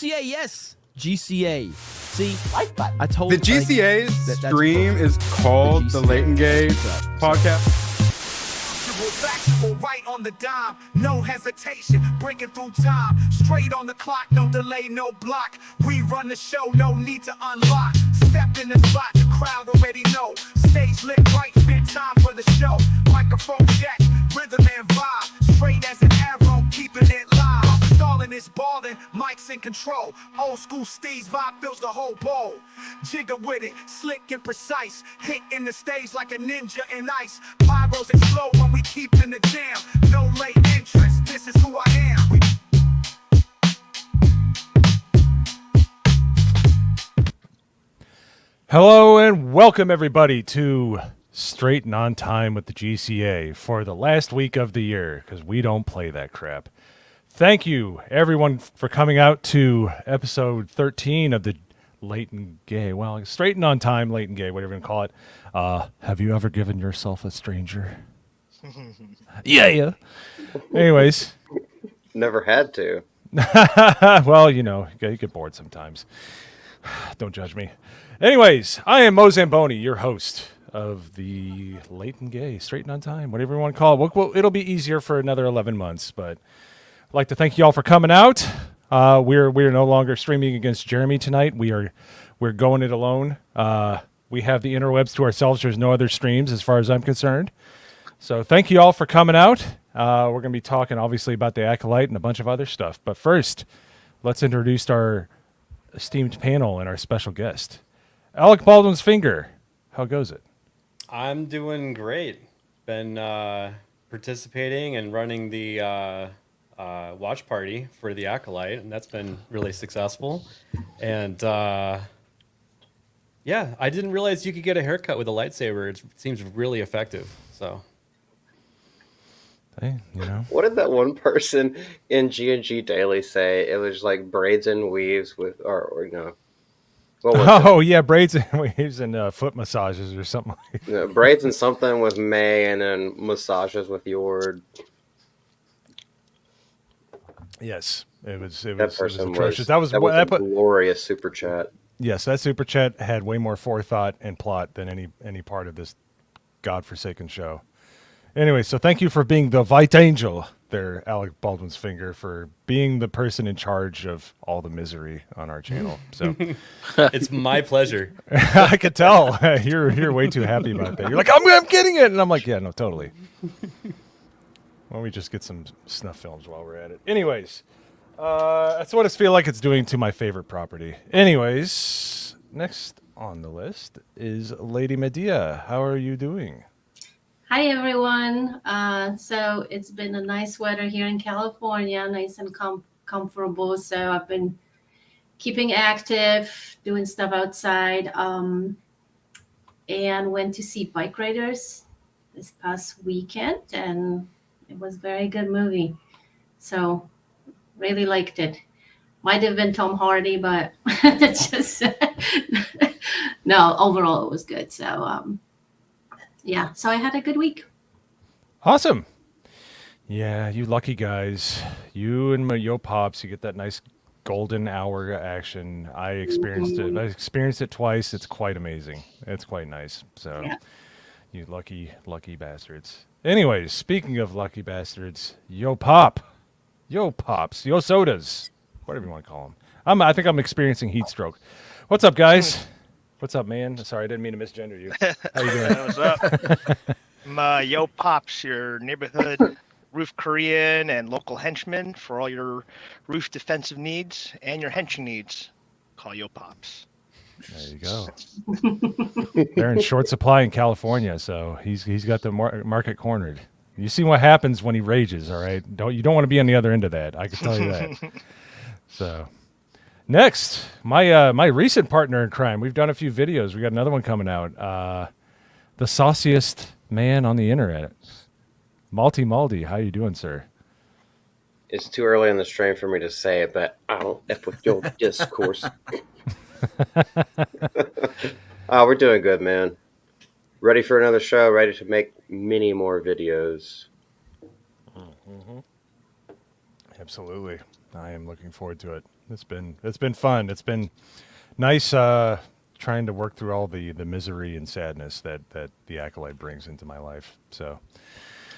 GCA, yes. GCA. See, I told the GCA stream is called the Leighton GHEY podcast. Right on the dime, no hesitation, breaking through time, straight on the clock, no delay, no block. We run the show, no need to unlock. Step in the spot, the crowd already know. Stage lit right, fit time for the show. Microphone check, rhythm and vibe, straight as an arrow, keeping it live. Stalling is balling, mics in control. Old school Steve's vibe fills the whole bowl. Jigger with it, slick and precise. Hit in the stage like a ninja in ice. Pyros explode when we keep in the jam. No late entrance, this is who I am. Hello and welcome everybody to Straight and On Time with the GCA for the last week of the year, because we don't play that crap. Thank you everyone for coming out to episode 13 of the Leighton GHEY. Well, Straight and On Time, Leighton GHEY, whatever you want to call it. Have you ever given yourself a stranger? Yeah. Anyways. Never had to. Well, you know, you get bored sometimes. Don't judge me. Anyways, I am Mo Zamboni, your host of the Leighton GHEY, Straight and On Time, whatever you want to call it. Well, it'll be easier for another 11 months, but I'd like to thank you all for coming out. We're no longer streaming against Jeremy tonight. We're going it alone. We have the interwebs to ourselves. There's no other streams as far as I'm concerned. So thank you all for coming out. We're going to be talking obviously about the Acolyte and a bunch of other stuff. But first, let's introduce our esteemed panel and our special guest. Alec Baldwin's Finger. How goes it? I'm doing great. Been participating and running the watch party for the Acolyte, and that's been really successful. And yeah, I didn't realize you could get a haircut with a lightsaber. It seems really effective. So, hey, you know, what did that one person in G&G Daily say? It was like braids and weaves with, or you know. Yeah, braids and waves and foot massages or something. Yeah, braids and something with May, and then massages with Yord. Yes, it was atrocious. That was a glorious super chat. Yes, that super chat had way more forethought and plot than any part of this godforsaken show. Anyway, so thank you for being the White Angel there, Alec Baldwin's Finger, for being the person in charge of all the misery on our channel. So it's my pleasure. I could tell. You're way too happy about that. You're like, I'm getting it. And I'm like, yeah, no, totally. Why don't we just get some snuff films while we're at it? Anyways, that's what I feel like it's doing to my favorite property. Anyways, next on the list is Lady Medea. How are you doing? Hi, everyone. So it's been a nice weather here in California, nice and comfortable. So I've been keeping active, doing stuff outside, and went to see Bike Riders this past weekend, and it was a very good movie. So really liked it. Might have been Tom Hardy, but that's just no. Overall, it was good. So. Yeah, so I had a good week. Awesome. Yeah, you lucky guys. You and my Yo Pops, you get that nice golden hour action. I experienced it. I experienced it twice. It's quite amazing. It's quite nice. So, yeah. You lucky bastards. Anyways, speaking of lucky bastards, Yo Pop. Yo Pops. Yo Sodas. Whatever you want to call them. I think I'm experiencing heat stroke. What's up, guys? What's up, man? Sorry, I didn't mean to misgender you. How you doing? What's up? I'm Yo Pops, your neighborhood roof Korean and local henchman for all your roof defensive needs and your henching needs. Call Yo Pops. There you go. They're in short supply in California, so he's got the market cornered. You see what happens when he rages, all right? You don't want to be on the other end of that. I can tell you that. So. Next, my recent partner in crime. We've done a few videos. We got another one coming out. The sauciest man on the internet, Malty. How you doing, sir? It's too early in the stream for me to say it, but I don't F with your discourse. We're doing good, man. Ready for another show. Ready to make many more videos. Mm-hmm. Absolutely. I am looking forward to it. It's been fun. It's been nice trying to work through all the misery and sadness that the Acolyte brings into my life. So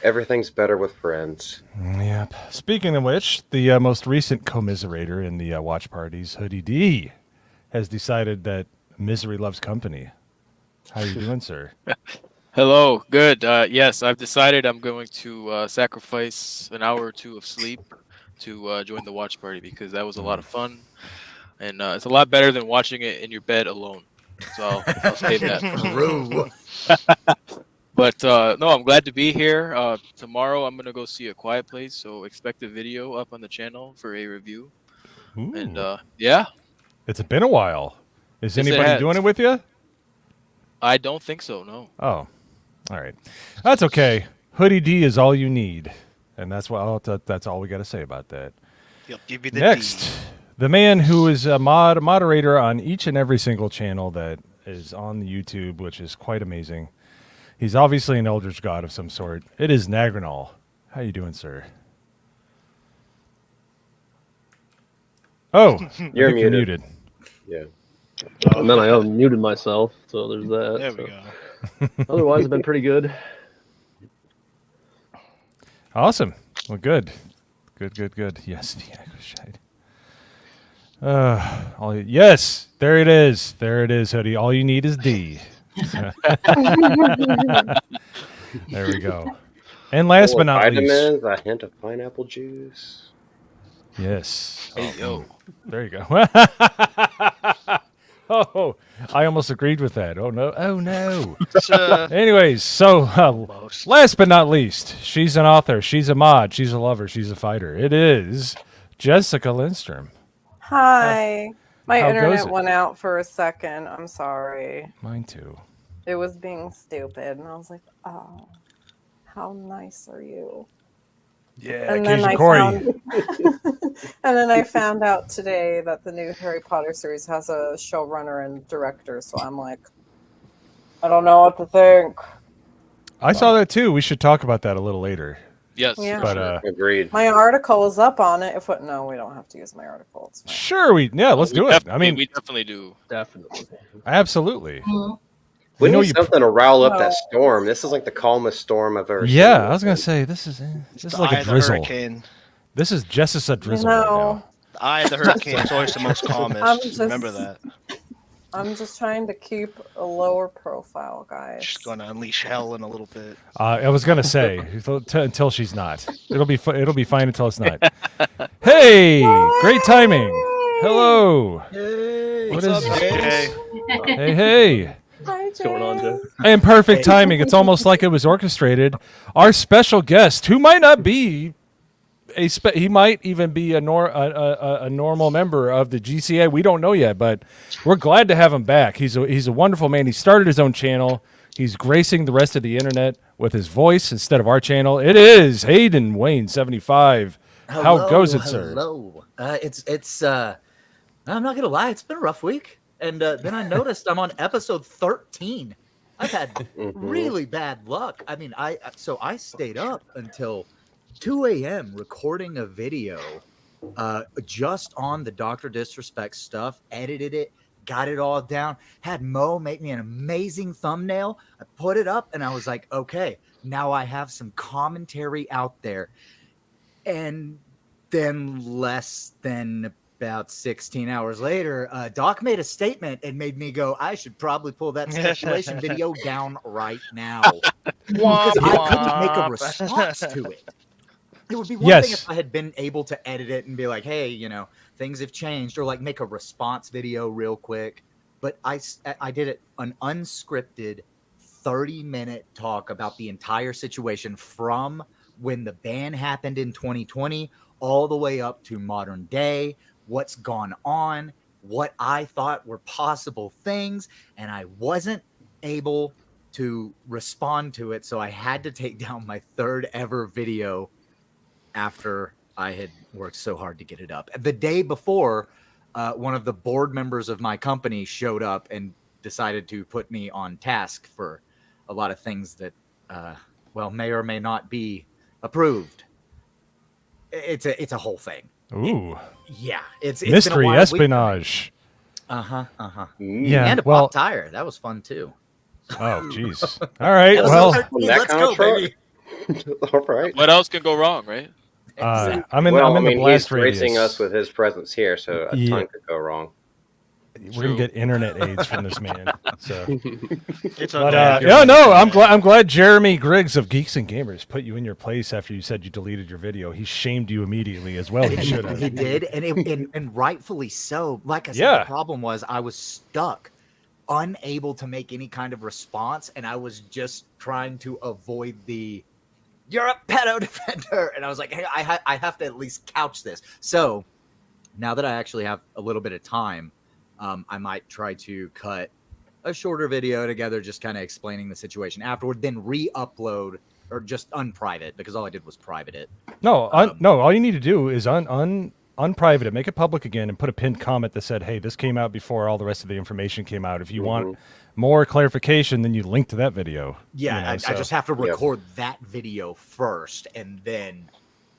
Everything's better with friends. yep. Speaking of which, the most recent commiserator in the watch parties, Hoodie D, has decided that misery loves company. How are you doing, sir? Hello, good. Yes, I've decided I'm going to sacrifice an hour or two of sleep to join the watch party because that was a lot of fun, and it's a lot better than watching it in your bed alone. So I'll save that. True. But no, I'm glad to be here. Tomorrow I'm gonna go see A Quiet Place, so expect a video up on the channel for a review. Ooh. And yeah, It's been a while. Is Yes, it anybody has. doing it with you? I don't think so. No. Oh, all right. That's okay. Hoodie D is all you need, and that's that's all we got to say about that. He'll give you the Next, D. the man who is a moderator on each and every single channel that is on the YouTube, which is quite amazing. He's obviously an eldritch god of some sort. It is Nagranol. How you doing, sir? Oh, You're I think muted. Yeah. And then I unmuted myself, so there's that. There we go. Otherwise, it's been pretty good. Awesome. Well, good. Good. Yes, the Acolyte. Yes, there it is. There it is, Hoodie. All you need is D. There we go. And last but not least, Vitamins, a hint of pineapple juice. yes. Hey yo. There you go. Oh, I almost agreed with that. Oh no. It's, Anyways, so almost. last but not least, she's an author, she's a mod, she's a lover, she's a fighter. It is Jessica Lindstrom. Hi. My how goes internet it? went out for a second. I'm sorry. Mine too. It was being stupid. And I was like, oh, how nice are you? Yeah, And then Keisha I Corey. found, and then I found out today that the new Harry Potter series has a showrunner and director. So I'm like, I don't know what to think. I saw that too. We should talk about that a little later. Yes. Yeah. for But sure. Agreed. My article is up on it. No, we don't have to use my article. It's fine. sure, let's do it. I mean, we definitely do. Definitely. absolutely. We know need you- something to rile up that No. storm. This is like the calmest storm I've ever seen. Yeah, I was gonna say this is It's this the is like eye a of the drizzle. hurricane. This is Jessica You drizzle right know, now. The eye of the hurricane is always the most I'm calmest. just- Remember that. I'm just trying to keep a lower profile, guys. She's going to unleash hell in a little bit. I was gonna say until she's not. It'll be fine until it's not. Hey, great timing. Hello. Hey. What What's is up, this? Hey, Hey. Hi, What's going on, Jay? And perfect timing. It's almost like it was orchestrated. Our special guest, who might not be he might even be a normal member of the GCA. We don't know yet, but we're glad to have him back. He's a wonderful man. He started his own channel. He's gracing the rest of the internet with his voice instead of our channel. It is Hayden Wayne 75. How goes it, sir? Hello. I'm not gonna lie, it's been a rough week. And then I noticed I'm on episode 13. I've had really bad luck. I mean, I stayed up until 2 a.m. recording a video just on the Dr. Disrespect stuff, edited it, got it all down, had Mo make me an amazing thumbnail. I put it up and I was like, okay, now I have some commentary out there. And then less than about 16 hours later, Doc made a statement and made me go, I should probably pull that speculation video down right now. Because I couldn't make a response to it. It would be one thing if I had been able to edit it and be like, hey, you know, things have changed, or like make a response video real quick. But I did it an unscripted 30-minute talk about the entire situation from when the ban happened in 2020 all the way up to modern day, what's gone on, what I thought were possible things, and I wasn't able to respond to it, so I had to take down my third ever video after I had worked so hard to get it up. The day before, one of the board members of my company showed up and decided to put me on task for a lot of things that, may or may not be approved. It's a whole thing. Ooh. Yeah, it's Mystery been a wild week. espionage. Yeah. And a Well. pop tire. That was fun too. Oh, jeez. All right. Episode Well. 13, let's go, baby. All right. What else can go wrong, right? I'm in the blast he's radius. gracing us with his presence here, so a ton could go wrong. We're gonna get internet aids from this man. So, It's but okay. I'm glad Jeremy Griggs of Geeks and Gamers put you in your place after you said you deleted your video. He shamed you immediately as well. He should have. He did, and rightfully so. Like I said, the problem was I was stuck, unable to make any kind of response, and I was just trying to avoid the "you're a pedo defender," and I was like, "Hey, I have to at least couch this." So now that I actually have a little bit of time, I might try to cut a shorter video together, just kind of explaining the situation afterward, then re-upload or just unprivate, because all I did was private it. No, no. All you need to do is unprivate it, make it public again, and put a pinned comment that said, "Hey, this came out before all the rest of the information came out. If you want more clarification, then you link to that video." Yeah, I just have to record that video first, and then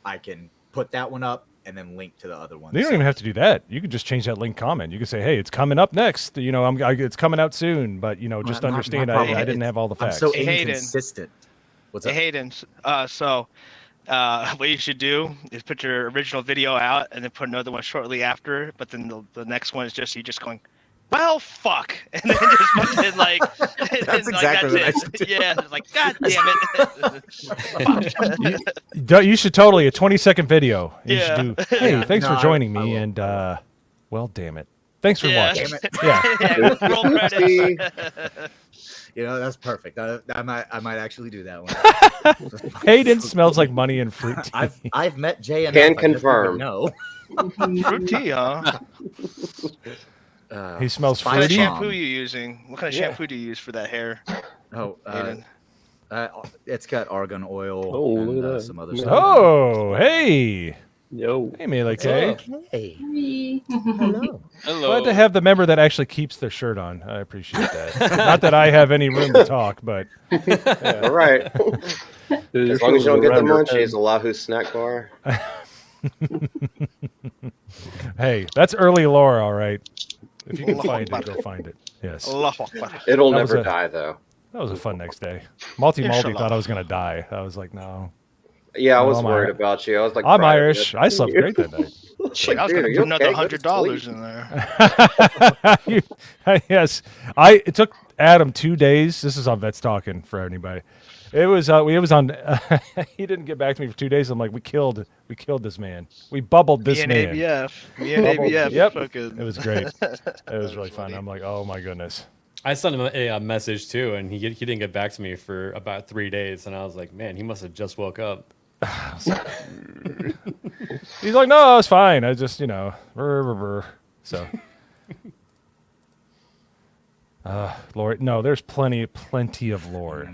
I can put that one up and then link to the other one. You don't even have to do that. You could just change that link comment. You could say, "Hey, it's coming up next. You know, it's coming out soon." But just understand, I didn't have all the facts. I'm so inconsistent. What's up? Hayden, what you should do is put your original video out and then put another one shortly after. But then the next one is just you just going, "Well, fuck," and then just fucking like. That's exactly what I should do. Yeah, it's like, God damn it. You should totally a 20-second video. You Yeah. should do, "Hey, thanks for joining me," and well, damn it, thanks for watching. Damn Roll credits. That's perfect. I might actually do that one. Hayden smells like money and fruit tea. I've met Jay and Can confirm. No. Fruit tea, huh? He smells What kind of fruity. shampoo are you using? What kind of shampoo do you use for that hair? Oh, Hayden? it's got argan oil. Oh, look at that. Some other stuff. Oh, hey. Yo. Hey, Melike. Hey. Hello. Hello. Glad to have the member that actually keeps their shirt on. I appreciate that. Not that I have any room to talk, but All right. Dude, As long as you don't get the around your munchies, Oahu snack bar. hey, that's early lore, all right. If you can find it, go find it. Yes. It'll That was never a- die, though. That was a fun next day. Malty Inshallah. thought I was going to die. I was like, no. Yeah, I was I'm worried Irish. about you. I was like, I'm proud of Irish. you. I slept great that night. Shit, I was Dude, gonna are put you another okay? Go to $100 sleep. in there. Yes. It took Adam 2 days. This is on Vets Talking for anybody. It was on he didn't get back to me for 2 days. I'm like, we killed this man. We bubbled this Me and man. ABF. Me and Bubbled- ABF. Yep. Fucking... It was great. It was really fun. I'm like, oh my goodness. I sent him a message too, and he didn't get back to me for about 3 days, and I was like, man, he must have just woke up. He's like, no, it's fine. I just, so. Lord, no, there's plenty of lore.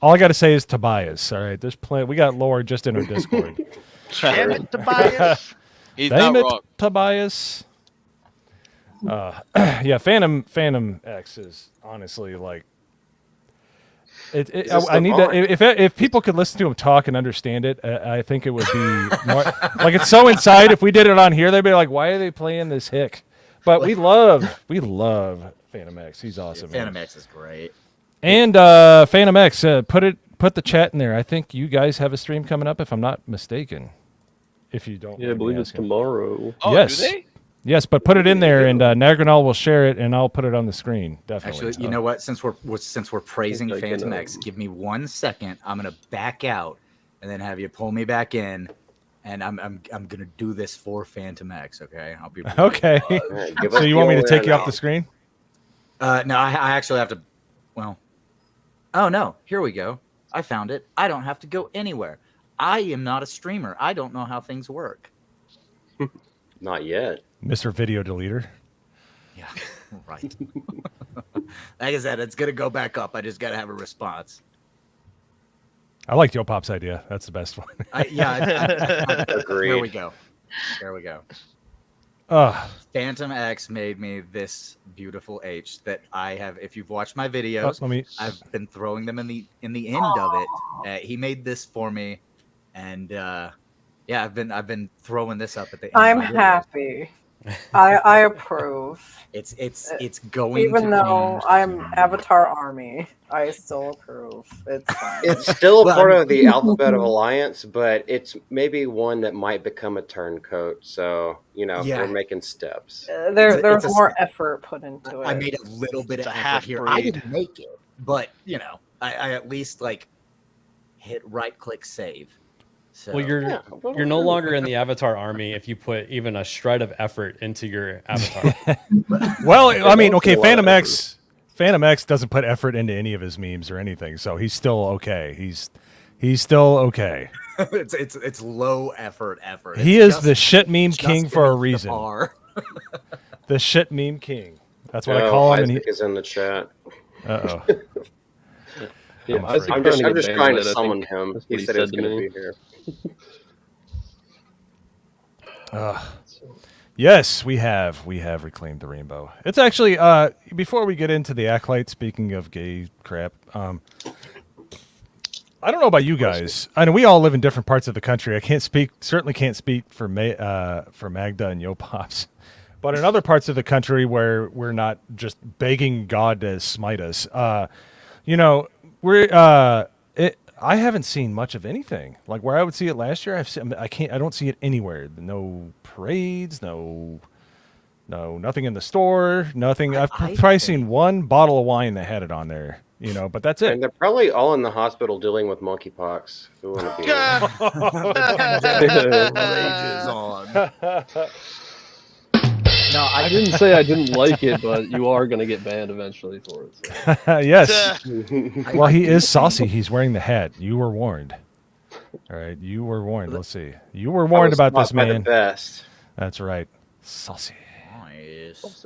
All I got to say is Tobias. All right, there's plenty. We got lore just in our Discord. Damn it, Tobias. He's Damn not it, wrong. Tobias. Yeah, Phantom X is honestly like. I need to. If people could listen to him talk and understand it, I think it would be more like it's so inside. If we did it on here, they'd be like, "Why are they playing this hick?" But we love Phantom X. He's awesome. Phantom X is great. And Phantom X, put the chat in there. I think you guys have a stream coming up, if I'm not mistaken. If you don't, Yeah, I believe it's tomorrow. Oh, yes. do they? Yes, but put it in there, and Nagranal will share it, and I'll put it on the screen. Definitely. Actually, you know what? Since we're praising I think I Phantom can, X, give me 1 second. I'm gonna back out, and then have you pull me back in, and I'm gonna do this for Phantom X. Okay, I'll be Okay. Alright, give So us you want me to the take you off now. the screen? No, I actually have to. Well, oh no, here we go. I found it. I don't have to go anywhere. I am not a streamer. I don't know how things work. Not yet. Mr. Video Deleter. Yeah, right. Like I said, it's gonna go back up. I just gotta have a response. I like Yo Pop's idea. That's the best one. Agreed. Here we go. There we go. Phantom X made me this beautiful H that I have. If you've watched my videos, I've been throwing them in the end of it. He made this for me, and Yeah, I've been throwing this up at the end. of I'm my videos. happy. I approve. It's going Even to though change I'm soon. Avatar Army, I still approve. It's fine. It's still a Well, part I mean- of the Alphabet of Alliance, but it's maybe one that might become a turncoat. So, Yeah. we're making steps. There's it's a more step. effort put into it. I made a little bit It's of a effort here. I half-breed. didn't make it, but I at least hit right click save. So Well, you're no longer in the Avatar Army if you put even a shred of effort into your avatar. Well, I mean, okay, a lot of Phantom X doesn't put effort into any of his memes or anything, so he's still okay. He's still okay. it's low effort. He It's is just- the shit meme just king for a beneath the reason. bar. The shit meme king. That's what I call him. And Isaac is in the chat. uh-oh. Yeah, I'm Isaac's I'm trying just to get trying to banned, I summon think. him. That's He what he said he was said to going to me. be here. Yes, we have reclaimed the rainbow. It's actually before we get into the Acolyte, speaking of gay crap, I don't know about you guys. I know we all live in different parts of the country. I certainly can't speak for Magda and Yo Pops. But in other parts of the country where we're not just begging God to smite us, I haven't seen much of anything. Like where I would see it last year, I don't see it anywhere. No parades, no, nothing in the store, nothing. I've probably seen one bottle of wine that had it on there, but that's it. And they're probably all in the hospital dealing with monkeypox. Who want to be Rages on. No, I didn't say I didn't like it, but you are going to get banned eventually for it. So. Yes. Well, he is saucy. He's wearing the hat. You were warned. All right, you were warned. Let's see. You were warned about this, man. The best. That's right. Saucy. Nice.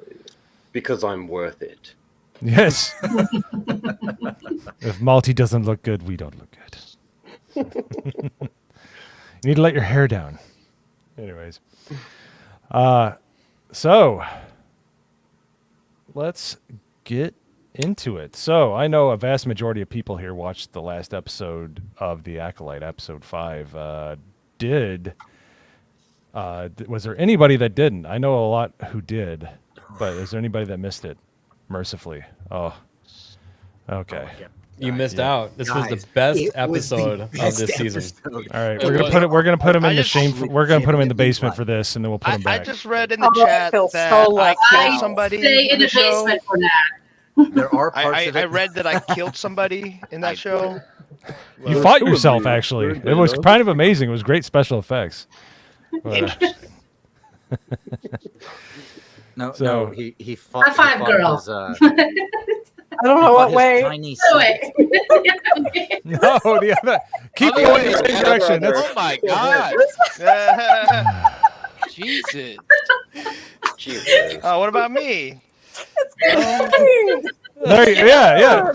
Because I'm worth it. Yes. If Malty doesn't look good, we don't look good. You need to let your hair down. Anyways. So let's get into it. So I know a vast majority of people here watched the last episode of The Acolyte, episode 5. Was there anybody that didn't? I know a lot who did, but is there anybody that missed it? Mercifully. Oh, okay. You missed out. This was the best episode of this season. All right, we're gonna put him in the shame. We're gonna put him in the basement for this, and then we'll put him I back. just read in the chat that I killed somebody Stay in the show. basement for that. There are parts of it. I read that I killed somebody in that show. You fought yourself, actually. It was kind of amazing. It was great special effects. No, So- he fought. High five, he fought girl. his, I don't know what his way. tiny No way. No, the other. Keep going in the same direction. That's, Oh my god! Jesus! Jesus. What about me? yeah.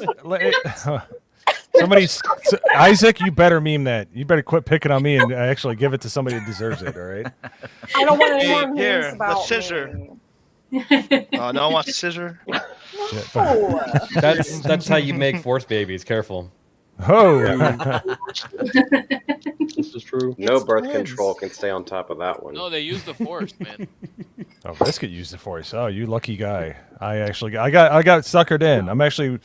Isaac, you better meme that. You better quit picking on me and actually give it to somebody that deserves it. All right. I don't want anyone who's Here, the about scissor. me. Oh, no one wants a scissor. Oh. That's how you make force babies. Careful. Oh. This is true. No birth control can stay on top of that one. No, they use the force, man. Oh, Brisket used the force. Oh, you lucky guy. I got suckered in.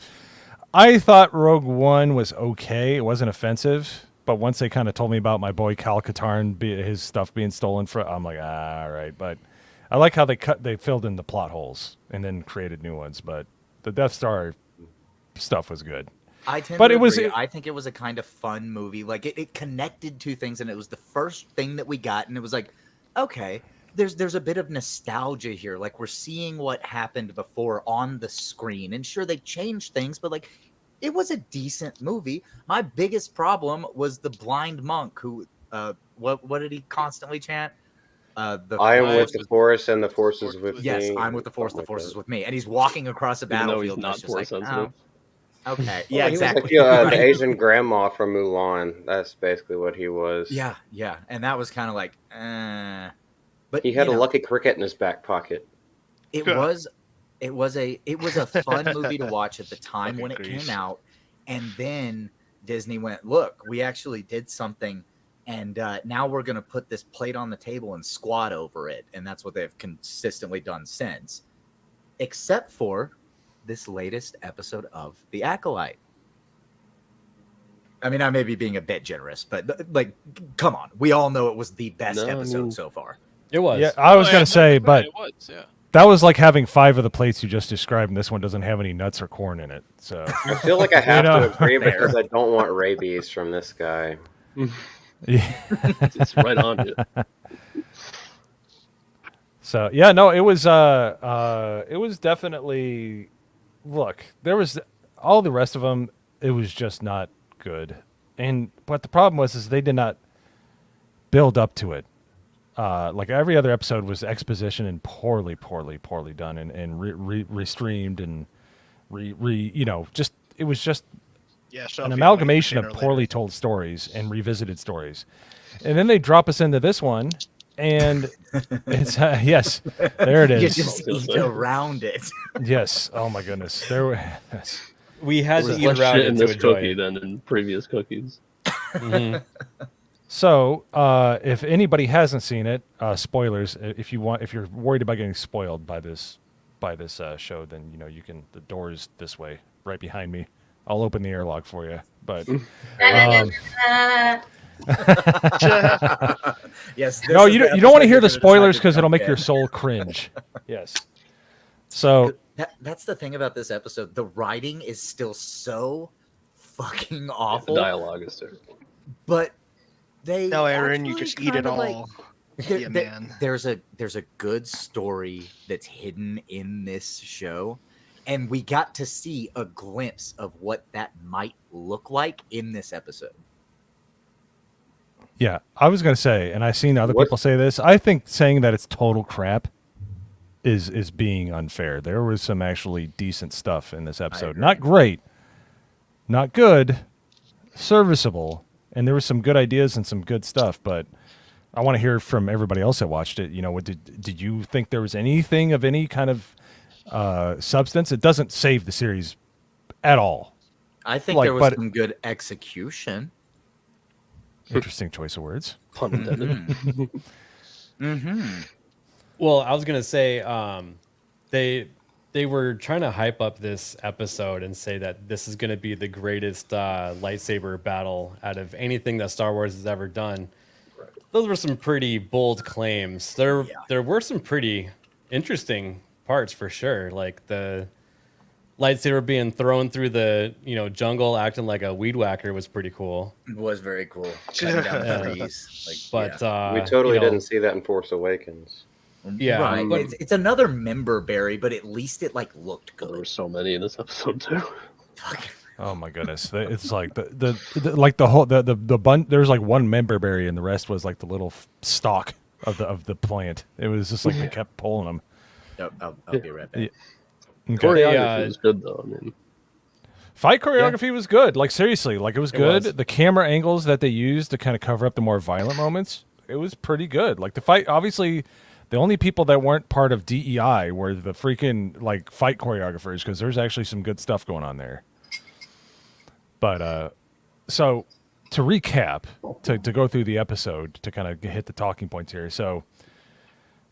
I thought Rogue One was okay. It wasn't offensive, but once they kind of told me about my boy Cal Katarn, his stuff being stolen from, I'm like, all right. But I like how they filled in the plot holes and then created new ones. But the Death Star stuff was good. I tend But to it was- agree. I think it was a kind of fun movie. Like it connected two things, and it was the first thing that we got, and it was like, okay, there's a bit of nostalgia here. Like we're seeing what happened before on the screen, and sure they changed things, but like it was a decent movie. My biggest problem was the blind monk who what did he constantly chant? I am with the force, and the force is with me. Yes, I'm with the force. The force is with me, and he's walking across a Even though he's battlefield. not and it's just force like, sensitive. oh, okay, Well, yeah, he was exactly. like the Right. Asian grandma from Mulan. That's basically what he was. Yeah, and that was kind of like, but He had you a know, lucky cricket in his back pocket. It was a fun movie to watch at the time when it Grease. came out, and then Disney went, look, we actually did something And now we're going to put this plate on the table and squat over it. And that's what they've consistently done since. Except for this latest episode of The Acolyte. I mean, I may be being a bit generous, but like, come on. We all know it was the best episode so far. It was. Yeah, I was going to say, but it was, yeah. that was like having 5 of the plates you just described, and this one doesn't have any nuts or corn in it. So I feel like I have to agree because I don't want rabies from this guy. Yeah. It's right on you. So yeah, no, it was definitely. Look, there was all the rest of them. It was just not good, but the problem was they did not build up to it. Like every other episode was exposition and poorly done and restreamed and just it was just an amalgamation of poorly told stories and revisited stories, and then they drop us into this one. And it's yes, there it is. You just eat around it. Yes. Oh my goodness. Yes. We had to eat less around shit it in to this enjoy cookie it. than in previous cookies. Mhm. So, if anybody hasn't seen it, spoilers. If you're worried about getting spoiled by this show, then you can. The door is this way, right behind me. I'll open the airlock for you. But yes. No, you don't want to hear the spoilers because it'll make your soul cringe. Yes. So that's the thing about this episode. The writing is still so fucking awful. The dialogue is terrible. But they No, Aaron, you just eat it all. There- man. There's a good story that's hidden in this show, and we got to see a glimpse of what that might look like in this episode. yeah, I was gonna say, and I've seen other people say this. I think saying that it's total crap is being unfair. There was some actually decent stuff in this episode. Not great, not good, serviceable, and there were some good ideas and some good stuff. But I want to hear from everybody else that watched it. What did you think there was anything of any kind of substance? It doesn't save the series at all. I think there was some good execution. Interesting choice of words. Pun intended. Well, I was gonna say they were trying to hype up this episode and say that this is gonna be the greatest lightsaber battle out of anything that Star Wars has ever done. Those were some pretty bold claims. There were some pretty interesting parts for sure, like the lightsaber being thrown through the jungle, acting like a weed whacker was pretty cool. It was very cool. Cutting down trees. But we totally didn't see that in Force Awakens. Yeah, right. but It's another member berry, but at least it looked good. There were so many in this episode too. Oh my goodness! It's like the whole there's like one member berry and the rest was like the little stalk of the plant. It was just like they kept pulling them. I'll be right back. Yeah. Choreography was good though. I mean, fight choreography was good. Like seriously, like it was good. was. The camera angles that they used to kind of cover up the more violent moments, it was pretty good. Like the fight, obviously, the only people that weren't part of DEI were the freaking like fight choreographers because there's actually some good stuff going on there. But so to recap, to go through the episode to kind of hit the talking points here. So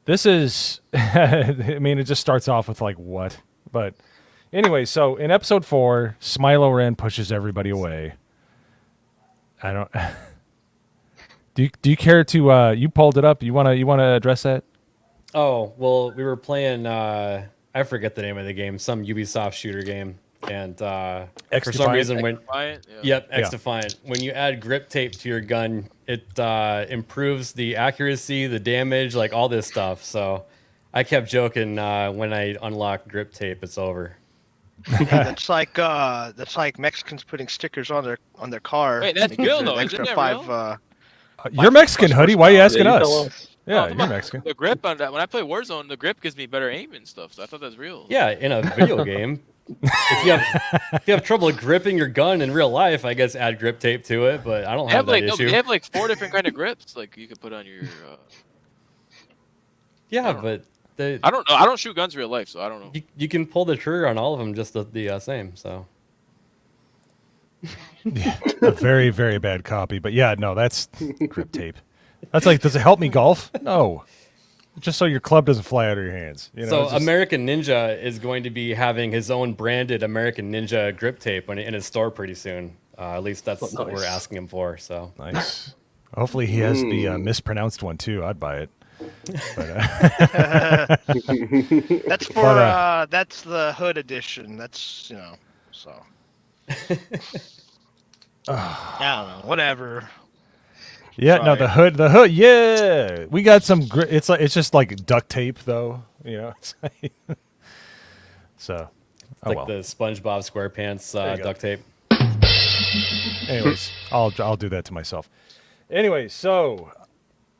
this is, I mean, it just starts off with like what, but anyway. So in episode 4, Smilo Ren pushes everybody away. I don't. Do you care to? You pulled it up. You wanna address that? Oh well, we were playing. I forget the name of the game. Some Ubisoft shooter game. And for some reason, X Defiant. When you add grip tape to your gun, it improves the accuracy, the damage, like all this stuff. So I kept joking when I unlocked grip tape, it's over. That's like Mexicans putting stickers on their car. Wait, that's They give real you though, an isn't extra that 5. real? You're Mexican, Hoodie. Why are you asking you us? tell us. Yeah, Oh, you're come on. Mexican. The grip on that when I play Warzone, the grip gives me better aim and stuff. So I thought that's real. Yeah, in a video game. If you have trouble gripping your gun in real life, I guess add grip tape to it. But I don't have that issue. They have like 4 different kind of grips, like you could put on your. Yeah, but I don't know. I don't shoot guns in real life, so I don't know. you can pull the trigger on all of them just the same. So Yeah, a very, very bad copy. But yeah, no, that's grip tape. That's like, does it help me golf? No. Just so your club doesn't fly out of your hands. You know, So just, American Ninja is going to be having his own branded American Ninja grip tape in his store pretty soon. At least that's what we're asking him for. So nice. Hopefully he has the mispronounced one too. I'd buy it. But, That's for that's the hood edition. That's so. I don't know. Whatever. Yeah, Sorry. no, the hood. Yeah, we got some. It's just like duct tape, though. You know. So, it's like the SpongeBob SquarePants duct tape. Anyways, I'll do that to myself. Anyways, so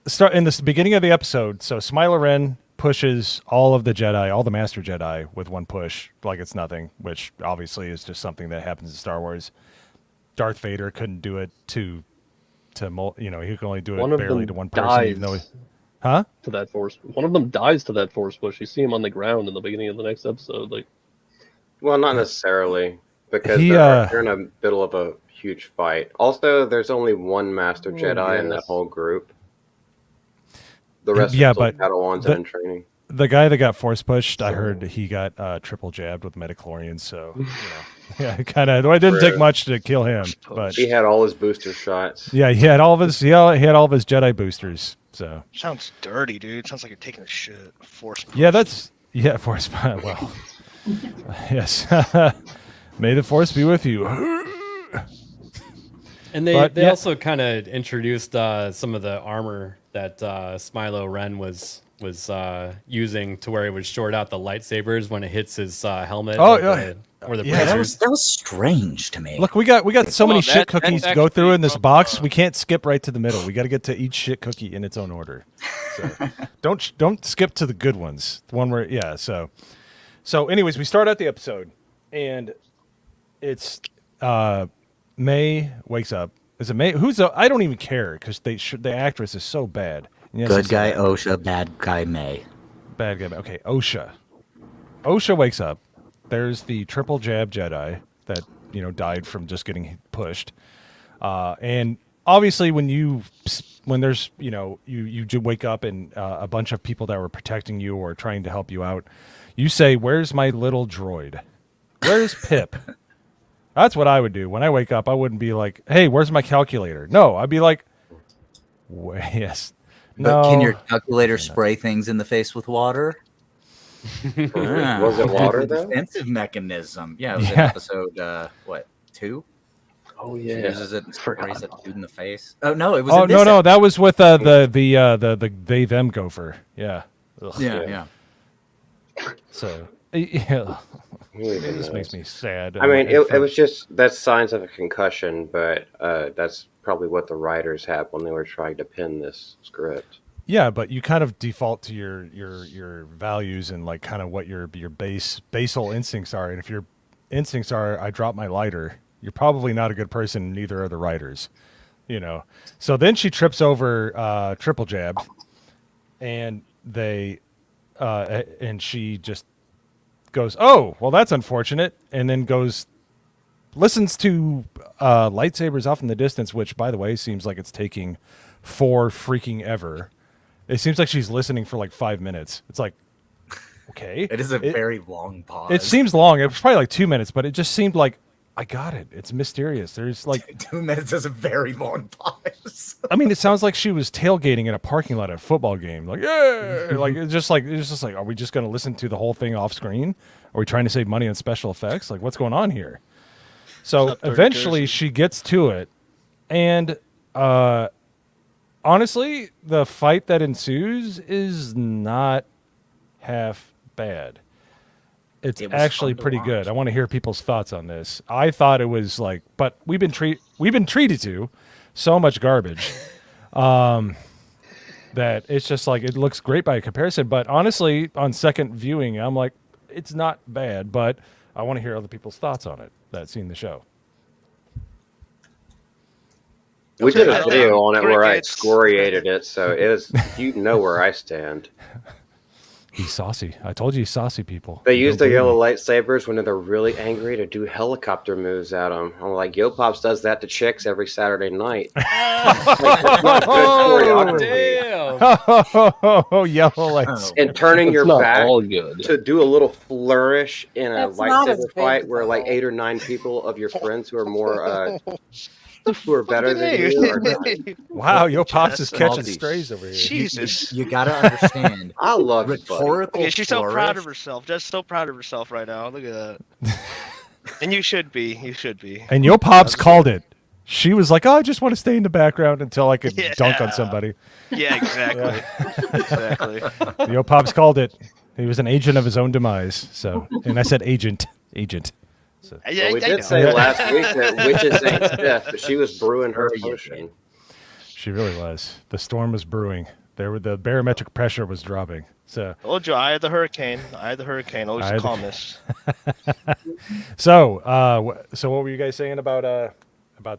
start in the beginning of the episode. So Smiler Ren pushes all of the Jedi, all the Master Jedi, with one push, like it's nothing. Which obviously is just something that happens in Star Wars. Darth Vader couldn't do it to he could only do it barely to one person, even though to that force. One of them dies to that force push. You see him on the ground in the beginning of the next episode. Like, well, not necessarily, because they're in the middle of a huge fight. Also, there's only one Master Jedi in that whole group. The rest are still Padawans and in training. The guy that got force pushed, I heard he got triple jabbed with midichlorians, so yeah, kind of. It didn't take much to kill him, but he had all his booster shots. Yeah, he had all of his Jedi boosters. So sounds dirty, dude. Sounds like you're taking a shit. Force. Yeah, force. Well, yes. May the force be with you. And they also kind of introduced some of the armor that Smilo Ren was using to where it would short out the lightsabers when it hits his helmet. Oh, or the that was strange to me. Look, we got so many shit cookies to go through in this box. We can't skip right to the middle. We got to get to each shit cookie in its own order. So don't skip to the good ones. The one where So anyways, we start out the episode and it's May wakes up. Is it May? I don't even care because the actress is so bad. Yes, good guy Osha, bad guy May. Bad guy May. Okay, Osha. Osha wakes up. There's the triple jab Jedi that died from just getting pushed, and obviously when there's you wake up and a bunch of people that were protecting you or trying to help you out, you say, "Where's my little droid? Where's Pip?" That's what I would do when I wake up. I wouldn't be like, "Hey, where's my calculator?" No, I'd be like, "Yes." But can your calculator spray things in the face with water? Was it water though? Defensive mechanism. Yeah, it was in episode 2? Oh yeah. Uses it and sprays that dude in the face. Oh no, it was. Oh no, that was with the they them gopher. Yeah. Ugh. Yeah. So yeah. It just makes me sad. I mean, it was just that's signs of a concussion, but that's probably what the writers had when they were trying to pen this script. Yeah, but you kind of default to your values and like kind of what your basal instincts are. And if your instincts are, I drop my lighter, you're probably not a good person. Neither are the writers, So then she trips over triple jab, and and she just goes, "Oh, well, that's unfortunate," and then listens to lightsabers off in the distance, which, by the way, seems like it's taking for freaking ever. It seems like she's listening for like 5 minutes. It's like, okay. It is a very long pause. It seems long. It was probably like 2 minutes, but it just seemed like, I got it. It's mysterious. There's like 2 minutes is a very long pause. I mean, it sounds like she was tailgating in a parking lot at a football game. Like, yeah, like it's just like, are we just going to listen to the whole thing off screen? Are we trying to save money on special effects? Like, what's going on here? So eventually she gets to it, and honestly, the fight that ensues is not half bad. It's actually pretty good. I want to hear people's thoughts on this. I thought it was like, but we've been treated to so much garbage that it's just like it looks great by comparison. But honestly, on second viewing, I'm like, it's not bad. But I want to hear other people's thoughts on it that's seen the show. We did a video on it where I excoriated it, so it is where I stand. He's saucy. I told you he's saucy, people. They use their yellow lightsabers when they're really angry to do helicopter moves at them. I'm like, Yo Pops does that to chicks every Saturday night. Oh, yellow lights. And turning your back to do a little flourish in a lightsaber fight where like 8 or 9 people of your friends who are more who are better than you. Wow, Yo Pops is catching strays over here. Jesus. You gotta understand. I love rhetorical. Yeah, she's so proud of herself. Just so proud of herself right now. Look at that. And you should be. You should be. And Yo Pops called it. She was like, "Oh, I just want to stay in the background until I could dunk on somebody." Yeah, exactly. Exactly. Yo Pops called it. He was an agent of his own demise. So, and I said agent. So. Well, we did say last week that witches ain't stiff, but she was brewing her potion. She really was. The storm was brewing. The barometric pressure was dropping. So Told you, eye of the hurricane. Eye of the hurricane. Always the calmest. So what were you guys saying about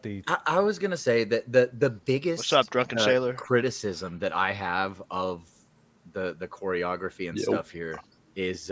the? I was gonna say that the biggest What's up, drunken sailor? criticism that I have of the choreography and stuff here is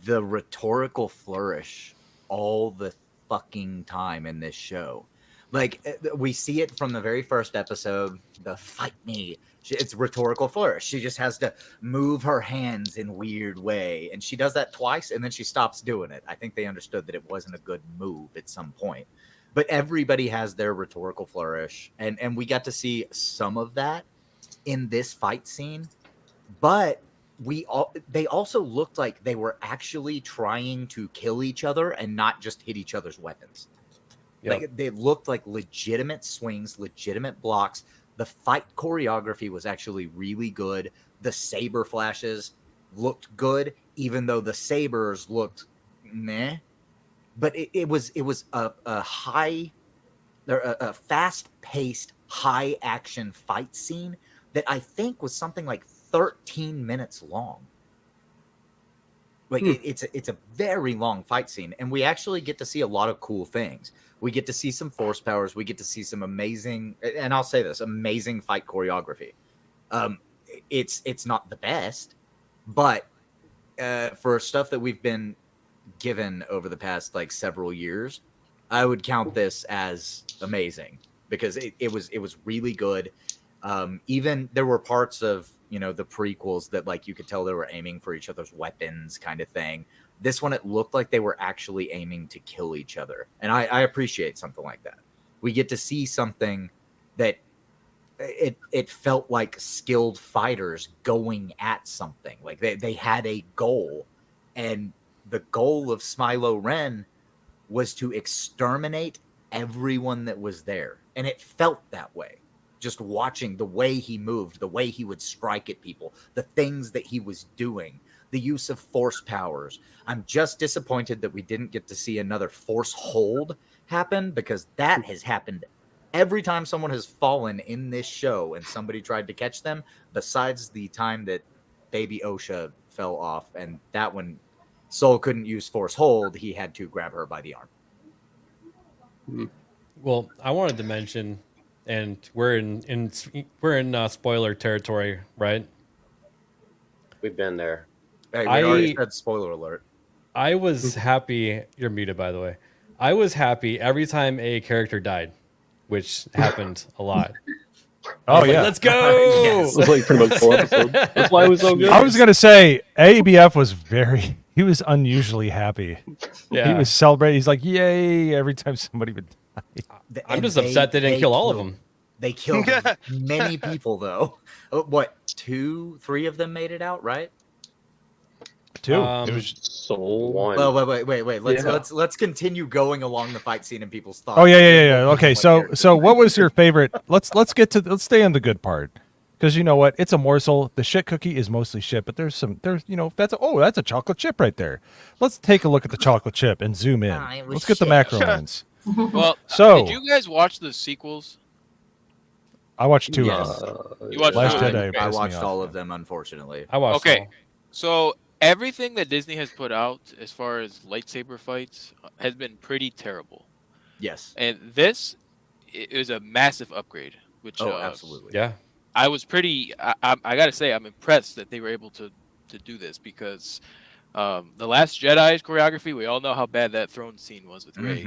the rhetorical flourish all the fucking time in this show. Like, we see it from the very first episode, the fight me. It's rhetorical flourish. She just has to move her hands in weird way. And she does that twice, and then she stops doing it. I think they understood that it wasn't a good move at some point. But everybody has their rhetorical flourish. And we got to see some of that in this fight scene. But they also looked like they were actually trying to kill each other and not just hit each other's weapons. Yep. Like, they looked like legitimate swings, legitimate blocks. The fight choreography was actually really good. The saber flashes looked good, even though the sabers looked meh. But it was a fast-paced, high-action fight scene that I think was something like 13 minutes long. Like, it's a very long fight scene, and we actually get to see a lot of cool things. We get to see some force powers. We get to see some amazing, and I'll say this, amazing fight choreography. It's not the best, but for stuff that we've been given over the past like several years, I would count this as amazing because it was really good. Even there were parts of the prequels that like you could tell they were aiming for each other's weapons, kind of thing. This one, it looked like they were actually aiming to kill each other. And I appreciate something like that. We get to see something that it felt like skilled fighters going at something. Like they had a goal. And the goal of Smilo Ren was to exterminate everyone that was there. And it felt that way. Just watching the way he moved, the way he would strike at people, the things that he was doing. The use of force powers. I'm just disappointed that we didn't get to see another force hold happen, because that has happened every time someone has fallen in this show and somebody tried to catch them, besides the time that baby Osha fell off, and that one Soul couldn't use force hold. He had to grab her by the arm. Well, I wanted to mention, and we're in spoiler territory, right? We've been there. Hey, we already said spoiler alert. I was happy. You're muted, by the way. I was happy every time a character died, which happened a lot. Oh yeah, let's go! Yes. It was like pretty much full episode. That's why it was so good. I was gonna say ABF was he was unusually happy. Yeah, he was celebrating. He's like, "Yay!" every time somebody would die. I'm just upset they didn't kill all of them. They killed many people, though. What, 2, 3 of them made it out, right? 2. It was Soul. 1. Well, wait. Let's continue going along the fight scene and people's thoughts. Oh yeah. Okay, so what was your favorite? Let's stay on the good part, because you know what? It's a morsel. The shit cookie is mostly shit, but that's a chocolate chip right there. Let's take a look at the chocolate chip and zoom in. Let's get the macro lens. Well, did you guys watch the sequels? I watched 2 Yes. of them. You watched Last 2 of Jedi. them? I watched all of them, unfortunately. I watched Okay, all. so everything that Disney has put out as far as lightsaber fights has been pretty terrible. Yes. And this is a massive upgrade. Which absolutely. Yeah. I was pretty. I gotta say, I'm impressed that they were able to do this because the Last Jedi's choreography. We all know how bad that throne scene was with Rey.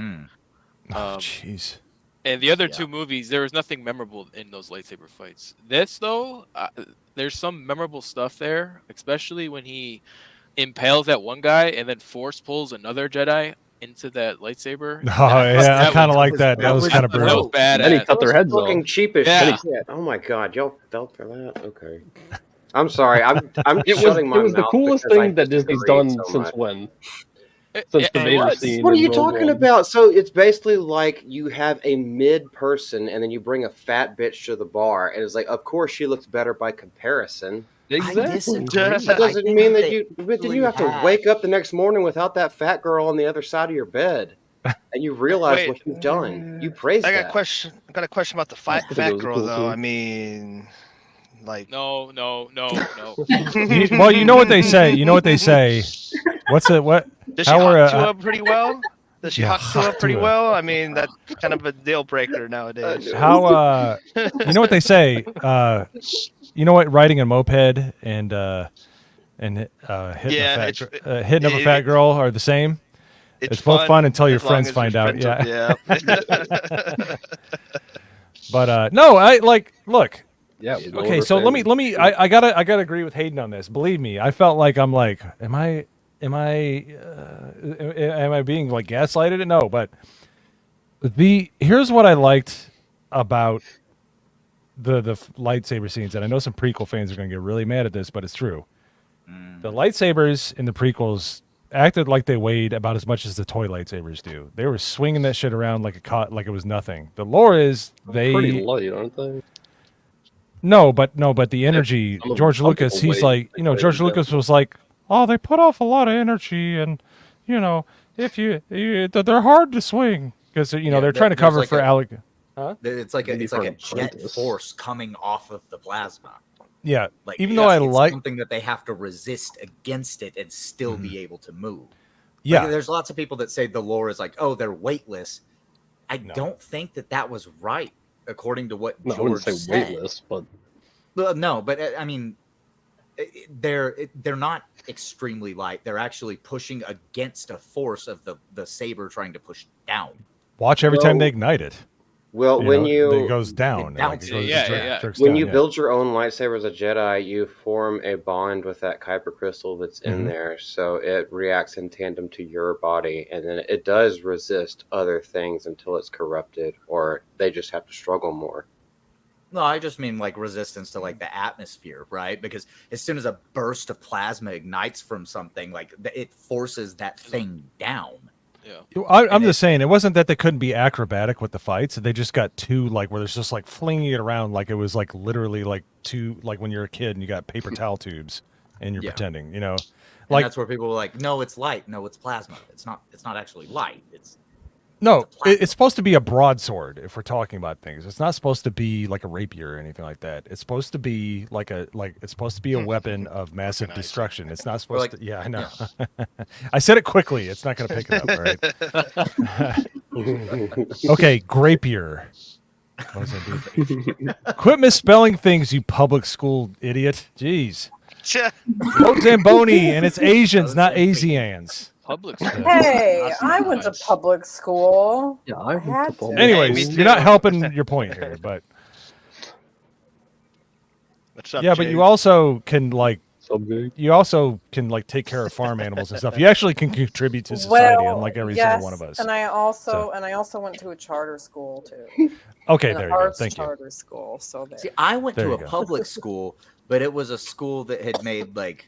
Oh, jeez. And the other two movies, there was nothing memorable in those lightsaber fights. This, though, there's some memorable stuff there, especially when he impales that one guy and then force pulls another Jedi into that lightsaber. Oh, yeah, I kind of like that. That was kind of brutal. That was badass. And he cut their heads Fucking off. cheap as Yeah. shit. Oh my god, y'all fell for that? Okay. I'm sorry. I'm It shutting my was the mouth coolest because I thing that Disney's disagree done so since much. when? Since the Vader scene. What are in you Rogue talking One. about? So it's basically like you have a mid person and then you bring a fat bitch to the bar and it's like, of course she looks better by comparison. Exactly. That doesn't mean that you have to wake up the next morning without that fat girl on the other side of your bed. And you realize Wait. what you've done. You praise I got that. I got a question about the fat I think it was girl cool, though. too. I mean, like No. Well, you know what they say. You know what they say. What's it? What? does she How we're, hawk to her pretty well? Does she yeah, hawk to her hawk pretty to her. well? I mean, that's kind of a deal breaker nowadays. How? You know what they say. You know what? Riding a moped and hitting Yeah, hitting up a fat girl are the same. It's both fun until your as long friends as find out. friends Yeah. are- But no, I like look. Yeah. Okay, so let me. I gotta agree with Hayden on this. Believe me, I felt like am I being like gaslighted? No, but here's what I liked about the lightsaber scenes, and I know some prequel fans are gonna get really mad at this, but it's true. The lightsabers in the prequels acted like they weighed about as much as the toy lightsabers do. They were swinging that shit around like it was nothing. The lore is Pretty light, aren't they? No, but the energy. Some of George them Lucas, he's weight, like, George Lucas was like, oh, they put off a lot of energy, and if they're hard to swing because they're trying to cover for Alec. Huh? It's like a jet force coming off of the plasma. Yeah, Like even though I it's like something that they have to resist against it and still be able to move. Yeah. Like, there's lots of people that say the lore is like, oh, they're weightless. I don't think that was right, according to what No, I George wouldn't say said. weightless, but No, but I mean, they're not extremely light. They're actually pushing against a force of the saber trying to push down. watch every time they ignite it. Well, it goes down. When you build your own lightsaber as a Jedi, you form a bond with that kyber crystal that's in there, so it reacts in tandem to your body, and then it does resist other things until it's corrupted, or they just have to struggle more. No, I just mean like resistance to like the atmosphere, right? Because as soon as a burst of plasma ignites from something, like it forces that thing down. Yeah. I'm just saying it wasn't that they couldn't be acrobatic with the fights. They just got too like where there's just like flinging it around like it was like literally like like when you're a kid and you got paper towel tubes and you're pretending, And like that's where people were like, no, it's light. No, it's plasma. It's not actually light. it's supposed to be a broadsword if we're talking about things. It's not supposed to be like a rapier or anything like that. It's supposed to be it's supposed to be a weapon of massive destruction. It's not supposed to. Yeah, I know. I said it quickly. It's not going to pick it up, right? Okay, grapier. What does that do? Quit misspelling things, you public school idiot. Jeez. Mo Zamboni, and it's Asians, not Asians. Public school. Hey, I went to public school. Yeah, I had to. Anyways, you're not helping your point here, but What's up, but Jay? you also can take care of farm animals and stuff. You actually can contribute to society, unlike every single one of us. And I also went to a charter school too. Okay, An there you go. arts Thank you. charter school. So there. See, I went There to you a go. public school, but it was a school that had made like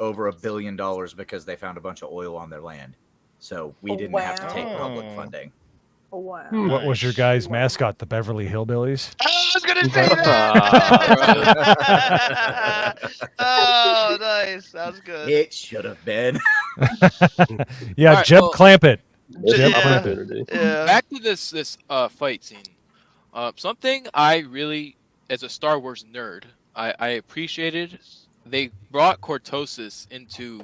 over $1 billion because they found a bunch of oil on their land. So we didn't have to take public funding. Wow. What was your guys' mascot? The Beverly Hillbillies? I was gonna say that. Oh, nice. That was good. It should have been. Yeah, All right, Jeb well- Clampett. Jeb Yeah. Clampett. Yeah. Back to this fight scene. Something I really, as a Star Wars nerd, I appreciated. They brought cortosis into,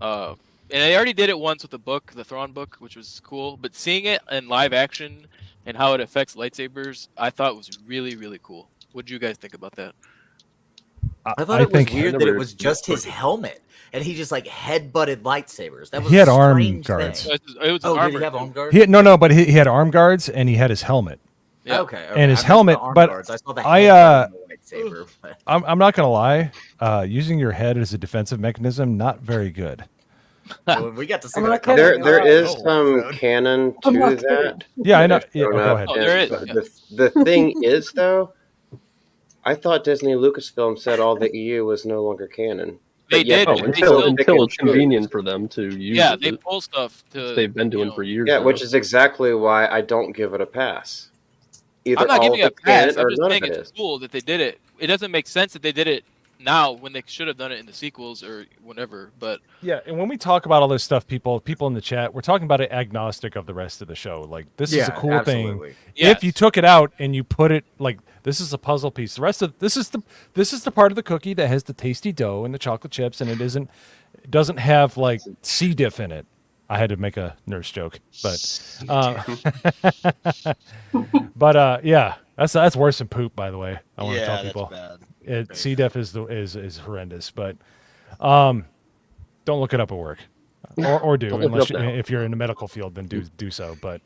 and they already did it once with the book, the Thrawn book, which was cool. But seeing it in live action and how it affects lightsabers, I thought was really, really cool. What do you guys think about that? I thought it was weird that it was just his helmet, and he just like head-butted lightsabers. That was he had a arm strange guards. thing. It was Did he have arm guards? But he had arm guards and he had his helmet. Yeah. Okay. And his helmet, but I saw the lightsaber. But... I'm not gonna lie. Using your head as a defensive mechanism, not very good. Well, we got to see that. There is some canon to that. Yeah, I know. Yeah, go ahead. There is. The thing is, though, I thought Disney Lucasfilm said all the EU was no longer canon. They did until it's convenient for them to use. Yeah, they pull stuff to. They've been doing for years. Yeah, now. which is exactly why I don't give it a pass. Either I'm not giving it a pass. I'm just none saying of it it's is. cool that they did it. It doesn't make sense that they did it now when they should have done it in the sequels or whatever. But yeah, and when we talk about all this stuff, people in the chat, we're talking about it agnostic of the rest of the show. Like this is a cool thing. Yes. If you took it out and you put it like this is a puzzle piece. The rest of this is the part of the cookie that has the tasty dough and the chocolate chips, and it doesn't have like C diff in it. I had to make a nurse joke, but yeah, that's worse than poop, by the way. I want to tell people. C diff is horrendous, but don't look it up at work, or do unless if you're in the medical field, then do so. But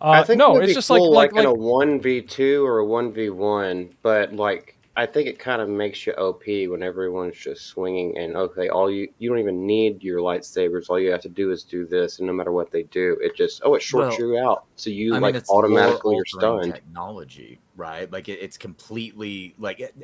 I think no, it would it's be just cool, like in a 1v2 or a 1v1, but like I think it kind of makes you OP when everyone's just swinging and okay, you don't even need your lightsabers. All you have to do is do this, and no matter what they do, it just it shorts you out, so you it's automatically you're stunned. Technology, right? Like it's completely like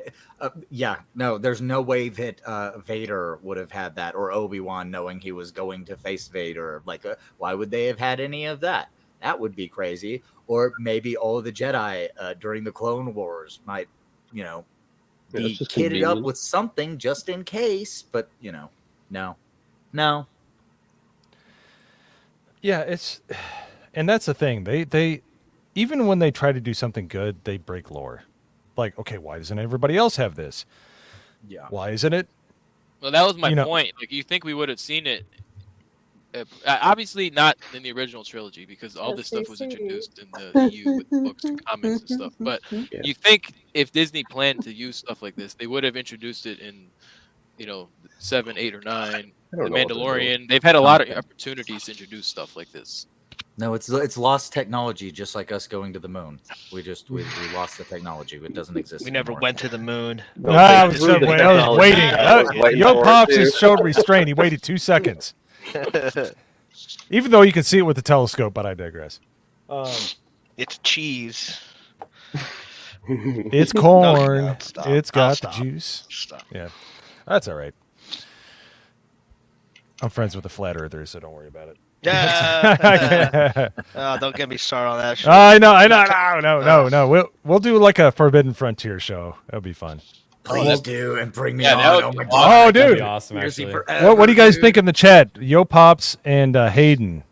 no, there's no way that Vader would have had that, or Obi-Wan knowing he was going to face Vader. Like why would they have had any of that? That would be crazy. Or maybe all of the Jedi during the Clone Wars might, be kitted up with something just in case, but no. Yeah, and that's the thing. They even when they try to do something good, they break lore. Like, okay, why doesn't everybody else have this? Yeah. Why isn't it? Well, that was my point. Like, you think we would have seen it? Obviously not in the original trilogy because all this stuff was introduced in the EU with books and comics and stuff. But you think if Disney planned to use stuff like this, they would have introduced it in, 7, 8, or 9. The Mandalorian. They've had a lot of opportunities to introduce stuff like this. No, it's lost technology, just like us going to the moon. We lost the technology. It doesn't exist. We never went to the moon. I was waiting. Yo Pops just showed restraint. He waited 2 seconds. Even though you can see it with the telescope, but I digress. It's cheese. It's corn. No, stop. It's got the juice. Stop. Yeah, that's all right. I'm friends with the flat earthers, so don't worry about it. Yeah. Don't get me started on that shit. I know. No. We'll do like a Forbidden Frontier show. That'll be fun. Please do, and bring me that on. would be Oh, dude. That'd be awesome, actually. What do you guys think in the chat? Yo Pops and Hayden.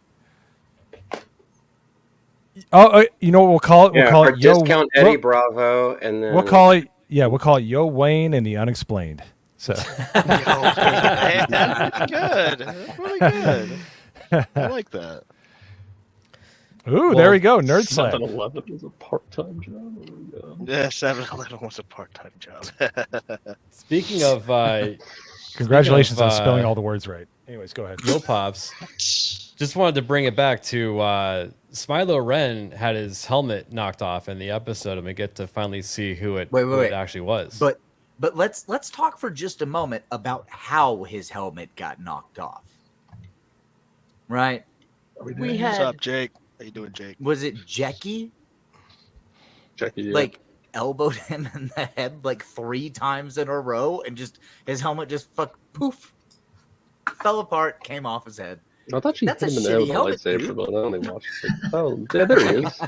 Oh, you know what we'll call it? We'll call it Yo discount Eddie Bravo, and then we'll call it Yo Wayne and the Unexplained. So That's good. That's really good. I like that. Ooh, there we go. Nerd Slap. 7-Eleven was a part-time job. Yeah, 7-Eleven was a part-time job. Speaking of, congratulations on spelling all the words right. Anyways, go ahead. Yo Pops. Just wanted to bring it back to Smilo Ren had his helmet knocked off in the episode, and we get to finally see who it actually was. But let's talk for just a moment about how his helmet got knocked off. Right? What's up, Jake? How you doing, Jake? Was it Jackie? Jackie, yeah. Like elbowed him in the head like 3 times in a row, and just his helmet just poof fell apart, came off his head. I thought she hit That's him a in the head with shitty a lightsaber, helmet, but I only watched it. Oh, yeah, there he is.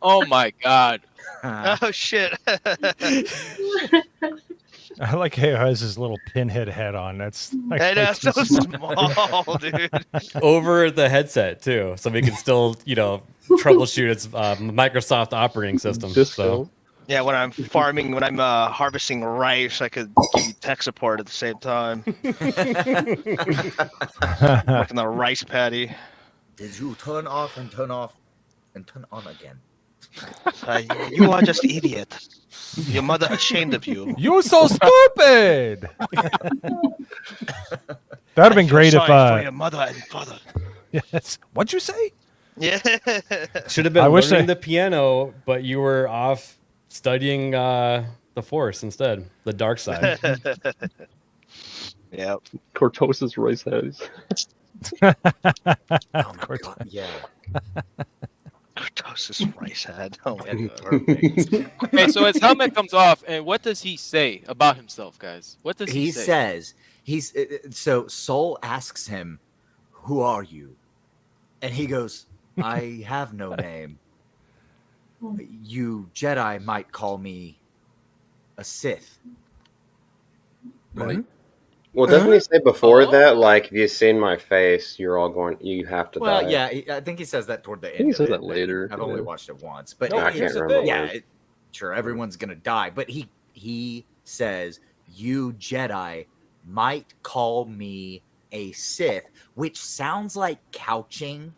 Oh my god. Oh shit. I like how he has his little pinhead head on. That's I know, so small, dude. Over the headset too, so we can still, troubleshoot its Microsoft operating system. So Yeah, when I'm harvesting rice, I could give you tech support at the same time. Working the rice paddy. Did you turn off and turn on again? You are just idiot. Your mother ashamed of you. You're so stupid. That'd have been great if. For your mother and father. Yes. What'd you say? Yeah. Should have been learning the piano, but you were off studying the Force instead, the dark side. Yep. Cortosis Royce has. Oh my God, yeah. Cortosis Rice head. Oh my God. Okay, so his helmet comes off, and what does he say about himself, guys? What does he say? So Soul asks him, "Who are you?" And he goes, "I have no name. You Jedi might call me a Sith." Right? Well, doesn't he say before that, like, if you've seen my face, you have to die? Well, yeah, I think he says that toward the end. He says that later. I've only watched it once, but I can't remember. Yeah, sure, everyone's gonna die, but he says, "You Jedi might call me a Sith," which sounds like couching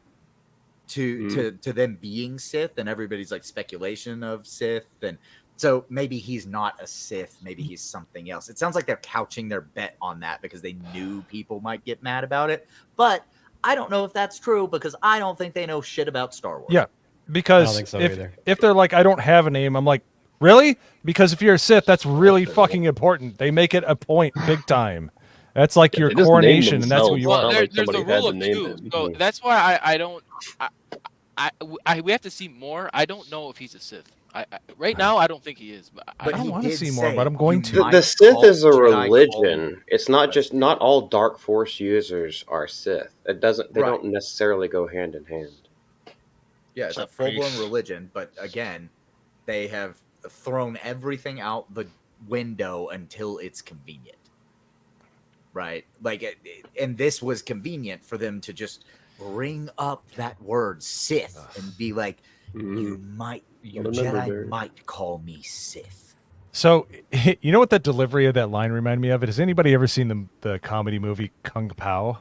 to them being Sith, and everybody's like speculation of Sith, and so maybe he's not a Sith, maybe he's something else. It sounds like they're couching their bet on that because they knew people might get mad about it, but I don't know if that's true because I don't think they know shit about Star Wars. Yeah, because I don't think so either. if they're like, I don't have a name, I'm like, really? Because if you're a Sith, that's really fucking important. They make it a point big time. That's like your coronation, and that's what you Well, want. there's a rule of two, so that's why I don't. We have to see more. I don't know if he's a Sith. Right now, I don't think he is. But I don't want to see more, but I'm going to. The Sith is a religion. It's not all Dark Force users are Sith. They don't necessarily go hand in hand. Yeah, it's a full-blown religion, but again, they have thrown everything out the window until it's convenient. Right? Like, and this was convenient for them to just bring up that word Sith and be like, you Jedi might call me Sith. So, you know what that delivery of that line reminded me of? Has anybody ever seen the comedy movie Kung Pao?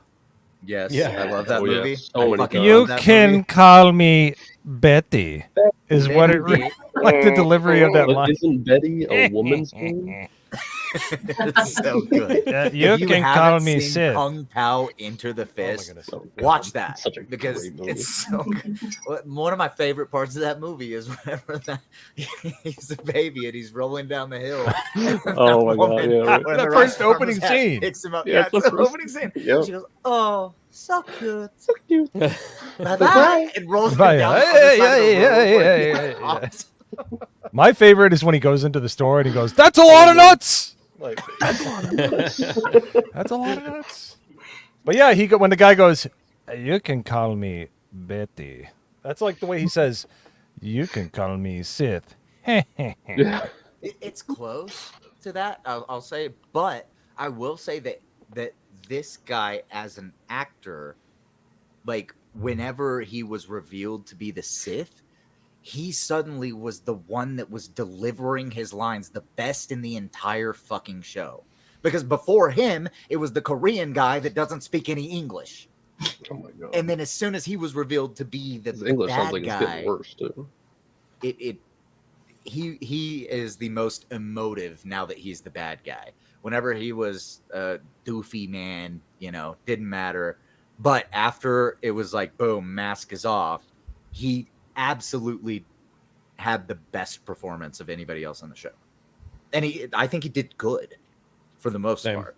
Yes, I love that movie. Yeah. So you can call me Betty. Is what it like the delivery of that line. Isn't Betty a woman's name? It's so good. You can call me Sith. Kung Pao Enter the Fist. Watch that because it's so good. One of my favorite parts of that movie is whenever he's a baby and he's rolling down the hill. Oh my God! Yeah. The first opening scene. Picks him up. Yeah, It's the opening scene. Yep. She goes, "Oh, so cute, so cute." Bye bye. And rolls Bye. down. Yeah. My favorite is when he goes into the store and he goes, "That's a lot of nuts." Like, that's a lot of nuts. That's a lot of nuts. But yeah, when the guy goes, "You can call me Betty." That's like the way he says, "You can call me Sith." Yeah. It's close to that, I'll say, but I will say that this guy as an actor, like whenever he was revealed to be the Sith, he suddenly was the one that was delivering his lines the best in the entire fucking show. Because before him, it was the Korean guy that doesn't speak any English. Oh my God! And then as soon as he was revealed to be the English bad sounds like guy, it's getting worse too. He is the most emotive now that he's the bad guy. Whenever he was a doofy man, didn't matter. But after it was like, boom, mask is off, he absolutely had the best performance of anybody else on the show. And I think he did good for the most part.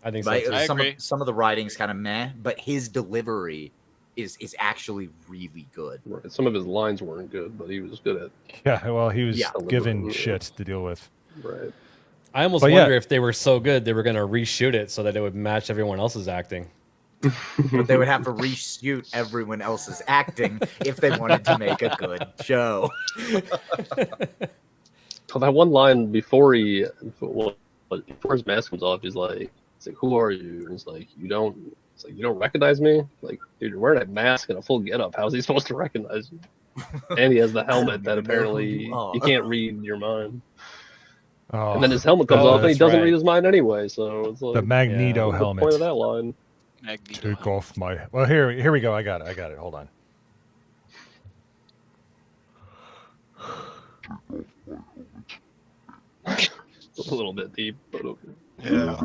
I think so. I agree. Some of the writing's kind of meh, but his delivery is actually really good. Right. Some of his lines weren't good, but he was good at. Yeah, well, he was given shit to deal with. Right. I almost wonder if they were so good they were going to reshoot it so that it would match everyone else's acting. But they would have to reshoot everyone else's acting if they wanted to make a good show. So that one line before his mask comes off, he's like, "Who are you?" And he's like, "You don't recognize me?" Like, dude, you're wearing a mask and a full getup. How's he supposed to recognize you? And he has the helmet that apparently you can't read your mind. Oh, and then his helmet comes off and he doesn't read his mind anyway. So it's like the Magneto helmet. The point of that line. Take off my. Well, here we go. I got it. Hold on. a little bit deep, but okay. Yeah.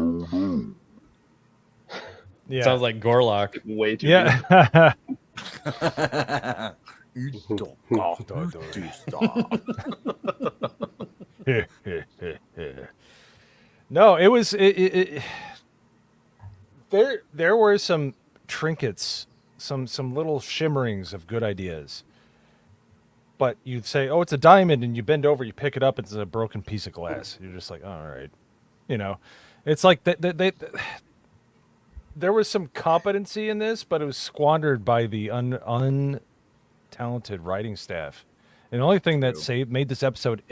Yeah. Sounds like Gorlock. Way too Yeah. You don't have to stop. No, it was there were some trinkets, some little shimmerings of good ideas. But you'd say, "Oh, it's a diamond," and you bend over, you pick it up, it's a broken piece of glass. You're just like, "All right," It's like there was some competency in this, but it was squandered by the untalented writing staff. And the only thing that made this episode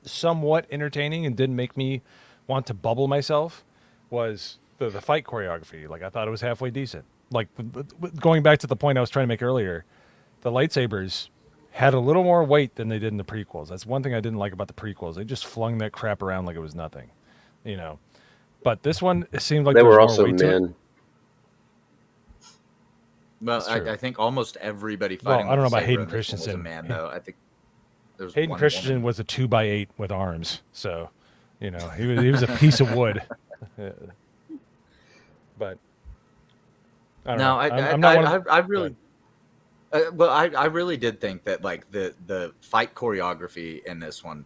somewhat entertaining and didn't make me want to bubble myself was the fight choreography. Like, I thought it was halfway decent. Like, going back to the point I was trying to make earlier, the lightsabers had a little more weight than they did in the prequels. That's one thing I didn't like about the prequels. They just flung that crap around like it was nothing, But this one, it seemed like they there were was more also weight to it. men. Well, I think almost everybody fighting. Well, I don't know with about Saber Hayden in this one was a Christensen. man, though. I think there was Hayden one Christensen woman. was a 2x8 with arms, so he was a piece of wood. But I don't know. I'm not one of- I really. Well, I really did think that like the fight choreography in this one,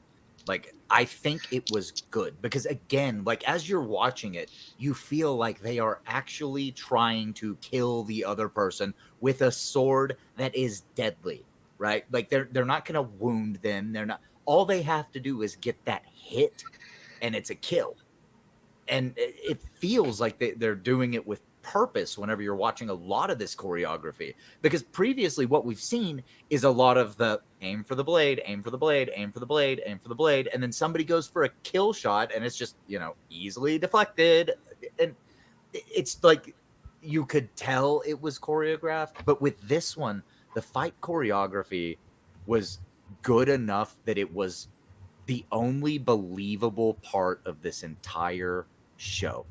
like I think it was good because again, like as you're watching it, you feel like they are actually trying to kill the other person with a sword that is deadly, right? Like they're not going to wound them. They're not. All they have to do is get that hit, and it's a kill. And it feels like they're doing it with purpose whenever you're watching a lot of this choreography, because previously what we've seen is a lot of the aim for the blade, aim for the blade, aim for the blade, aim for the blade, and then somebody goes for a kill shot and it's just easily deflected, and it's like you could tell it was choreographed. But with this one, the fight choreography was good enough that it was the only believable part of this entire show.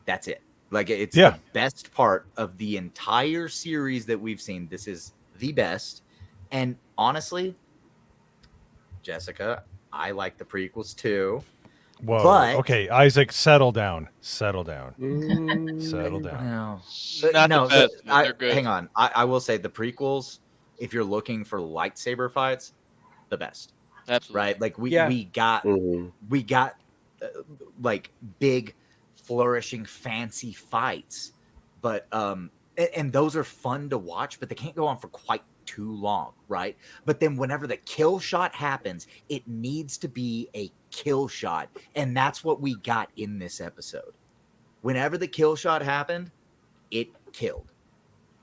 That's it. Like, it's the best part of the entire series that we've seen. This is the best. And honestly, Jessica, I like the prequels too. Whoa. But, okay, Isaac, settle down. Settle down. Settle down. No, they're good. Hang on. I will say the prequels, if you're looking for lightsaber fights, the best. Absolutely. Right? Like we got like big flourishing fancy fights, but and those are fun to watch, but they can't go on for quite too long, right? But then whenever the kill shot happens, it needs to be a kill shot, and that's what we got in this episode. Whenever the kill shot happened, it killed,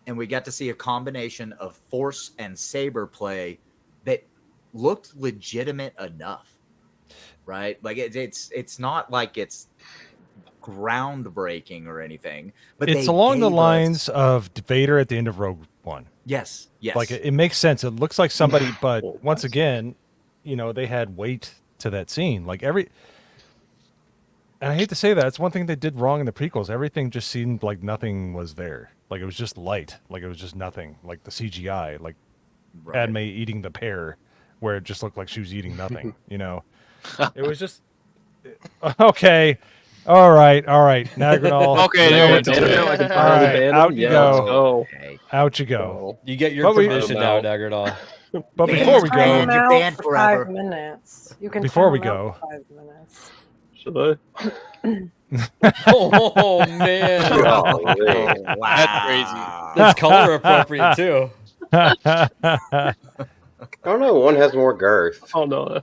and we got to see a combination of force and saber play that looked legitimate enough, right? Like it's not like it's groundbreaking or anything, but it's along the lines of Vader at the end of Rogue One. Yes. Like it makes sense. It looks like somebody, but once again, they had weight to that scene. Like and I hate to say that, it's one thing they did wrong in the prequels. Everything just seemed like nothing was there. Like it was just light. Like it was just nothing. Like the CGI, like Padme eating the pear, where it just looked like she was eating nothing. It was just okay. All right, Nagranol. Okay, all right, out you go. Out you go. You get your permission now, Nagranol. But before we go, you're banned for 5 minutes. You can. Before we go, 5 minutes. Should I? Oh man, wow. That's crazy. That's color appropriate too. I don't know. One has more girth. Oh no!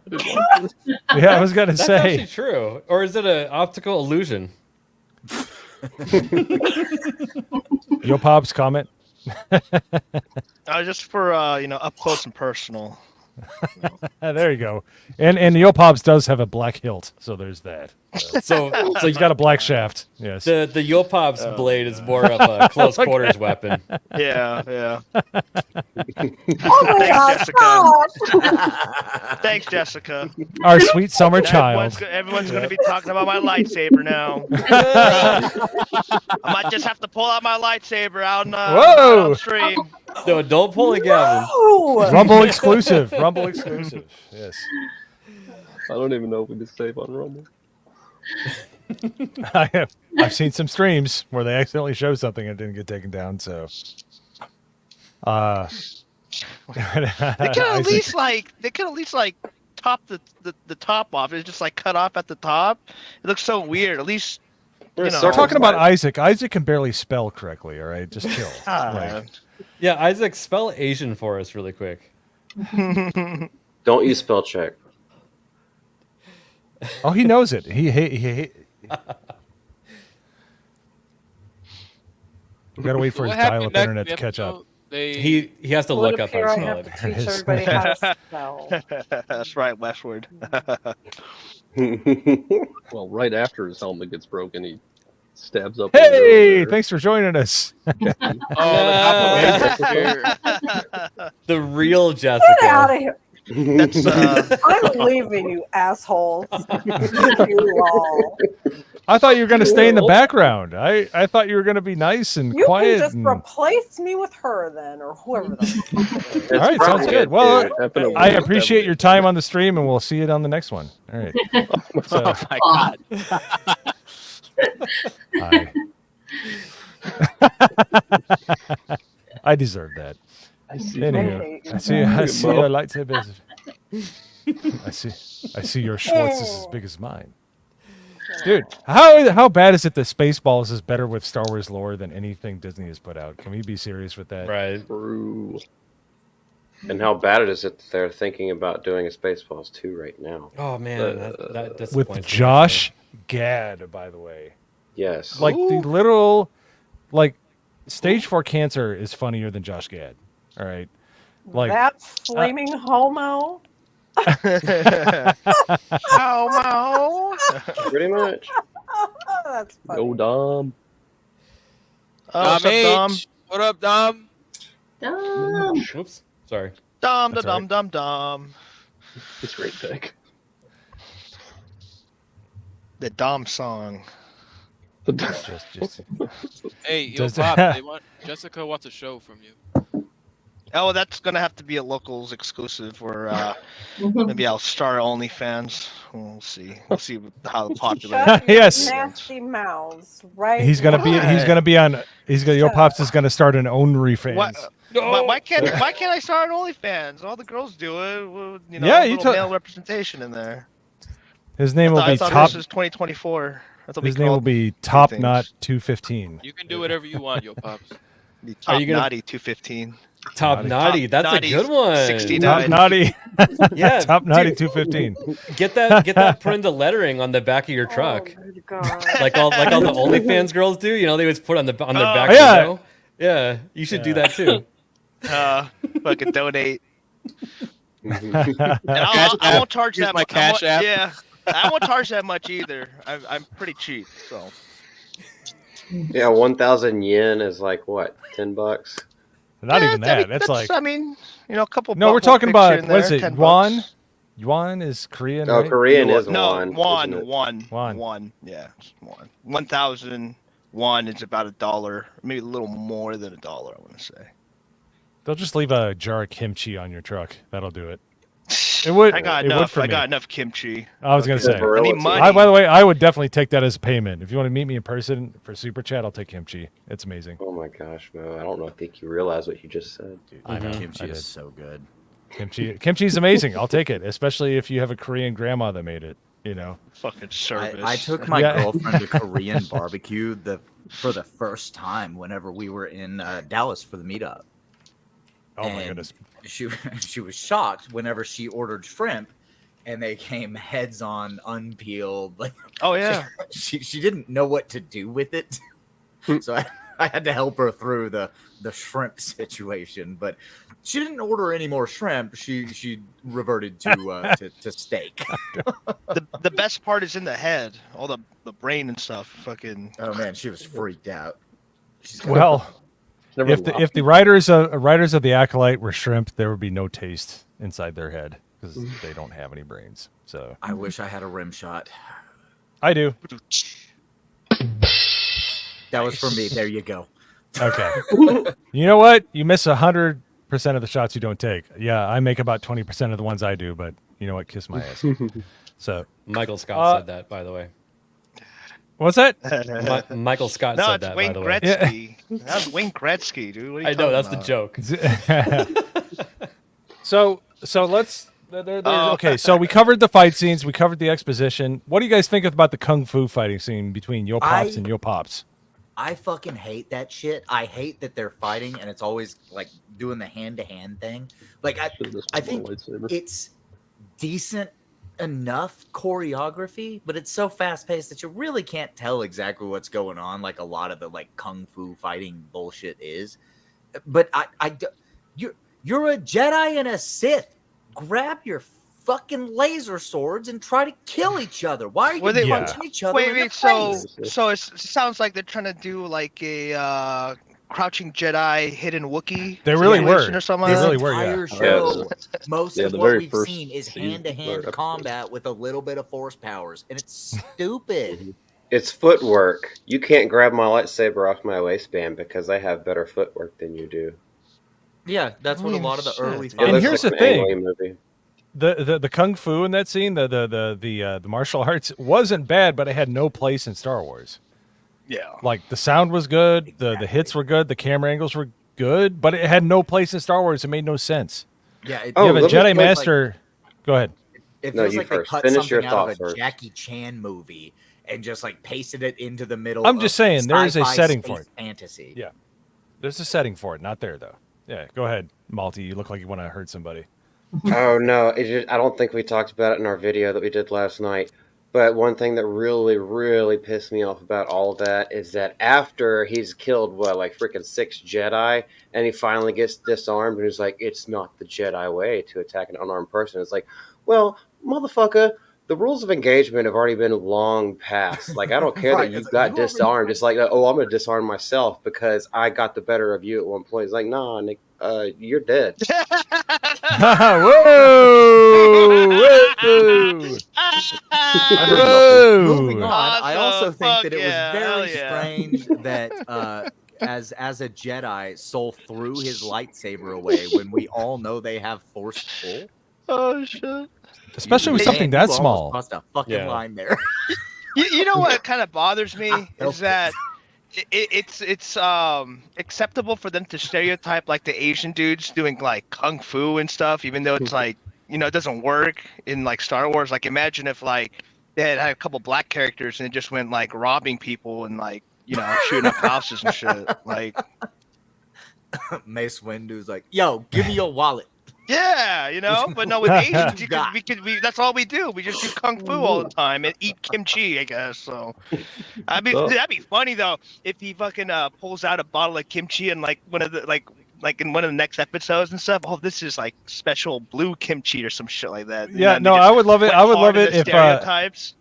Yeah, I was gonna That's say. actually true, or is it an optical illusion? Yo, Pops, comment. Just for up close and personal. There you go. And the Yo Pops does have a black hilt, so there's that. So he's got a black shaft. Yes. The Yo Pops blade is more of a close quarters weapon. Yeah. Oh Thanks, Jessica. Our sweet summer child. Everyone's going to be talking about my lightsaber now. I might just have to pull out my lightsaber out on stream. No, don't pull it, Gavin. Rumble exclusive. Yes. I don't even know if we can save on Rumble. I've seen some streams where they accidentally show something and it didn't get taken down. So, They could at least like top the top off. It's just like cut off at the top. It looks so weird. At least we're talking about Isaac. Isaac can barely spell correctly. All right, just chill. Yeah, Isaac, spell Asian for us really quick. Don't use spell check. Oh, he knows it. He We gotta wait for his dial-up internet to catch up. He has to look up how to spell it. Teach everybody how to spell. That's right, Westward. Well, right after his helmet gets broken, he stabs up. Hey, thanks for joining us. The real Jessica. Get out of here. That's I'm leaving you, assholes. You all. I thought you were going to stay in the background. I thought you were going to be nice and You quiet. can just replace me with her then, or whoever. All right, sounds good. Well, I appreciate your time on the stream, and we'll see you on the next one. All right. So, oh my god. I deserve that. Anyway, I see your lightsabers. I see your Schwartz is as big as mine. Dude, how bad is it that Spaceballs is better with Star Wars lore than anything Disney has put out? Can we be serious with that? Right. True. And how bad it is that they're thinking about doing a Spaceballs 2 right now. Oh man, that disappoints with me. Josh Gad, by the way. Yes. Like the literal, like Stage 4 Cancer is funnier than Josh Gad. All right, like that flaming homo. Homo. Pretty much. That's funny. Yo, Dom. What's up, Dom? What up, Dom? Dom. Oops, sorry. Dom, That's Dom, right. Dom, Dom. It's great pick. The Dom song. just Hey, yo, Does- Pop, Jessica wants a show from you. Oh, that's gonna have to be a locals exclusive, or maybe I'll start OnlyFans. We'll see. We'll see how popular. Shut your Yes. nasty mouths, right? he's gonna be on. Your pops is gonna start an OnlyFans. Why can't I start OnlyFans? All the girls do it. Well, you know, Yeah, a you little told- male representation in there. His name will I be thought top. this was 2024. His name will be Top Knot 215. You can do whatever you want, yo, Pops. Top you gonna- Naughty 215. Top Naughty, that's Naughty a good one. 69. Top Naughty. Yeah, Top Naughty dude. 215. Get that put into lettering on the back of your truck, Oh, my God. like all the OnlyFans girls do. You know, they always put on their back yeah. window. Yeah, you should do that too. Fucking donate. And Cash I app. won't charge Here's that my much. Cash app. Yeah, I won't charge that much either. I'm pretty cheap, so. Yeah, 1,000 yen is like what? $10? Not Yeah, even that. That's like. I mean, you know, a couple. No, we're butthole talking pics about here and what is there, it? 10 Yuan. bucks. Yuan is Korean. Oh, right? Korean is No, won. isn't it? one. Yeah, it's one. 1,000 won is about $1, maybe a little more than $1. I want to say. They'll just leave a jar of kimchi on your truck. That'll do it. It would. I got it would enough. for I me. got enough kimchi. I was gonna say. Gorilla I need tea. money. By the way, I would definitely take that as a payment. If you want to meet me in person for super chat, I'll take kimchi. It's amazing. Oh my gosh, Mo! I don't know. I think you realize what you just said. I know Mhm. kimchi I did. is so good. Kimchi's amazing. I'll take it, especially if you have a Korean grandma that made it. You know. Fucking service. I took my Yeah. girlfriend to Korean barbecue for the first time whenever we were in Dallas for the meetup. Oh my And goodness. She was shocked whenever she ordered shrimp, and they came heads on, unpeeled. Like, Oh yeah. she didn't know what to do with it, so I had to help her through the shrimp situation. But she didn't order any more shrimp. She reverted to steak. The best part is in the head, all the brain and stuff. Fucking. Oh man, she was freaked out. Well, Never if the writers of the Acolyte were shrimp, there would be no taste inside their head because they don't have any brains. So I wish I had a rim shot. I do. That was for me. There you go. Okay. You know what? You miss 100% of the shots you don't take. Yeah, I make about 20% of the ones I do, but you know what? Kiss my ass. So Michael Scott said that, by the way. What's that? Michael Scott No, said it's that, Wayne by the way. Gretzky. That was Wayne Gretzky, dude. What are you I know, that's talking the joke. So let's. Okay, so we covered the fight scenes. We covered the exposition. What do you guys think about the kung fu fighting scene between Yo Pops and Yo Pops? I fucking hate that shit. I hate that they're fighting and it's always like doing the hand-to-hand thing. Like I think it's decent enough choreography, but it's so fast-paced that you really can't tell exactly what's going on like a lot of the like kung fu fighting bullshit is. But you're a Jedi and a Sith. Grab your fucking laser swords and try to kill each other. Why are you punching each other in the face? So it sounds like they're trying to do like a Crouching Jedi, Hidden Wookiee. They really were. Or something This like entire show, most of what we've seen is hand-to-hand combat with a little bit of force powers, and it's stupid. It's footwork. You can't grab my lightsaber off my waistband because I have better footwork than you do. Yeah, that's what a lot of the early. And here's the thing: the kung fu in that scene, the martial arts wasn't bad, but it had no place in Star Wars. Yeah, like the sound was good, the hits were good, the camera angles were good, but it had no place in Star Wars. It made no sense. Yeah, you have a Jedi Master. Go ahead. It feels like they cut something out of a Jackie Chan movie and just like pasted it into the middle. I'm just saying there is a setting for it. Fantasy. Yeah, there's a setting for it. Not there though. Yeah, go ahead, Malty. You look like you want to hurt somebody. Oh no, I don't think we talked about it in our video that we did last night. But one thing that really, really pissed me off about all of that is that after he's killed, like freaking 6 Jedi, and he finally gets disarmed, and he's like, it's not the Jedi way to attack an unarmed person. It's like, well, motherfucker, the rules of engagement have already been long past. Like, I don't care that you got disarmed. It's like, oh, I'm going to disarm myself because I got the better of you at one point. It's like, nah, Nick, you're dead. Whoa! Moving on, I also think that it was very strange that as a Jedi, Soul threw his lightsaber away when we all know they have force pull. Oh shit! Especially with something that small. Crossed a fucking line there. You know what kind of bothers me is that it's acceptable for them to stereotype like the Asian dudes doing like kung fu and stuff, even though it's like, you know, it doesn't work in like Star Wars. Like, imagine if like they had a couple black characters and it just went like robbing people and like, you know, shooting up houses and shit. Like Mace Windu's like, yo, give me your wallet. Yeah, you know, but no, with Asians, we that's all we do. We just do kung fu all the time and eat kimchi, I guess. So, that'd be funny though if he fucking pulls out a bottle of kimchi and like one of the like in one of the next episodes and stuff. Oh, this is like special blue kimchi or some shit like that. Yeah, no, I would love it. I would love it if stereotypes.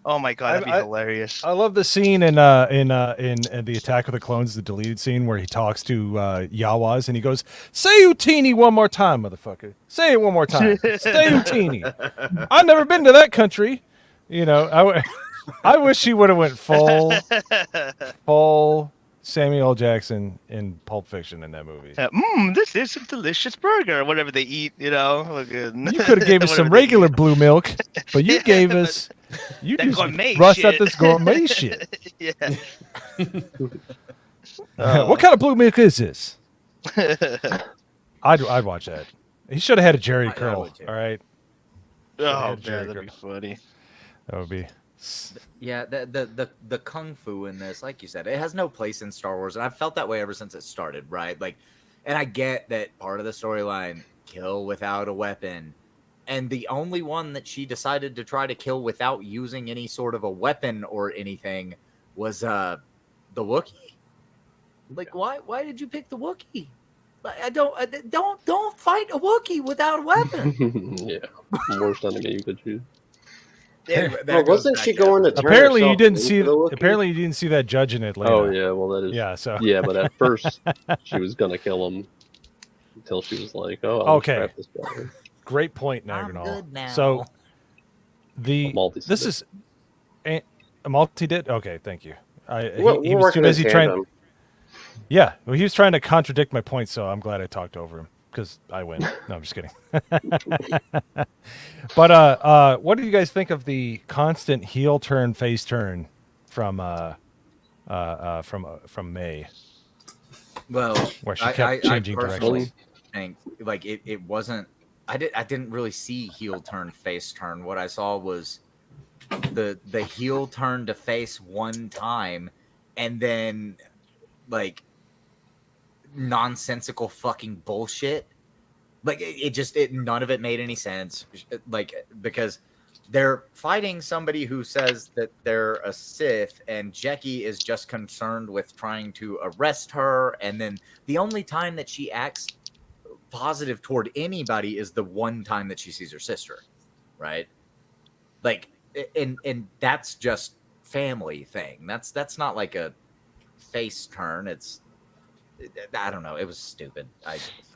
Oh my god, that'd be hilarious. I love the scene in the Attack of the Clones, the deleted scene where he talks to Yawas and he goes, "Say Utini one more time, motherfucker. Say it one more time. Say Utini. I've never been to that country." You know, I wish he would have went full Samuel L. Jackson in Pulp Fiction in that movie. This is a delicious burger, whatever they eat, you know. You could have gave us some regular blue milk, but you gave us you just rushed at this gourmet shit. Yeah. What kind of blue milk is this? I'd watch that. He should have had a Jerry curl. All right. Oh man, that'd be funny. That would be. Yeah, the kung fu in this, like you said, it has no place in Star Wars, and I've felt that way ever since it started, right? Like, and I get that part of the storyline, kill without a weapon, and the only one that she decided to try to kill without using any sort of a weapon or anything was the Wookiee. Like, why did you pick the Wookiee? Don't fight a Wookiee without a weapon. Yeah, worst enemy you could choose. Well, wasn't she going to turn apparently you herself didn't into see the Wookiee? apparently you didn't see that judge in Atlanta. Oh yeah, well that is yeah, but at first she was gonna kill him until she was like, "Oh, I'll scrap this guy." Great point, Nagranol. So this is a Malty did okay. Thank you. He was too busy trying. Yeah, well, he was trying to contradict my point, so I'm glad I talked over him. because I win. No, I'm just kidding. But what do you guys think of the constant heel turn, face turn from May? Well, where she kept changing directions. Think like it wasn't. I didn't really see heel turn, face turn. What I saw was the heel turn to face one time, and then like nonsensical fucking bullshit. Like it none of it made any sense. Like because they're fighting somebody who says that they're a Sith, and GHEY is just concerned with trying to arrest her. And then the only time that she acts positive toward anybody is the one time that she sees her sister, right? Like, and that's just family thing. That's not like a face turn. I don't know. It was stupid.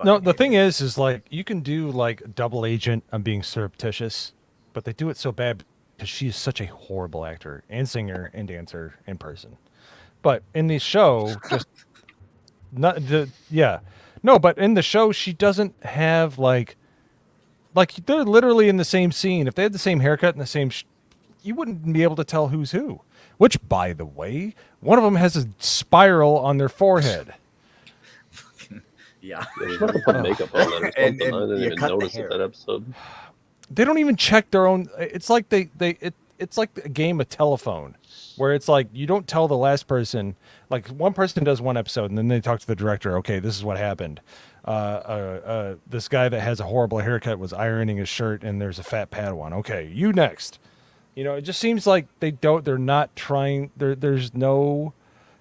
No, the thing is like you can do like double agent on being surreptitious, but they do it so bad because she is such a horrible actor and singer and dancer in person. But in the show, just not the no. But in the show, she doesn't have like they're literally in the same scene. If they had the same haircut and the same, you wouldn't be able to tell who's who. Which, by the way, one of them has a spiral on their forehead. Yeah, they should have put makeup on that or something. I didn't even notice that episode. They don't even check their own. It's like it's like a game of telephone, where it's like you don't tell the last person. Like one person does one episode, and then they talk to the director. Okay, this is what happened. This guy that has a horrible haircut was ironing his shirt, and there's a fat Padawan. Okay, you next. You know, it just seems like they're not trying. There's no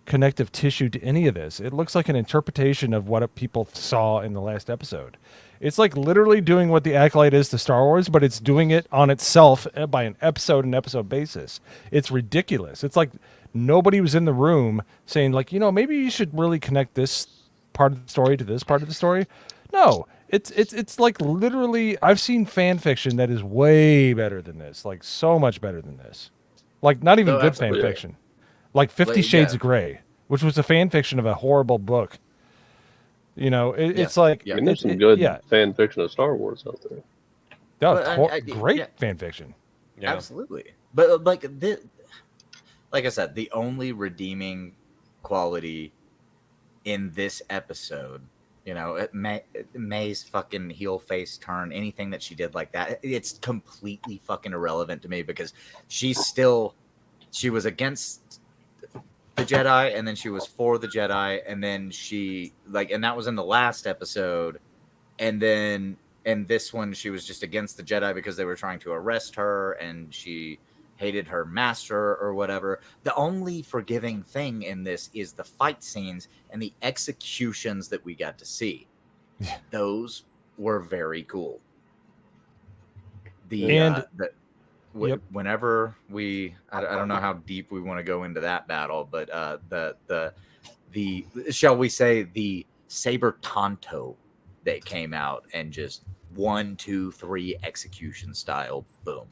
connective tissue to any of this. It looks like an interpretation of what people saw in the last episode. It's like literally doing what the Acolyte is to Star Wars, but it's doing it on itself by an episode basis. It's ridiculous. It's like nobody was in the room saying like, maybe you should really connect this part of the story to this part of the story. No, it's like literally I've seen fan fiction that is way better than this, like so much better than this. Like not even good fan fiction. Like 50 Shades of Grey, which was a fan fiction of a horrible book. It's like... I mean, there's some good fan fiction of Star Wars out there. Great fan fiction. Yeah. Absolutely. But like I said, the only redeeming quality in this episode, May's fucking heel face turn, anything that she did like that, it's completely fucking irrelevant to me because she was against the Jedi, and then she was for the Jedi, and then she and that was in the last episode, and then in this one she was just against the Jedi because they were trying to arrest her, and she hated her master or whatever. The only forgiving thing in this is the fight scenes and the executions that we got to see. Those were very cool. Whenever I don't know how deep we want to go into that battle, but the shall we say the Saber Tonto that came out and just 1, 2, 3 execution style, boom.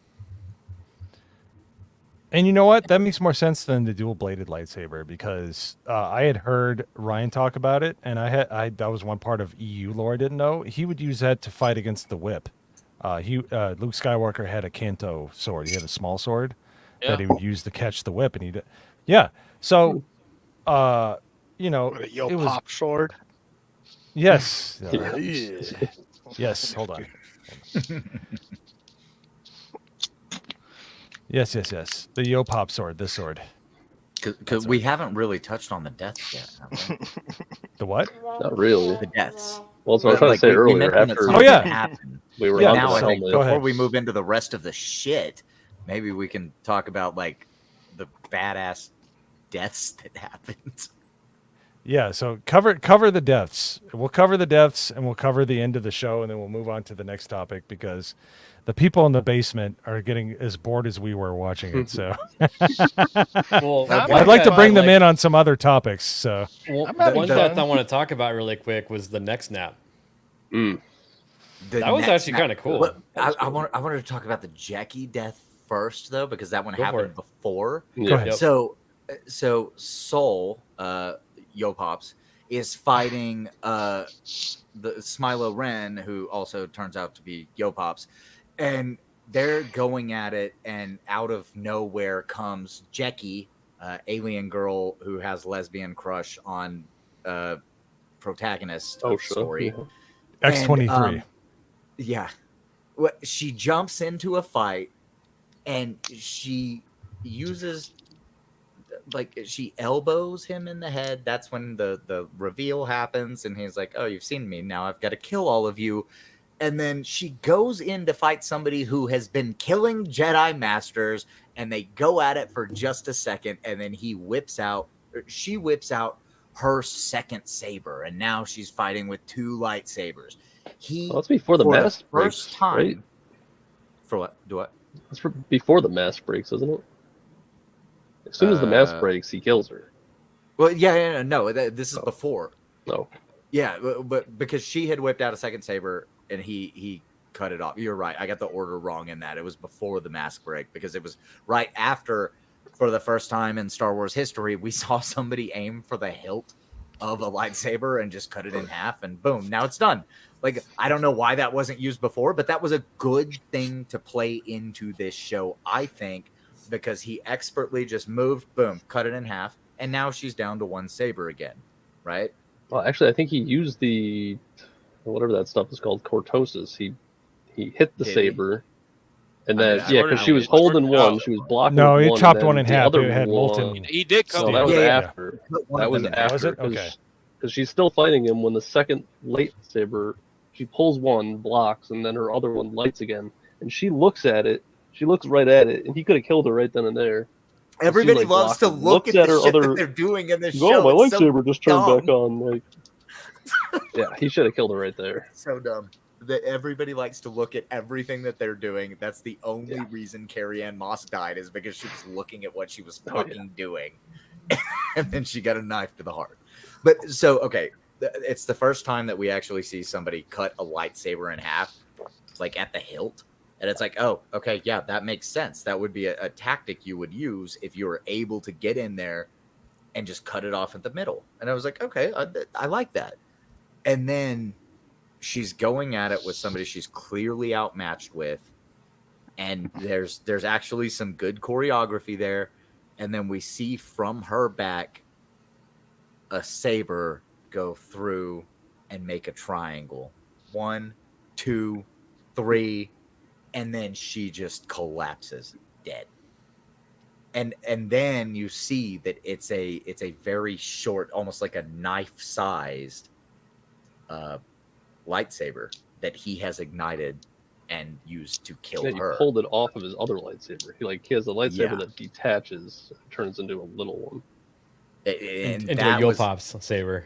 And you know what? That makes more sense than the dual bladed lightsaber because I had heard Ryan talk about it, and that was one part of EU lore I didn't know. He would use that to fight against the whip. Luke Skywalker had a Kanto sword. He had a small sword that he would use to catch the whip, and So, a pop sword. Yes. Yes. Hold on. Yes. The Yo-Pop sword. This sword. Because we haven't really touched on the deaths yet, have we? The what? Not really. The deaths. Well, that's what I was trying to say earlier. After we were now, I think before we move into the rest of the shit, maybe we can talk about like the badass deaths that happened. Yeah, so cover the deaths. We'll cover the deaths, and we'll cover the end of the show, and then we'll move on to the next topic because the people in the basement are getting as bored as we were watching it. So I'd like to bring them in on some other topics. So one death I want to talk about really quick was the neck snap. That was actually kind of cool. I wanted to talk about the GCA death first, though, because that one happened before. Go ahead. So Soul, Yo Pops, is fighting the Smilo Ren, who also turns out to be Yo Pops, and they're going at it, and out of nowhere comes GHEY, alien girl who has lesbian crush on protagonist of story. X-23. Yeah. She jumps into a fight, and she uses, like, she elbows him in the head. That's when the reveal happens, and he's like, oh, you've seen me. Now I've got to kill all of you. And then she goes in to fight somebody who has been killing Jedi Masters, and they go at it for just a second, and then she whips out her second saber, and now she's fighting with 2 lightsabers. That's before the mask breaks, first time. right? For what? Do what? That's before the mask breaks, isn't it? As soon as the mask breaks, he kills her. Well, no, this is before. No. Yeah, but because she had whipped out a second saber, and he cut it off. You're right. I got the order wrong in that. It was before the mask break, because it was right after, for the first time in Star Wars history, we saw somebody aim for the hilt of a lightsaber and just cut it in half, and boom, now it's done. Like, I don't know why that wasn't used before, but that was a good thing to play into this show, I think, because he expertly just moved, boom, cut it in half, and now she's down to 1 saber again, right? Well, actually, I think he used the, whatever that stuff is called, cortosis. He hit the saber, and then because she was holding one, she was blocking. No, he one, chopped one in half. It had molten. molten. He did come. So that was after. That was after. Was it? Okay. Because she's still fighting him when the second lightsaber, she pulls one, blocks, and then her other one lights again, and she looks at it. She looks right at it, and he could have killed her right then and there. Everybody loves to look at the shit that they're doing in this show. Oh, my lightsaber just turned back on. Like, yeah, he should have killed her right there. So dumb. That everybody likes to look at everything that they're doing. That's the only reason Carrie Ann Moss died, is because she was looking at what she was fucking doing. And then she got a knife to the heart. But so, okay, it's the first time that we actually see somebody cut a lightsaber in half, like at the hilt. And it's like, oh, okay, yeah, that makes sense. That would be a tactic you would use if you were able to get in there and just cut it off at the middle. And I was like, okay, I like that. And then she's going at it with somebody she's clearly outmatched with. And there's actually some good choreography there. And then we see from her back a saber go through and make a triangle. 1, 2, 3, and then she just collapses dead. And then you see that it's a very short, almost like a knife-sized lightsaber that he has ignited and used to kill her. He pulled it off of his other lightsaber. He has a lightsaber that detaches, turns into a little one. Into a Yo Pops saber.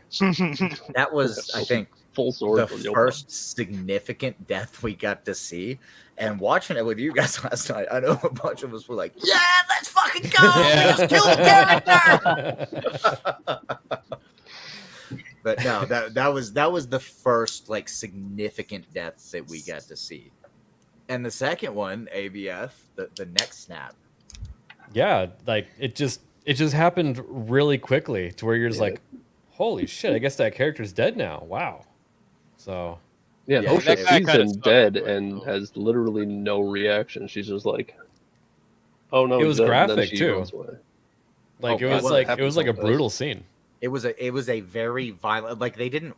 That was, I think, full sword. The first significant death we got to see. And watching it with you guys last night, I know a bunch of us were like, "Yeah, let's fucking go! We just killed the character." But no, that was the first like significant deaths that we got to see. And the second one, ABF, the neck snap. Yeah, like it just happened really quickly to where you're just like, holy shit, I guess that character's dead now. Wow. So yeah, Osha sees him dead and has literally no reaction. She's just like, oh no. It was graphic too. Like it was like a brutal scene. It was a very violent, like they didn't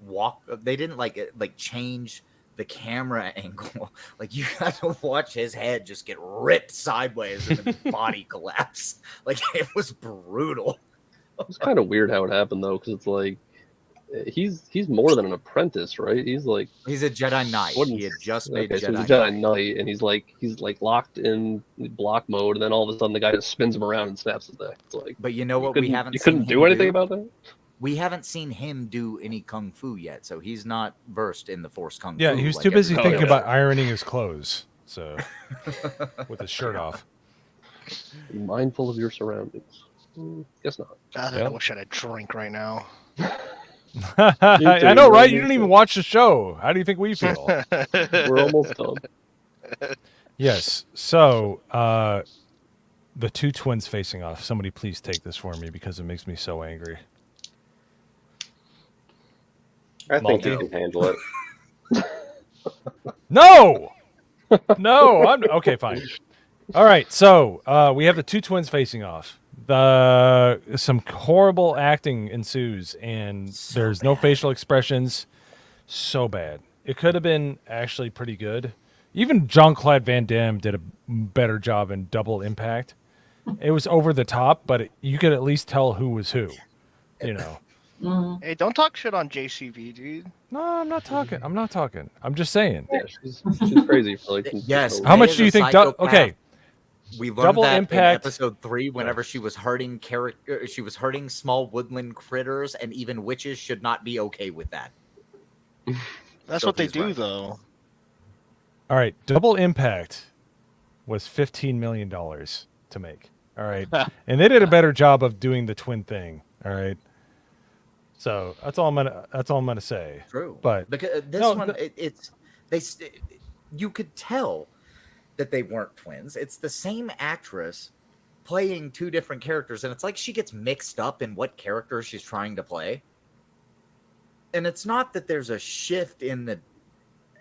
like change the camera angle. Like you got to watch his head just get ripped sideways and his body collapse. Like it was brutal. It's kind of weird how it happened though, because it's like he's more than an apprentice, right? He's a Jedi Knight. He had just made Jedi. So he's a Jedi Knight, and he's like locked in block mode, and then all of a sudden the guy just spins him around and snaps his neck. It's like, but you know what? You couldn't do anything about that. We haven't seen him do any kung fu yet, so he's not versed in the Force kung fu. Yeah, he was too busy thinking about ironing his clothes, so with his shirt off. Be mindful of your surroundings. Guess not. I wish I had a drink right now. I know, right? You didn't even watch the show. How do you think we feel? We're almost done. Yes. So, the two twins facing off. Somebody please take this for me because it makes me so angry. I think you can handle it. No, I'm okay. Fine. All right, so we have the two twins facing off. Some horrible acting ensues, and there's no facial expressions. So bad. It could have been actually pretty good. Even Jean-Claude Van Damme did a better job in Double Impact. It was over the top, but you could at least tell who was who. You know. Hey, don't talk shit on JCV, dude. No, I'm not talking. I'm just saying. Yeah, she's crazy for like. Yes. How much do you think? Okay. We learned Double that Impact. in episode 3. Whenever she was hurting she was hurting small woodland critters, and even witches should not be okay with that. That's what they do, though. All right, Double Impact was $15 million to make. All right, and they did a better job of doing the twin thing. All right. So that's all I'm gonna say. True, but because you could tell that they weren't twins. It's the same actress playing two different characters, and it's like she gets mixed up in what character she's trying to play. And it's not that there's a shift in the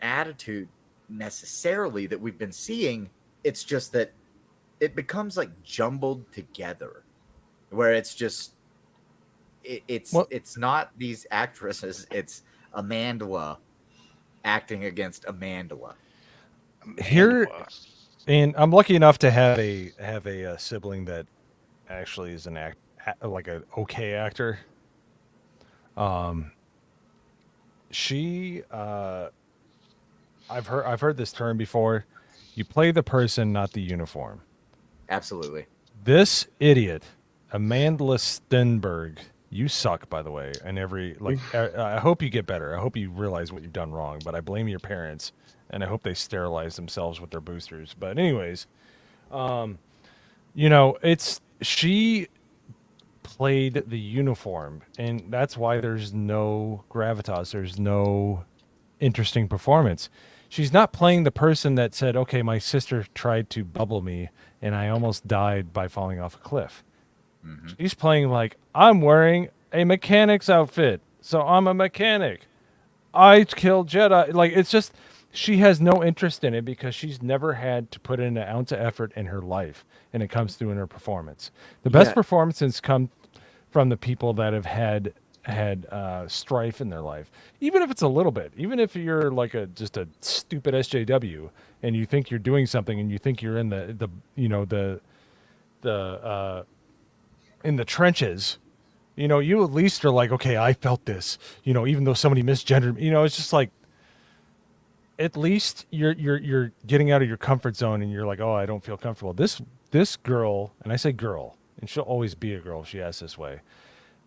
attitude necessarily that we've been seeing. It's just that it becomes like jumbled together, where it's just. It's not these actresses. It's Amandla acting against Amandla. Here, and I'm lucky enough to have a sibling that actually is an like an okay actor. She, I've heard this term before. You play the person, not the uniform. Absolutely. This idiot, Amandla Stenberg. You suck, by the way. And I hope you get better. I hope you realize what you've done wrong. But I blame your parents, and I hope they sterilize themselves with their boosters. But anyways, she played the uniform, and that's why there's no gravitas. There's no interesting performance. She's not playing the person that said, "Okay, my sister tried to bubble me, and I almost died by falling off a cliff." Mm-hmm. She's playing like, I'm wearing a mechanic's outfit, so I'm a mechanic. I killed Jedi. Like, it's just, she has no interest in it because she's never had to put in an ounce of effort in her life, and it comes through in her performance. The best performances come from the people that have had strife in their life, even if it's a little bit. Even if you're like just a stupid SJW, and you think you're doing something, and you think you're in the in the trenches, you at least are like, okay, I felt this, even though somebody misgendered me, it's just like, at least you're getting out of your comfort zone, and you're like, oh, I don't feel comfortable. This girl, and I say girl, and she'll always be a girl if she acts this way.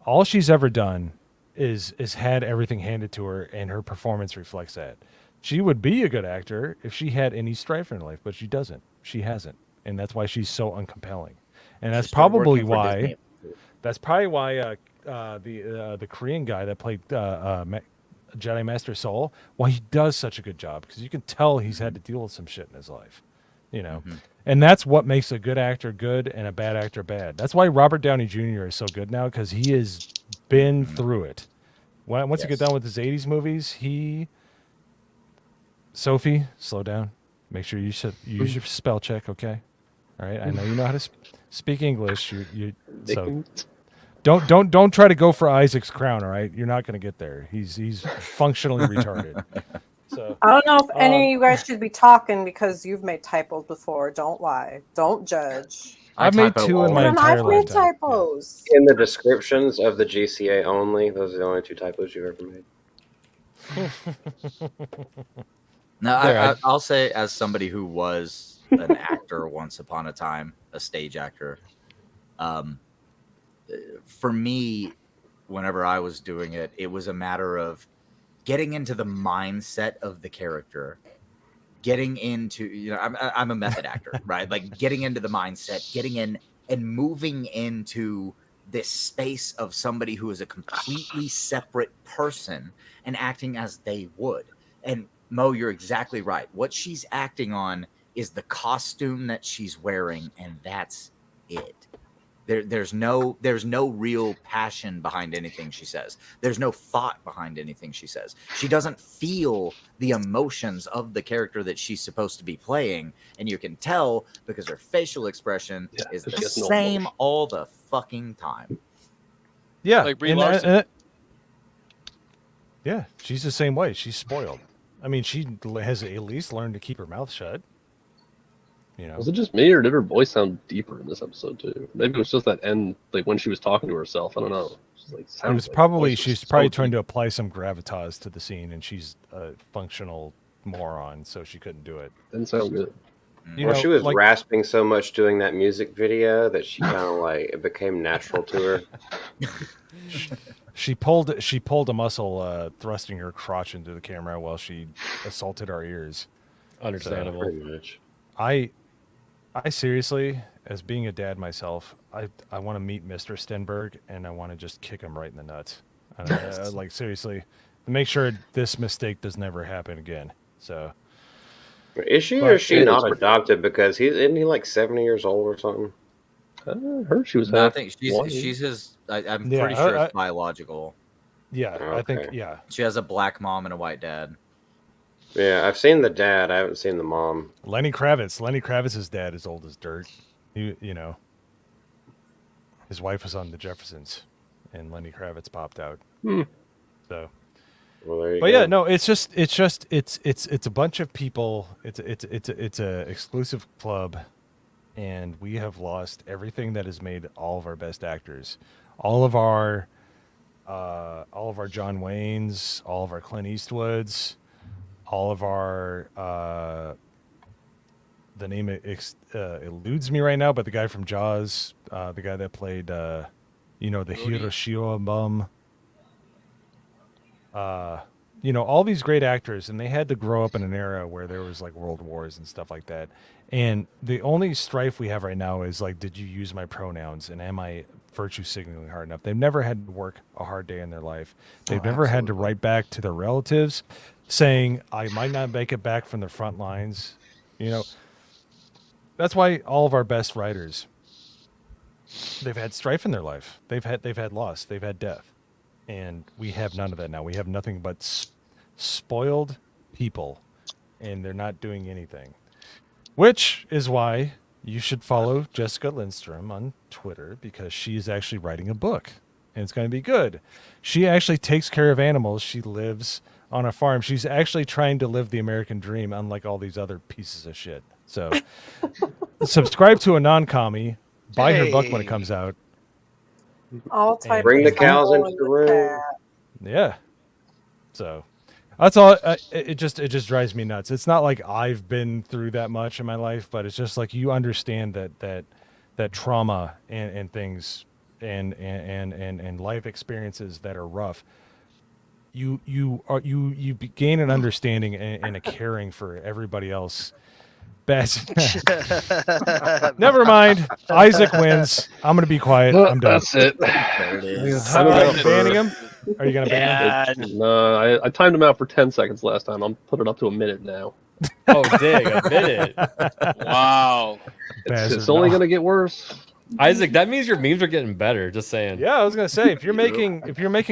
All she's ever done is had everything handed to her, and her performance reflects that. She would be a good actor if she had any strife in her life, but she doesn't. She hasn't, and that's why she's so uncompelling. And that's probably why. That's probably why the Korean guy that played Jedi Master Soul, why he does such a good job, because you can tell he's had to deal with some shit in his life, And that's what makes a good actor good and a bad actor bad. That's why Robert Downey Jr. is so good now, because he has been through it. Once you get done with his 80s movies, Sophie, slow down. Make sure you use your spell check, okay? All right, I know you know how to speak English. So don't try to go for Isaac's crown. All right, you're not going to get there. He's functionally retarded. So I don't know if any of you guys should be talking because you've made typos before. Don't lie. Don't judge. I've made 2 in my entire I've made lifetime. typos. In the descriptions of the GCA only, those are the only 2 typos you've ever made. Now, I'll say, as somebody who was an actor once upon a time, a stage actor, for me, whenever I was doing it, it was a matter of getting into the mindset of the character, getting into, I'm a method actor, right? Like, getting into the mindset, getting in and moving into this space of somebody who is a completely separate person and acting as they would. And Mo, you're exactly right. What she's acting on is the costume that she's wearing, and that's it. There's no real passion behind anything she says. There's no thought behind anything she says. She doesn't feel the emotions of the character that she's supposed to be playing, and you can tell because her facial expression is the same all the fucking time. Yeah, like Brie Larson. Yeah, she's the same way. She's spoiled. I mean, she has at least learned to keep her mouth shut. You know, was it just me, or did her voice sound deeper in this episode too? Maybe it was just that end, like when she was talking to herself. I don't know. It was probably she's probably trying to apply some gravitas to the scene, and she's a functional moron, so she couldn't do it. Didn't sound good. Well, she was rasping so much doing that music video that she kind of like it became natural to her. She pulled a muscle, thrusting her crotch into the camera while she assaulted our ears. Understandable. Pretty much. I seriously, as being a dad myself, I want to meet Mr. Stenberg and I want to just kick him right in the nuts. Like seriously, make sure this mistake does never happen again. So, is she or is she not adopted? Because isn't he like 70 years old or something? I heard she was. No, I think she's his. I'm pretty sure it's biological. Yeah, okay. I think she has a black mom and a white dad. Yeah, I've seen the dad. I haven't seen the mom. Lenny Kravitz's dad is old as dirt. You know, his wife was on the Jeffersons, and Lenny Kravitz popped out. So, well, there you but go. yeah, no, it's a bunch of people. It's a exclusive club, and we have lost everything that has made all of our best actors, all of our John Waynes, all of our Clint Eastwoods. All of our, the name eludes me right now, but the guy from Jaws, the guy that played, the Hiroshima bum, all these great actors, and they had to grow up in an era where there was like world wars and stuff like that. And the only strife we have right now is like, did you use my pronouns, and am I virtue signaling hard enough? They've never had to work a hard day in their life. They've never had to write back to their relatives saying, I might not make it back from the front lines. That's why all of our best writers, they've had strife in their life. They've had loss. They've had death. And we have none of that now. We have nothing but spoiled people, and they're not doing anything. Which is why you should follow Jessica Lindstrom on Twitter, because she is actually writing a book, and it's going to be good. She actually takes care of animals. She lives on a farm. She's actually trying to live the American dream, unlike all these other pieces of shit. So subscribe to a non-commie, buy her book when it comes out. I'll type bring the cows into the room. Yeah. So that's all. It just drives me nuts. It's not like I've been through that much in my life, but it's just like you understand that trauma and things and life experiences that are rough. You gain an understanding and a caring for everybody else. Never mind. Isaac wins. I'm gonna be quiet. I'm done. That's it. There it is. Banning him? Are you gonna ban him? No, I timed him out for 10 seconds last time. I'm putting it up to a minute now. Oh, dang, a minute. Wow. It's only gonna get worse. Isaac, that means your memes are getting better. Just saying. Yeah, I was gonna say if you're making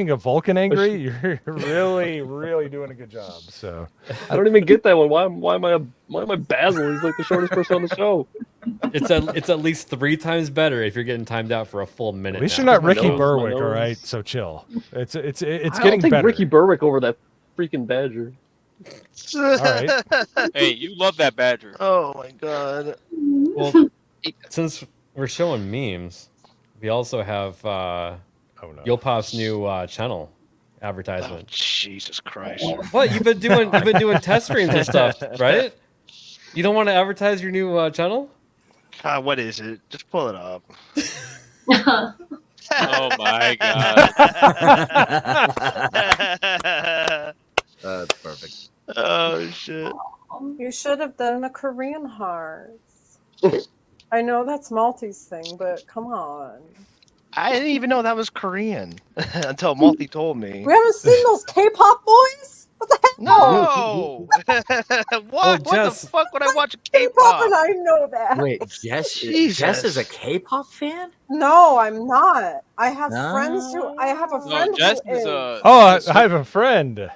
a Vulcan angry, you're really doing a good job. So I don't even get that one. Why am I Basil? He's like the shortest person on the show. It's at least 3 times better if you're getting timed out for a full minute. At least now. you're not Ricky Berwick, all right? So chill. It's getting better. Ricky Berwick over that freaking badger. All right. Hey, you love that badger. Oh my god. Well, since we're showing memes, we also have Yopop's new channel advertisement. Oh, Jesus Christ! What you've been doing test streams and stuff, right? You don't want to advertise your new channel? God, what is it? Just pull it up. Oh my god. That's perfect. Oh shit! You should have done a Korean hearts. I know that's Malty's thing, but come on. I didn't even know that was Korean until Malty told me. We haven't seen those K-pop boys? What the No. What Jess- the fuck would I watch K-pop, K-pop? and I know that. Wait, Jess Jesus. is a K-pop fan? No, I'm not. I have friends who. I have a No, friend Jess who is is. a. Oh, I have a friend.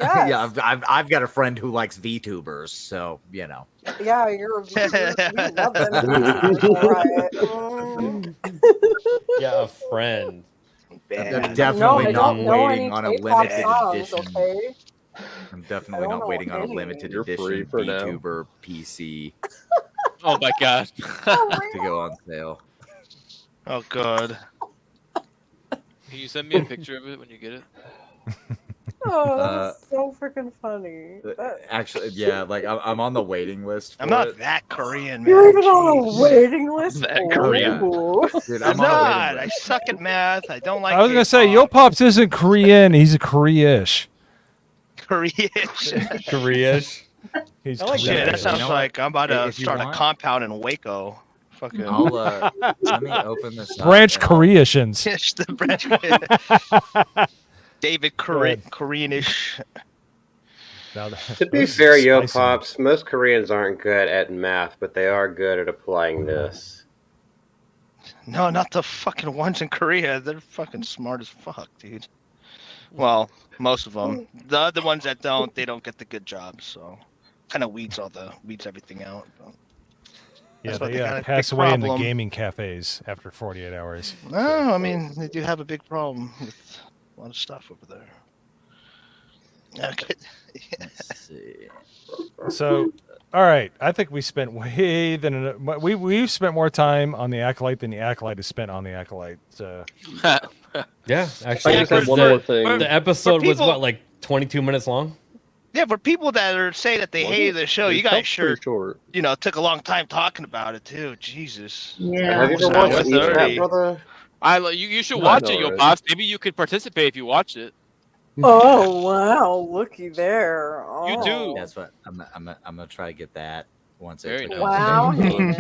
Yes. Yeah, I've got a friend who likes VTubers, so you know. Yeah, you love them. All right. Yeah, a friend. I'm Bad. definitely I not don't know waiting any on a K-pop limited songs, edition. okay? I'm I definitely don't not know waiting on a any. limited You're free edition for now. VTuber PC Oh my god. to go on sale. Oh god. Can you send me a picture of it when you get it? Oh, that's so freaking funny. Actually, yeah, like I'm on the waiting list. For I'm not it. that Korean, man. You're even on a Jeez. waiting list? That Korean. Ooh. Dude, I'm I'm on a not. waiting I list. suck at math. I don't like. I was gonna say, K-pop. Yopops isn't Korean. He's a Koreish. Korean-ish. Koreish. He's I like Shit, that Yeah, sounds you know like I'm about to If you start a want- compound in Waco. Fucking. I'll let me open this up. Branch and I'll- Koreations. Yes, the French. David ahead. Koreanish. Now, To be those are fair, Yo spicy. Pops, most Koreans aren't good at math, but they are good at applying this. No, not the fucking ones in Korea. They're fucking smart as fuck, dude. Well, most of them. The other ones that don't, they don't get the good jobs. So, kind of weeds everything out. But Yeah, that's what they they got a pass big away in the problem. gaming cafes after 48 hours. No, I mean they do have a big problem with a lot of stuff over there. Okay. Let's see. So, all right, I think we spent we've spent more time on the Acolyte than the Acolyte has spent on the Acolyte. So, Yeah, I actually, just have because one more thing. the episode was people- what, like 22 minutes long? Yeah, for people that are saying that they Wasn't hated it? the show, you It felt guys sure pretty short. took a long time talking about it too. Jesus. Yeah. Have you ever So watched it's Eat That, already- brother? You should I watch know, it, Yo right? Pops. Maybe you could participate if you watch it. Oh, wow. Looky there. Oh. You do. That's what I'm gonna try to get that once Very it nice. Wow. Another Hayden.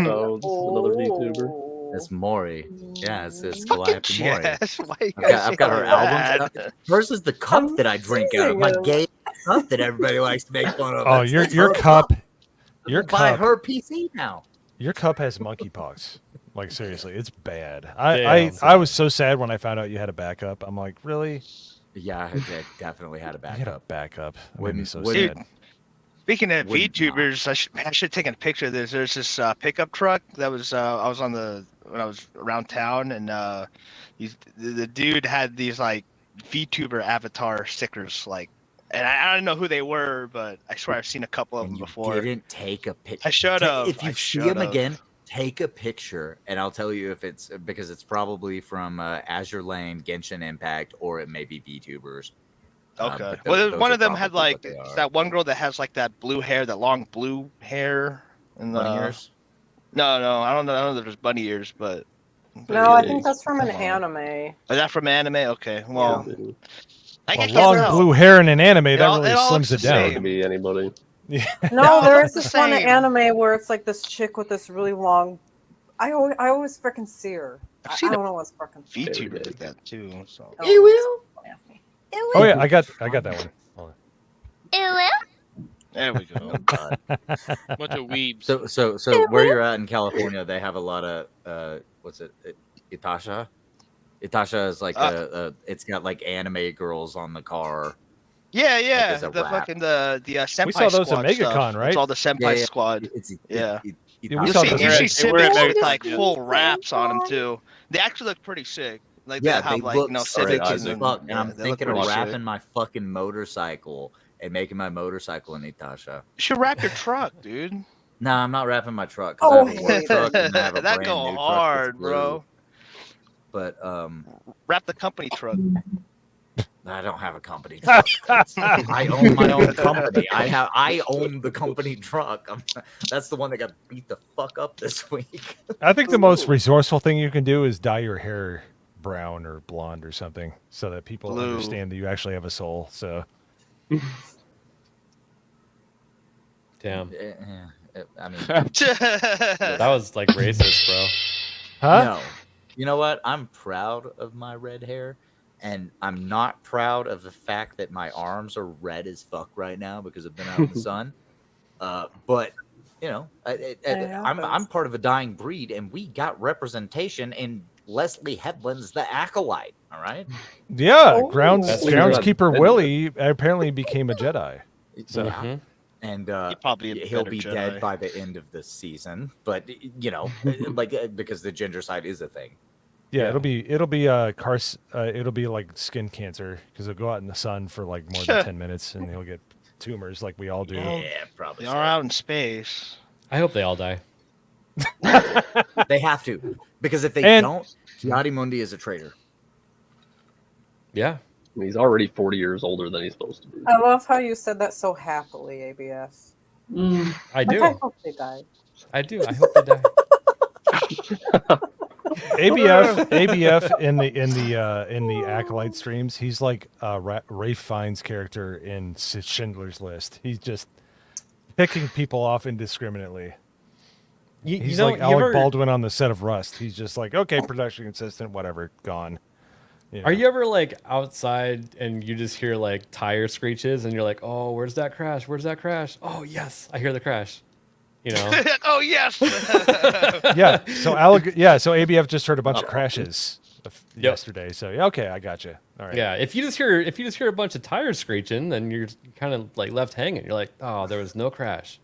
VTuber. Oh. It's Maury. Yeah, it's Fucking Goliath Maury. Jess, why you I've got her say albums. that? Hers is the cup I'm that I drink out of. My seeing gay cup that everybody likes to make fun of. oh, That's your her cup, cup. your Buy cup, her PC now. your cup has monkeypox. Like seriously, it's bad. Damn. I was so sad when I found out you had a backup. I'm like, really? Yeah, I definitely had a You had a backup. backup. It made me Wouldn't- so wouldn't- sad. Speaking of Wouldn't VTubers, I should have taken a picture of this. There's this pickup truck that was I was on when I was around town, and the dude had these like VTuber avatar stickers, like, and I don't know who they were, but I swear I've seen a couple of them And you before. didn't take a picture. I should have. If you see him again, take a picture, and I'll tell you if it's because it's probably from Azure Lane, Genshin Impact, or it may be VTubers. Okay. But those One are of them had probably like what they are. that one girl that has like that blue hair, that long blue hair, and Bunny ears? No, I don't know if there's bunny ears, but No, I think that's from an anime. Is that from anime? Okay, well, I Well, can't long tell. blue hair in an anime that all- really it all slims looks it the down. It could be anybody. No, there is it's this the one same. anime where it's like this chick with this really long. I always freaking see her. I've I seen don't know what's freaking. VTuber like that too. So Oh yeah, I got that one. Hold there we go. Bunch of weebs. So where you're at in California, they have a lot of what's it? Itasha. Itasha is like it's got like anime girls on the car. Yeah, as a the rap. fucking the senpai We saw those at squad MegaCon, stuff. right? It's all the senpai Yeah, yeah. squad. It's Yeah. we You saw see, those you at see They were at Civics with MegaCon, like yeah. full wraps on them too. They actually look pretty sick. Like Yeah, they they have like look Civics sick Alright, as and fuck, and I'm they look thinking of pretty sick. wrapping my fucking motorcycle and making my motorcycle in Itasha. You should wrap your truck, dude. Nah, I'm not wrapping my truck Oh, because I have a work truck and I have a That brand go new truck that's hard, blue. bro. But Wrap the company truck. I don't have a company truck. I own my own company. I own the company truck. That's the one that got beat the fuck up this week. I think the most resourceful thing you can do is dye your hair brown or blonde or something, so that people Blue. understand that you actually have a soul. So Damn. I mean, That was like racist, bro. huh? no. You know what? I'm proud of my red hair, and I'm not proud of the fact that my arms are red as fuck right now because I've been out in the sun. But you know, I'm part of a dying breed, and we got representation in Leslie Headland's The Acolyte. All right. Yeah, groundskeeper Willie apparently became a Jedi. So. Yeah. And he'll be dead by the end of the season, but you know, because the ginger side is a thing. Yeah, it'll be it'll be like skin cancer because he'll go out in the sun for like more than 10 minutes and he'll get tumors like we all do. Yeah, probably. They are out in space. I hope they all die. They have to, because if they don't, Yadimundi is a traitor. Yeah. He's already 40 years older than he's supposed to be. I love how you said that so happily, ABF. I do. I hope they die. I do. I hope they die. ABF in the Acolyte streams, he's like Rafe Fiennes' character in Schindler's List. He's just picking people off indiscriminately. He's like Alec Baldwin on the set of Rust. He's just like, okay, production consistent, whatever, gone. You know? Are you ever like outside and you just hear like tire screeches and you're like, oh, where's that crash? Where's that crash? Oh, yes, I hear the crash. You know? Oh, yes. Yeah. So ABF just heard a bunch of crashes yesterday. So okay, I got you. All right. Yeah. If you just hear a bunch of tires screeching, then you're kind of like left hanging. You're like, oh, there was no crash.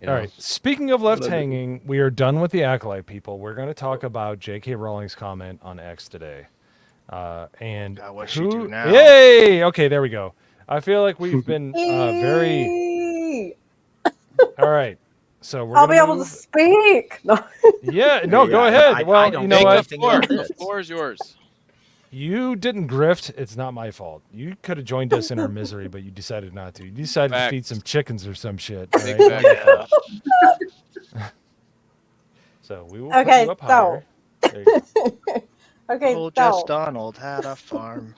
You know? All right. Speaking of left hanging, we are done with the Acolyte people. We're going to talk about J.K. Rowling's comment on X today. And what she do now? Yay! Okay, there we go. I feel like we've been very. All right, so I'll be able to speak. No. Yeah, no, go ahead. Well, you know what? The floor is yours. You didn't grift. It's not my fault. You could have joined us in our misery, but you decided not to. You decided to feed some chickens or some shit. Right? So we will put you up higher. There you go. Okay, Old Jess Donald had a farm.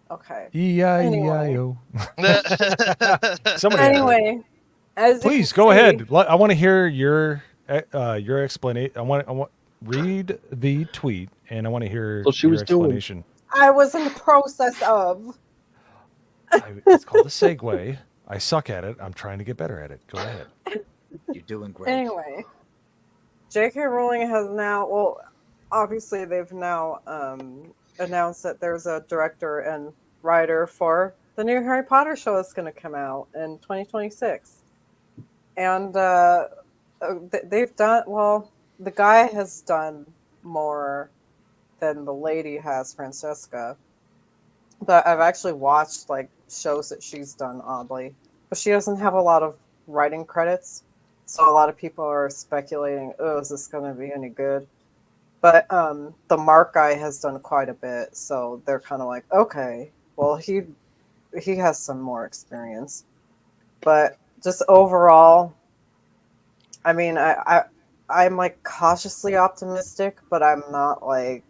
Okay. E-I-E-I-O. Anyway, please go ahead. I want to hear your explanation. I want read the tweet, and I want to hear your explanation. I was in the process of. It's called a segue. I suck at it. I'm trying to get better at it. Go ahead. You're doing great. Anyway. J.K. Rowling has now, well, obviously they've now announced that there's a director and writer for the new Harry Potter show that's going to come out in 2026. And they've done, well, the guy has done more than the lady has, Francesca. But I've actually watched like shows that she's done, oddly. But she doesn't have a lot of writing credits. So a lot of people are speculating, oh, is this going to be any good? But the Mark guy has done quite a bit. So they're kind of like, okay, well, he has some more experience. But just overall, I mean, I'm like cautiously optimistic, but I'm not like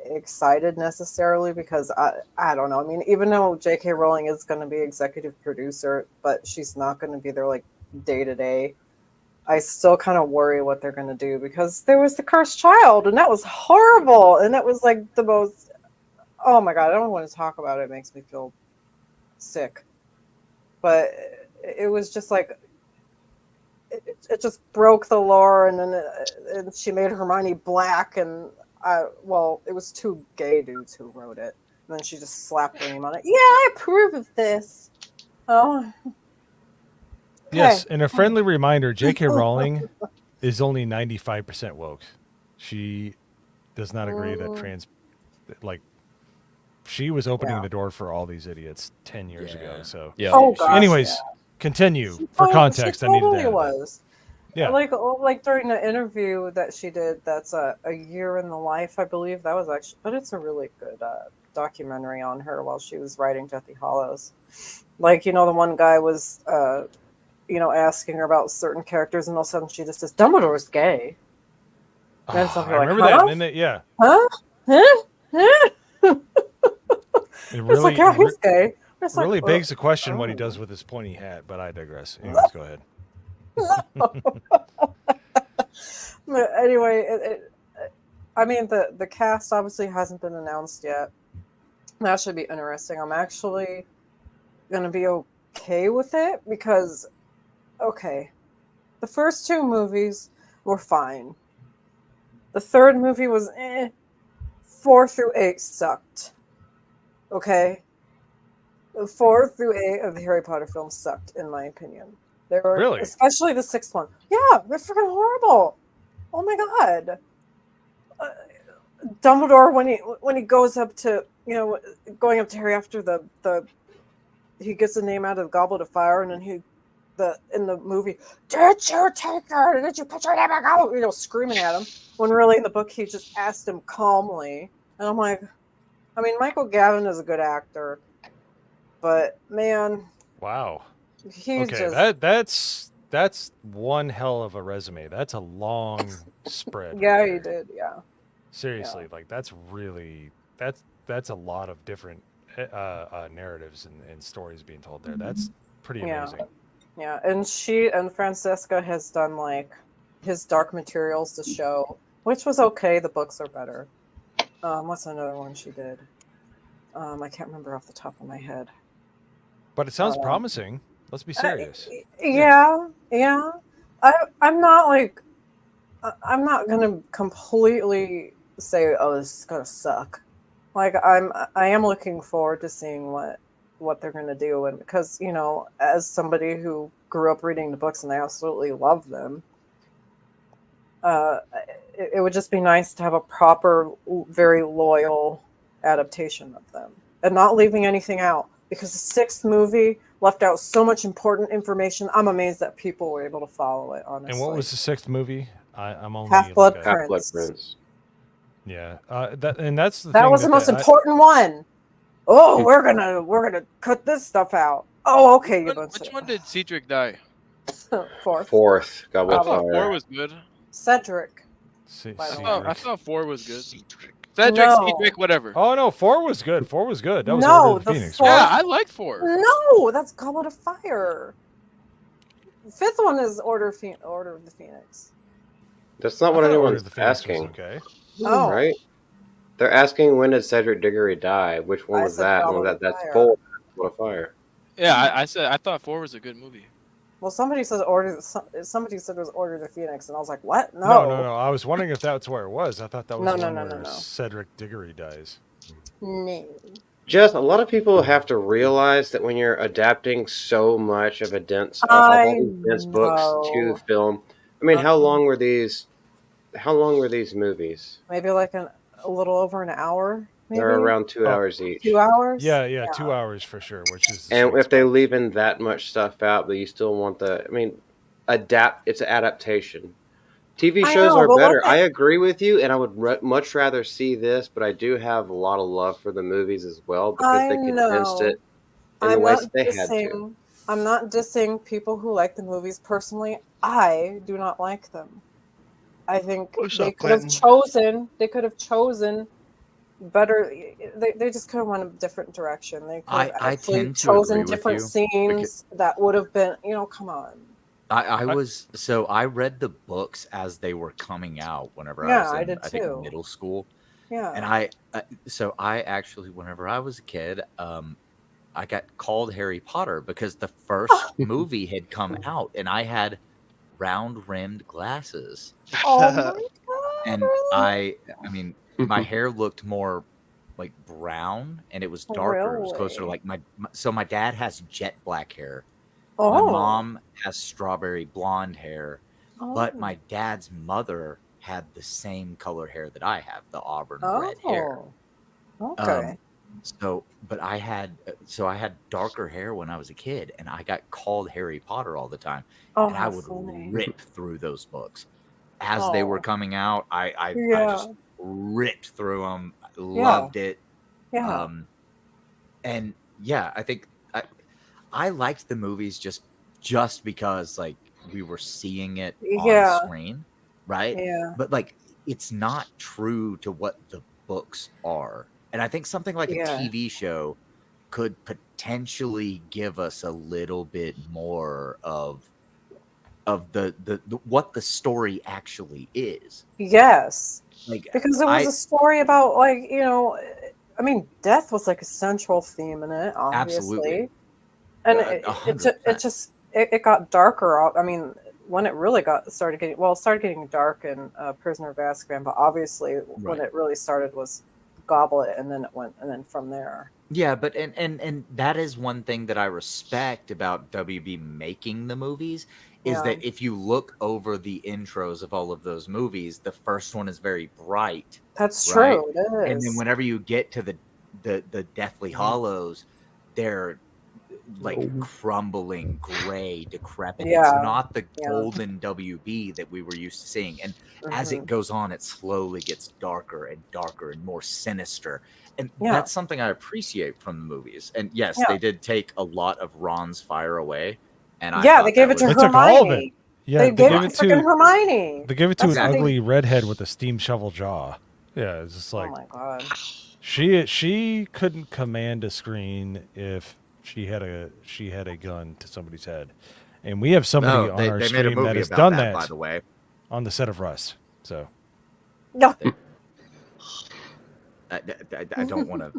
excited necessarily because I don't know. I mean, even though J.K. Rowling is going to be executive producer, but she's not going to be there like day to day. I still kind of worry what they're going to do because there was the cursed child and that was horrible. And that was like the most, oh my God, I don't want to talk about it. It makes me feel sick. But it was just like, it just broke the lore. And then and she made Hermione black. And well, it was two gay dudes who wrote it. And then she just slapped her name on it. Yeah, I approve of this. Oh, yes, and a friendly reminder, J.K. Rowling is only 95% woke. She does not agree that she was opening the door for all these idiots 10 years ago. So, anyways, continue for context. She I needed totally that. Was. Yeah. Like during the interview that she did, that's a year in the life, I believe. That was actually, but it's a really good documentary on her while she was writing Deathly Hallows. Like, you know, the one guy was, asking her about certain characters, and all of a sudden she just says, Dumbledore's gay. And then I remember that, didn't it? Yeah. Huh? It really, like, yeah, he's gay. It really begs the question what he does with his pointy hat, but I digress. Anyways, go ahead. But anyway, I mean, the cast obviously hasn't been announced yet. That should be interesting. I'm actually gonna be okay with it because, okay, the first 2 movies were fine. The third movie was 4 through 8 sucked. Okay, 4 through 8 of the Harry Potter films sucked, in my opinion. They were Really? especially the 6th one. Yeah, they're freaking horrible. Oh my god. Dumbledore when he goes up to going up to Harry after the he gets the name out of the Goblet of Fire, and then in the movie, did you take her? Did you put your name in the goblet? Screaming at him, when really in the book he just asked him calmly. And I'm like, I mean, Michael Gavin is a good actor, but man, wow, he's okay, just that's one hell of a resume. That's a long spread. Yeah, right he there. did. Yeah. Seriously, like that's a lot of different narratives and stories being told there. That's pretty amazing. Yeah, and Francesca has done like his Dark Materials to show, which was okay. The books are better. What's another one she did? I can't remember off the top of my head. But it sounds promising. Let's be serious. Yeah. I'm not gonna completely say, oh, this is gonna suck. Like I am looking forward to seeing what they're gonna do, and because as somebody who grew up reading the books and I absolutely love them, it would just be nice to have a proper, very loyal adaptation of them and not leaving anything out, because the 6th movie left out so much important information. I'm amazed that people were able to follow it, honestly. And what was the 6th movie? I'm only Half-Blood like Prince. Half-Blood Prince. Yeah, that's the that thing was the most important one. Oh, we're gonna cut this stuff out. Oh, okay. Which one did Cedric die? Fourth. Goblet I of thought Fire. 4 was good. Cedric. I thought 4 was good. Cedric, whatever. Oh no, 4 was good. 4 was good. That was No, Order of the the Phoenix. fourth- Yeah, I like 4. No, that's Goblet of Fire. The 5th one is Order of the Phoenix. That's not what Order of anyone's the Phoenix was asking. okay. Oh. Right? They're asking, when did Cedric Diggory die? Which one I was said that? Goblet Well, of that's Fire. 4. Goblet of Fire. Yeah, I thought 4 was a good movie. Well, somebody said somebody said it was Order of the Phoenix, and I was like, what? No. I was wondering if that's where it was. I thought that was No, the one no, where no. Cedric Diggory dies. No. Just a lot of people have to realize that when you're adapting so much of all these dense books to film, I mean, how long were these movies? Maybe like a little over an hour. Maybe? They're around 2 hours each. 2 hours. Yeah, 2 hours for sure. Which is And if they leave in that much stuff out, but you still want it's an adaptation. TV shows are better. I agree with you, and I would much rather see this, but I do have a lot of love for the movies as well, because they condensed it in the ways they had to. I'm not dissing people who like the movies. Personally, I do not like them. I think they could have chosen better. They just could have went a different direction. They could have actually chosen different scenes that would have been, come on. I read the books as they were coming out whenever I was in, I think, middle school. Yeah. And I actually, whenever I was a kid, I got called Harry Potter because the first movie had come out and I had round-rimmed glasses. Oh my God. And I mean, my hair looked more like brown and it was darker. It was closer to like my dad has jet black hair. Oh. My mom has strawberry blonde hair, but my dad's mother had the same color hair that I have, the auburn red hair. Okay. But I had darker hair when I was a kid, and I got called Harry Potter all the time, and I would rip through those books as they were coming out. I just ripped through them. Loved it. Yeah. And yeah, I think I liked the movies just because like we were seeing it on screen, right? Yeah. But like it's not true to what the books are. And I think something like a TV show could potentially give us a little bit more of the what the story actually is. Yes, Like, because it was a story about, like, I mean, death was like a central theme in it, obviously. Absolutely. And 100%. it got darker. I mean, when it really started getting dark in Prisoner of Azkaban, but obviously when it really started was Goblet, and then from there. Yeah, but and that is one thing that I respect about WB making the movies is that if you look over the intros of all of those movies, the first one is very bright. That's right? true. It And is. then whenever you get to the Deathly Hollows, they're like crumbling, gray, decrepit. It's not the golden WB that we were used to seeing. And as it goes on, it slowly gets darker and darker and more sinister. And that's something I appreciate from the movies. And yes, they did take a lot of Ron's fire away. And I they gave it to Hermione. Took all of it. Yeah, they gave it to Hermione. They gave it to an ugly redhead with a steam shovel jaw. Yeah, it's just like, oh my god, she couldn't command a screen if she had a gun to somebody's head, and we have somebody on our stream that has done that, by the way, on the set of Rust. So, yeah. I don't want to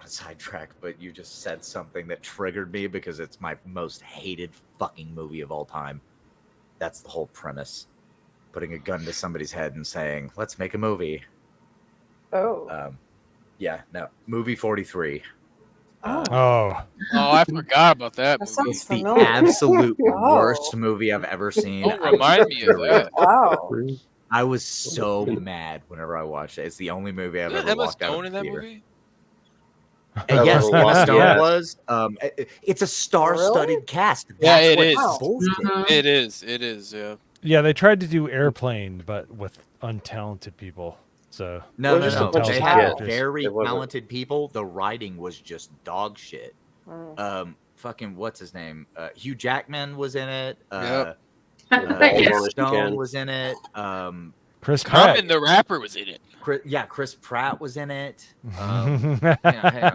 sidetrack, but you just said something that triggered me because it's my most hated fucking movie of all time. That's the whole premise: putting a gun to somebody's head and saying, "Let's make a movie." Oh. Yeah. No. Movie 43. Oh, I forgot about that movie. It's the absolute worst movie I've ever seen. Don't remind me of that. Wow. I was so mad whenever I watched it. It's the only movie I've ever walked out of the theater. Movie? And yes, Emma Stone was. It's a star-studded cast. Yeah, That's it what's is. bullshit. It is. It is. Yeah. Yeah, they tried to do Airplane, but with untalented people. So No. They had characters. very talented people. The writing was just dog shit. Fucking what's his name? Hugh Jackman was in it. Stone was in it. Chris Pratt. Common the rapper was in it. Chris Pratt was in it. Hang on.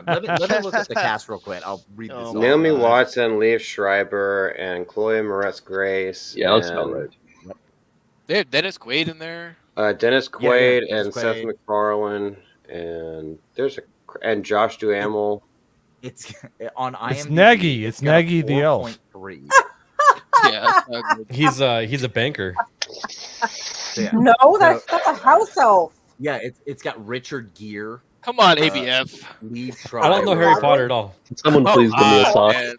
Let me look at the cast real quick. I'll read this. Naomi Watson, Liev Schreiber, and Chloe Moretz Grace. Yeah, that's about right. They have Dennis Quaid in there. Dennis Quaid Dennis and Quaid. Seth MacFarlane, and Josh Duhamel. It's on IMDb. It's Nagy. It's Nagy the elf. 4.3. Yeah, he's a banker. Yeah. No, that's a house elf. Yeah, it's got Richard Gere. Come on, ABF. Liev I don't know Schreiber. Harry Potter at all. Can someone please give me a sock? Man.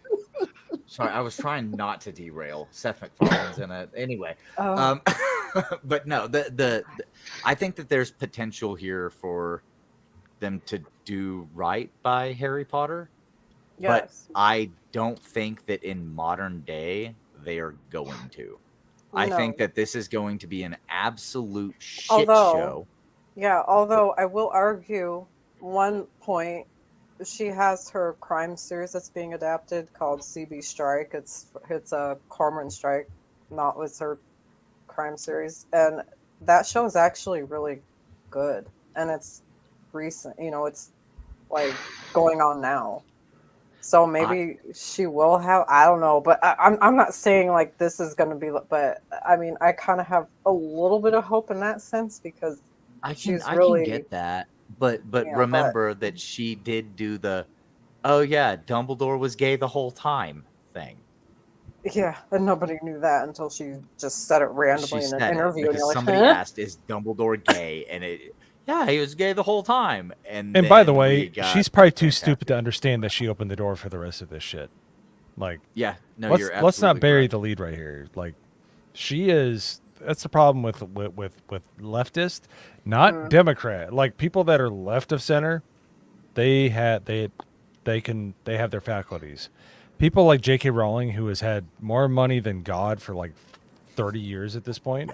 Sorry, I was trying not to derail. Seth MacFarlane's in it. Anyway, but no, the I think that there's potential here for them to do right by Harry Potter. Yes. But I don't think that in modern day they are going to. I think that this is going to be an absolute shit show. Yeah, although I will argue one point. She has her crime series that's being adapted called CB Strike. It's a Cormoran Strike, not with her crime series, and that show is actually really good. And it's recent, it's like going on now. So maybe she will have. I don't know, but I'm not saying like this is going to be. But I mean, I kind of have a little bit of hope in that sense because I can get that. But remember that she did do the, oh yeah, Dumbledore was gay the whole time thing. Yeah, and nobody knew that until she just said it randomly in an interview. And you're like, somebody asked, "Is Dumbledore gay?" And he was gay the whole time. And by the way, she's probably too stupid to understand that she opened the door for the rest of this shit. Like, yeah, no, let's not bury correct. the lead right here. Like, she is. That's the problem with leftist, not Democrat. Like people that are left of center, they have their faculties. People like J.K. Rowling, who has had more money than God for like 30 years at this point.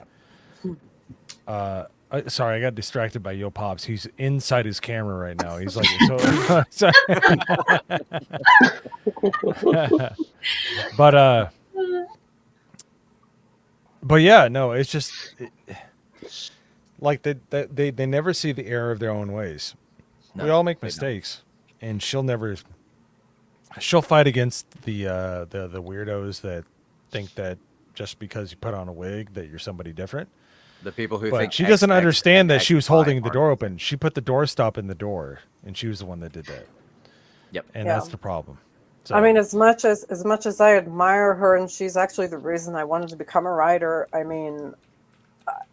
Sorry, I got distracted by Yo Pops. He's inside his camera right now. He's like, so, But yeah, no, it's just like they never see the error of their own ways. No, we all make mistakes, and she'll fight against the weirdos that think that just because you put on a wig that you're somebody different. The people who But think she doesn't understand that she was XY holding the aren't. door open. She put the doorstop in the door, and she was the one that did that. Yep. And Yeah. that's the problem. So, I mean, as much as I admire her, and she's actually the reason I wanted to become a writer. I mean,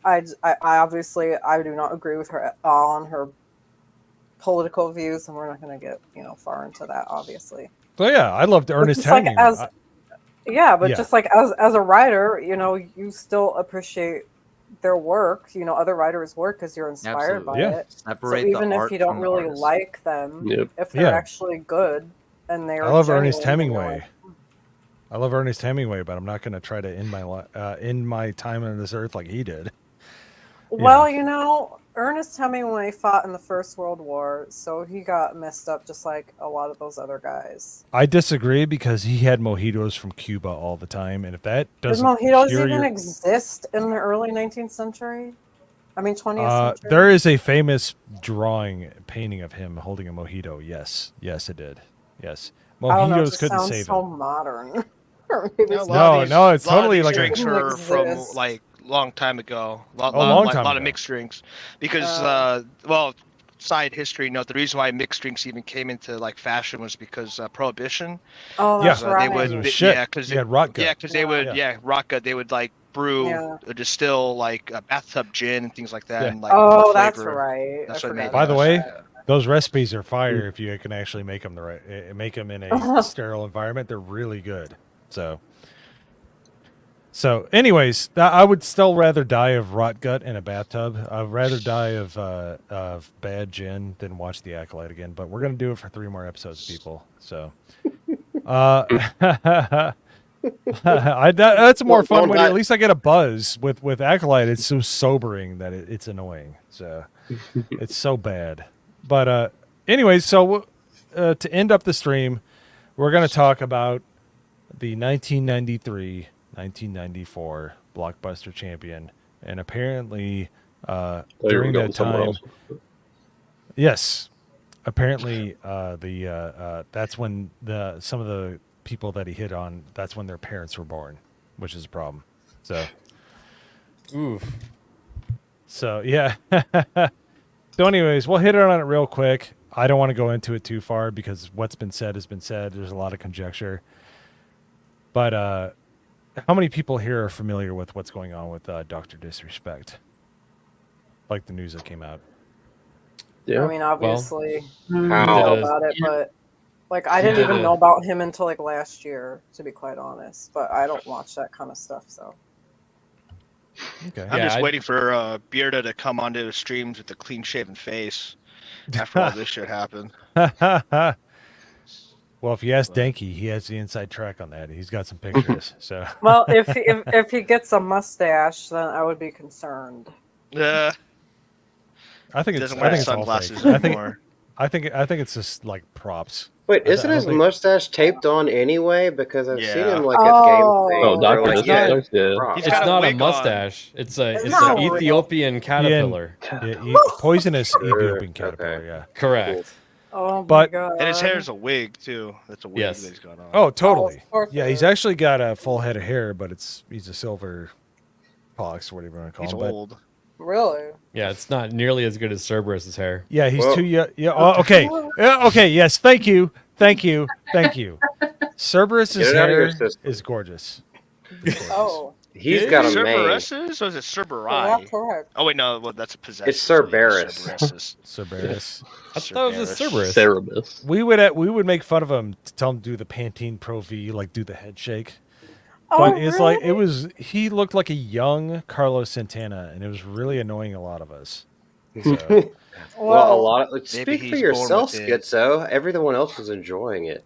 I obviously I do not agree with her at all on her political views, and we're not going to get far into that, obviously. well, yeah, I loved Ernest just like Hemingway. but just like as a writer, you still appreciate their work, other writers' work, because you're inspired by Yeah. it. Separate So even the if art you don't from the really artist. like them, Yep. if they're Yeah. actually good and they're I love Ernest genuine, you're Hemingway. I love Ernest Hemingway, but I'm not going to try to end my time on this earth like he did. Well, Ernest Hemingway fought in the First World War, so he got messed up just like a lot of those other guys. I disagree because he had mojitos from Cuba all the time, and if that Did doesn't mojitos cure even your- exist in the early 19th century? I mean, 20th century? there is a famous painting of him holding a mojito. Yes, it did. Yes, I don't know, it mojitos just couldn't sounds save so him. modern. Or maybe it's No, it's a lot of totally these like a- drinks were Doesn't from exist. like long time ago. long time A lot ago. of mixed drinks, because side history note: the reason why mixed drinks even came into like fashion was because Prohibition. Oh, Yeah. that's right. They would, It was shit. yeah, because You had rot gut. they would, rot gut. They would like brew, Yeah. distill like a bathtub gin and things like that. Yeah. And, like, Oh, put that's flavor. right. That's I what made forgot it. By the about way, that. those recipes are fire if you can actually make them make them in a sterile environment. They're really good. So, anyways, I would still rather die of rot gut in a bathtub. I'd rather die of bad gin than watch the Acolyte again. But we're gonna do it for 3 more episodes, people. So, that's more fun when at least I get a buzz with Acolyte. It's so sobering that it's annoying. So, it's so bad. But anyways, so to end up the stream, we're gonna talk about the 1993-1994 blockbuster champion, and apparently during that time, yes, apparently that's when some of the people that he hit on, that's when their parents were born, which is a problem. So yeah. So anyways, we'll hit on it real quick. I don't want to go into it too far because what's been said has been said. There's a lot of conjecture. But how many people here are familiar with what's going on with Dr. Disrespect? Like the news that came out. Yeah. I mean, obviously, I How? know about it, but like I didn't even know about him until like last year, to be quite honest. But I don't watch that kind of stuff, so. Okay. I'm just waiting for Bearda to come onto the streams with a clean-shaven face after all this shit happened. Well, if you ask Danky, he has the inside track on that. He's got some pictures. So. Well, if he gets a mustache, then I would be concerned. Yeah. I think Doesn't it's wear all fake. sunglasses anymore. I think it's just like props. Wait, isn't I don't his think- mustache taped on anyway? Because I've seen Yeah. him like at Oh. gameplay. Oh, where, Dr. like, Disrespect, yeah. props. He's It's got a not a wig on. mustache. It's not an real. Ethiopian caterpillar. Poisonous Sure, Ethiopian caterpillar. okay. Yeah. Correct. Oh But- my god! And his hair is a wig too. That's a wig Yes. that he's got on. Oh, totally. of course Yeah, it he's is. actually got a full head of hair, but he's a silver fox or whatever you want to call he's him. But old. Really? Yeah, it's not nearly as good as Cerberus's hair. yeah, he's Well- too young. Yeah. Oh, okay. Yeah, okay. Yes. Thank you. Cerberus's Get it out of your hair system. is gorgeous. Oh, He's got a mane. Cerberuses, or is it Cerberus? yeah, correct. Oh wait, no, well, that's a possession. It's Cerberus. Cerberus. I thought it was a Cerberus. Cerebus. we would make fun of him to tell him to do the Pantene Pro V, like do the head shake. Oh, But it's like really? he looked like a young Carlos Santana, and it was really annoying a lot of us. So, Well, a lot of maybe speak for he's born yourself, with it. Schizo. Everyone else was enjoying it.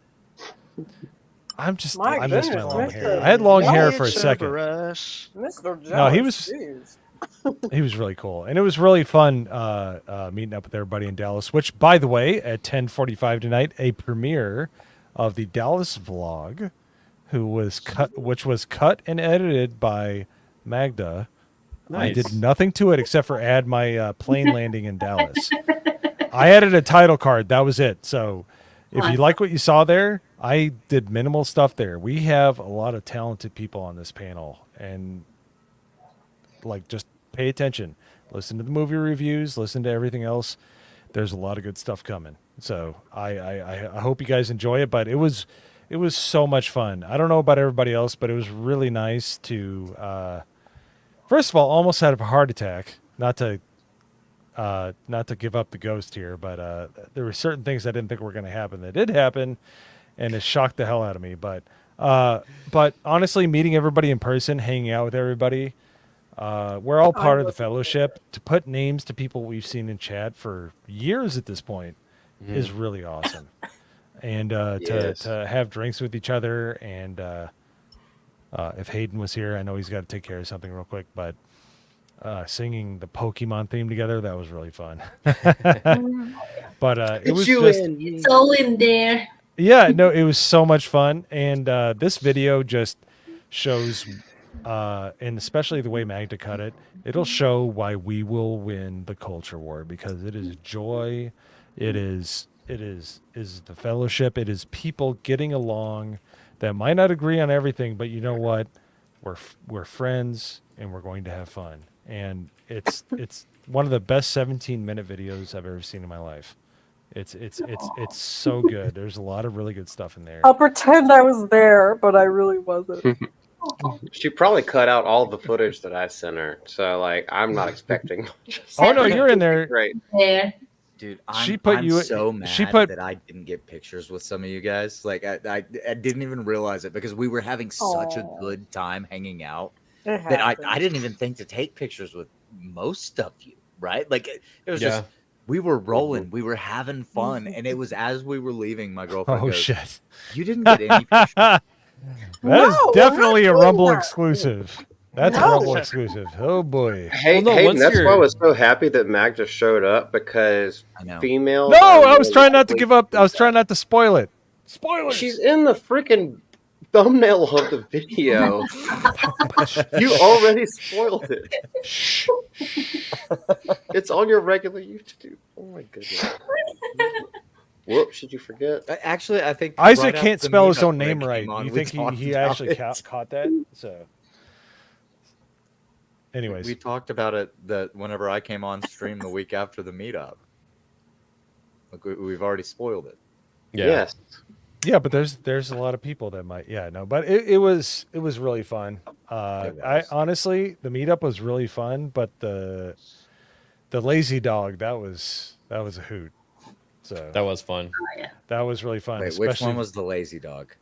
I miss my goodness, long hair. Mr. I had long hair Jones. for a second. Cerberus. Mr. Jones. No, he was- Jeez. He was really cool, and it was really fun meeting up with everybody in Dallas. Which, by the way, at 10:45 tonight, a premiere of the Dallas vlog, which was cut and edited by Magda. I Nice. did nothing to it except for add my plane landing in Dallas. I added a title card. That was it. So, if you like what you saw there, I did minimal stuff there. We have a lot of talented people on this panel, and like just pay attention. Listen to the movie reviews. Listen to everything else. There's a lot of good stuff coming. So I hope you guys enjoy it. But it was so much fun. I don't know about everybody else, but it was really nice to. First of all, almost had a heart attack. Not to give up the ghost here, but there were certain things I didn't think were going to happen that did happen, and it shocked the hell out of me. But honestly, meeting everybody in person, hanging out with everybody, we're all part of the fellowship. To put names to people we've seen in chat for years at this point is really awesome. And to have drinks with each other, and if Hayden was here, I know he's got to take care of something real quick, but singing the Pokemon theme together, that was really fun. But it was just it's all in there. Yeah, no, it was so much fun. And this video just shows and especially the way Magda cut it, it'll show why we will win the culture war, because it is joy, it is the fellowship, it is people getting along that might not agree on everything, but you know what, we're friends and we're going to have fun. And it's one of the best 17-minute videos I've ever seen in my life. It's so good. There's a lot of really good stuff in there. I'll pretend I was there, but I really wasn't. She probably cut out all the footage that I sent her, so like I'm not expecting much. Oh no, you're in there. Great. There. Dude, I'm so mad that I didn't get pictures with some of you guys. Like I didn't even realize it because we were having such a good time hanging out that I didn't even think to take pictures with most of you. Right? Like it was just we were rolling, we were having fun, and it was as we were leaving, my girlfriend goes, shit, you didn't get any pictures. That is definitely a Rumble exclusive. That's a Rumble exclusive. Oh boy. Hey, that's why I was so happy that Magda showed up, because female. No, I was trying not to give up. I was trying not to spoil it. Spoilers. She's in the freaking thumbnail of the video. You already spoiled it. It's on your regular YouTube. Oh my goodness. Whoops, did you forget? Actually, I think Isaac can't spell his own name right. You think he actually caught that? So, anyways, we talked about it that whenever I came on stream the week after the meetup. Like we've already spoiled it. Yeah. Yes. Yeah, but there's a lot of people that might. Yeah, no, but it was really fun. I honestly, the meetup was really fun, but the lazy dog, that was a hoot. So that was fun. That was really fun. Wait, which one was the lazy dog?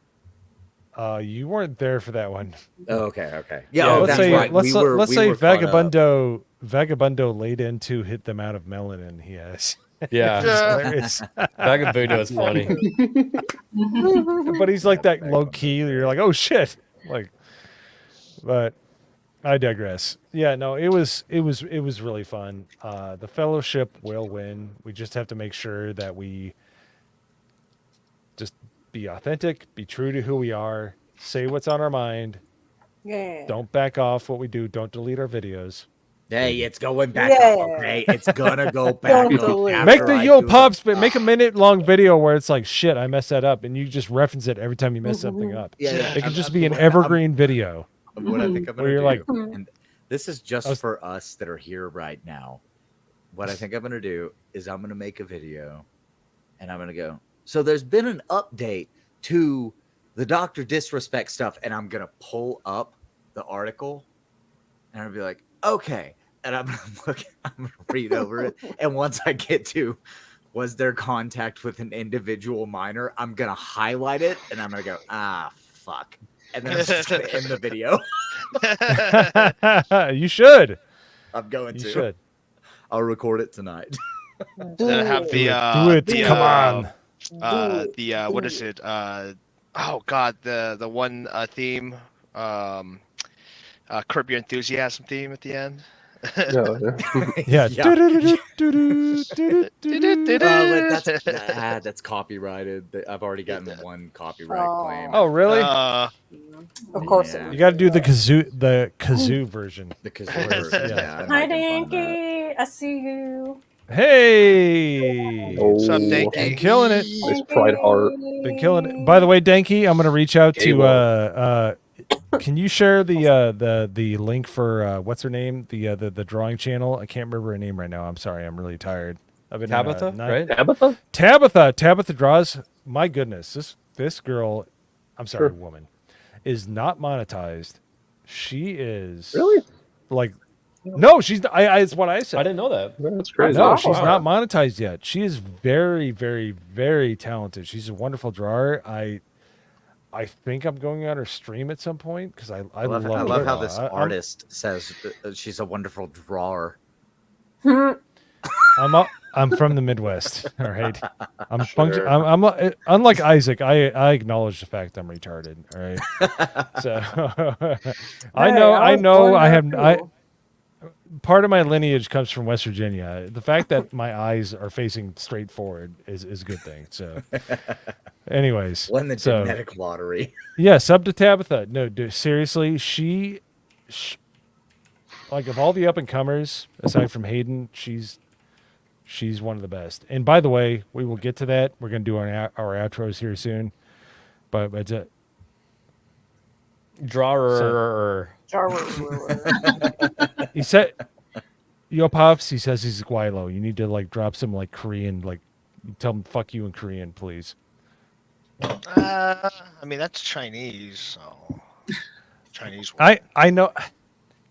You weren't there for that one. Oh, okay. Yeah, let's say Vagabundo laid into hit the amount of melanin he has. Yeah, Vagabundo is funny. But he's like that low key. You're like, oh shit, like. But I digress. Yeah, no, it was really fun. The fellowship will win. We just have to make sure that we just be authentic, be true to who we are, say what's on our mind. Yeah. Don't back off what we do. Don't delete our videos. Hey, it's going back up, okay? It's gonna go back up. Make the Yo Pops, but make a minute-long video where it's like, shit, I messed that up, and you just reference it every time you mess something up. Yeah. It can just be an evergreen video. What I think I'm gonna do, like, and this is just for us that are here right now. What I think I'm gonna do is I'm gonna make a video, and I'm gonna go. So there's been an update to the Dr. Disrespect stuff, and I'm gonna pull up the article, and I'll be like, okay, and I'm gonna read over it, and once I get to was there contact with an individual minor, I'm gonna highlight it, and I'm gonna go, fuck. And then I'm just going to end the video. You should. I'm going to. You should. I'll record it tonight. Have the do it. Come on. What is it? Oh God, the one theme. Curb Your Enthusiasm theme at the end. Yeah. That's copyrighted. I've already gotten one copyright claim. Oh, really? Of course. Yeah. You got to do the kazoo version. The kazoo version. Yeah. Hi, Danky. I see you. Hey. What's up, Danky? Been killing it. Nice Pride Heart. Been killing it. By the way, Danky, I'm going to reach out to Can you share the link for what's her name? The drawing channel. I can't remember her name right now. I'm sorry. I'm really tired. I've been Tabitha, right? Tabitha draws. My goodness, this girl, I'm sorry, woman, is not monetized. She is really like, no, she's. It's what I said. I didn't know that. That's crazy. No, she's not monetized yet. She is very, very, very talented. She's a wonderful drawer. I think I'm going on her stream at some point because I love how this artist says she's a wonderful drawer. I'm from the Midwest. All right, I'm unlike Isaac. I acknowledge the fact I'm retarded. All right, so I know. Part of my lineage comes from West Virginia. The fact that my eyes are facing straight forward is a good thing. So, anyways, win the genetic lottery. Yeah, sub to Tabitha. No, dude, seriously, she like of all the up and comers aside from Hayden, she's one of the best. And by the way, we will get to that. We're gonna do our outros here soon. But it's a drawer. He said, "Yo, pops." He says he's Guaylo. You need to like drop some like Korean, like tell him "fuck you" in Korean, please. I mean that's Chinese, so Chinese. I know,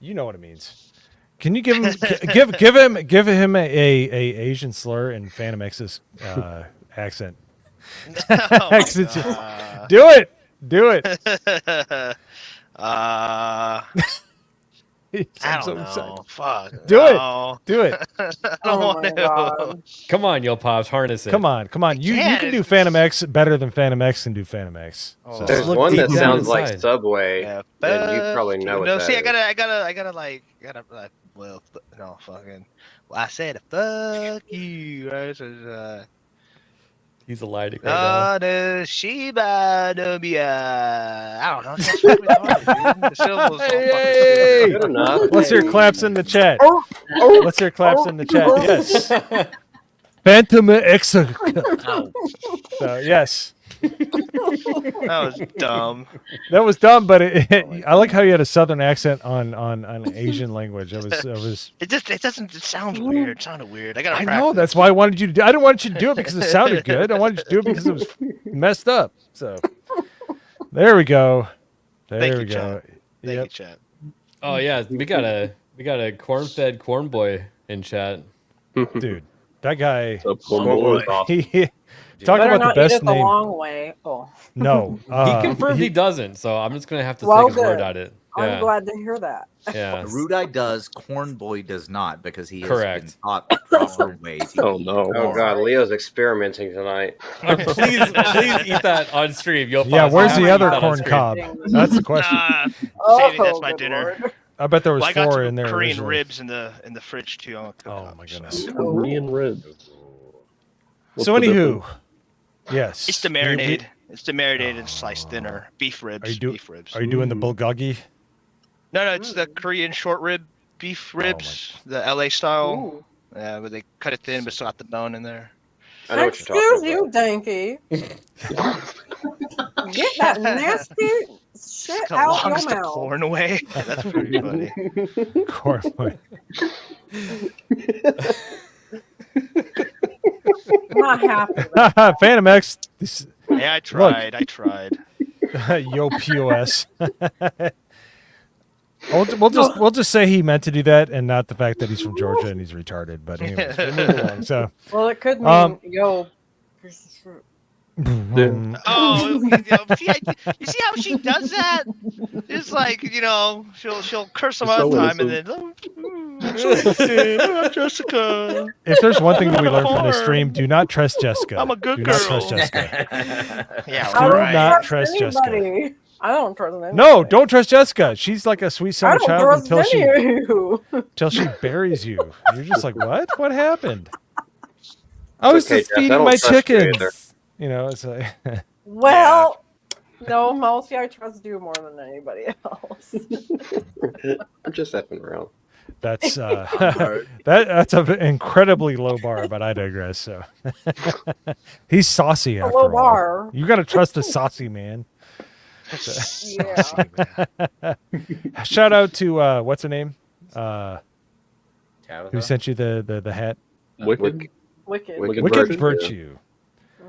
you know what it means. Can you give him give him a Asian slur in Phantom X's accent? Do it. I don't know. Fuck. Do no. it. I don't want to. Come on, yo, pops, harness it. Come on. You can do Phantom X better than Phantom X can do Phantom X. So. There's one that sounds like Subway, and you probably know what that see, is. I gotta well, no, fucking. Well, I said fuck you, right? So, he's a lighting right now. Shiba Nubia. I don't know. That's really hard, dude. The syllables are Hey! Good enough. Let's hear claps in the chat. Let's hear claps in the chat. Yes. Phantom X. So, yes. That was dumb. That was dumb, but I like how you had a southern accent on Asian language. It was. It doesn't. It sounds weird. It sounded weird. I know. That's why I wanted you to do. I didn't want you to do it because it sounded good. I wanted you to do it because it was messed up. So there we go. Thank you, chat. Thank you, chat. Oh yeah, we got a corn-fed corn boy in chat. Dude, that guy. Talk about the best name. The long way. Oh. No, he confirmed he doesn't. So I'm just gonna have to take his word at it. Yeah. I'm glad to hear that. Yeah, Rudai does, Corn Boy does not because he correct. Has been taught proper ways. Oh no! Oh god, Leo's experimenting tonight. Please eat that on stream. Where's the other corn cob? That's the question. Saving that's my dinner. Lord. I bet there was 4 in there. Korean originally. ribs in the fridge too. Oh my goodness. Korean ribs. So anywho, yes, it's the marinade. It's the marinated sliced thinner beef ribs. Beef ribs. Are you doing the bulgogi? No, it's the Korean short rib beef ribs, the LA style. Ooh. Yeah, but they cut it thin, but still got the bone in there. I know what you're talking about. Danky. Get that nasty shit out your mouth. Corn away. That's pretty funny. Corn away. I'm not happy. Phantom X. Yeah, I tried. Yo, POS. We'll just say he meant to do that, and not the fact that he's from Georgia and he's retarded. But anyways, we'll move along. So, well, it could mean yo. Oh, you see how she does that? It's like she'll curse some other time and then. Jessica. If there's one thing that we learned from this stream, do not trust Jessica. I'm a good girl. Do not trust Jessica. Yeah, do not trust Jessica. I don't trust anybody. No, don't trust Jessica. She's like a sweet summer child until she buries you. You're just like, what? What happened? I was just feeding my chickens. It's like. Well, no, mostly I trust you more than anybody else. I'm just effing around. That's that's an incredibly low bar, but I digress. So he's saucy after low all. bar. You got to trust a saucy man. Shout out to what's her name? Tabitha? Who sent you the hat? Wicked. Wicked Virtue.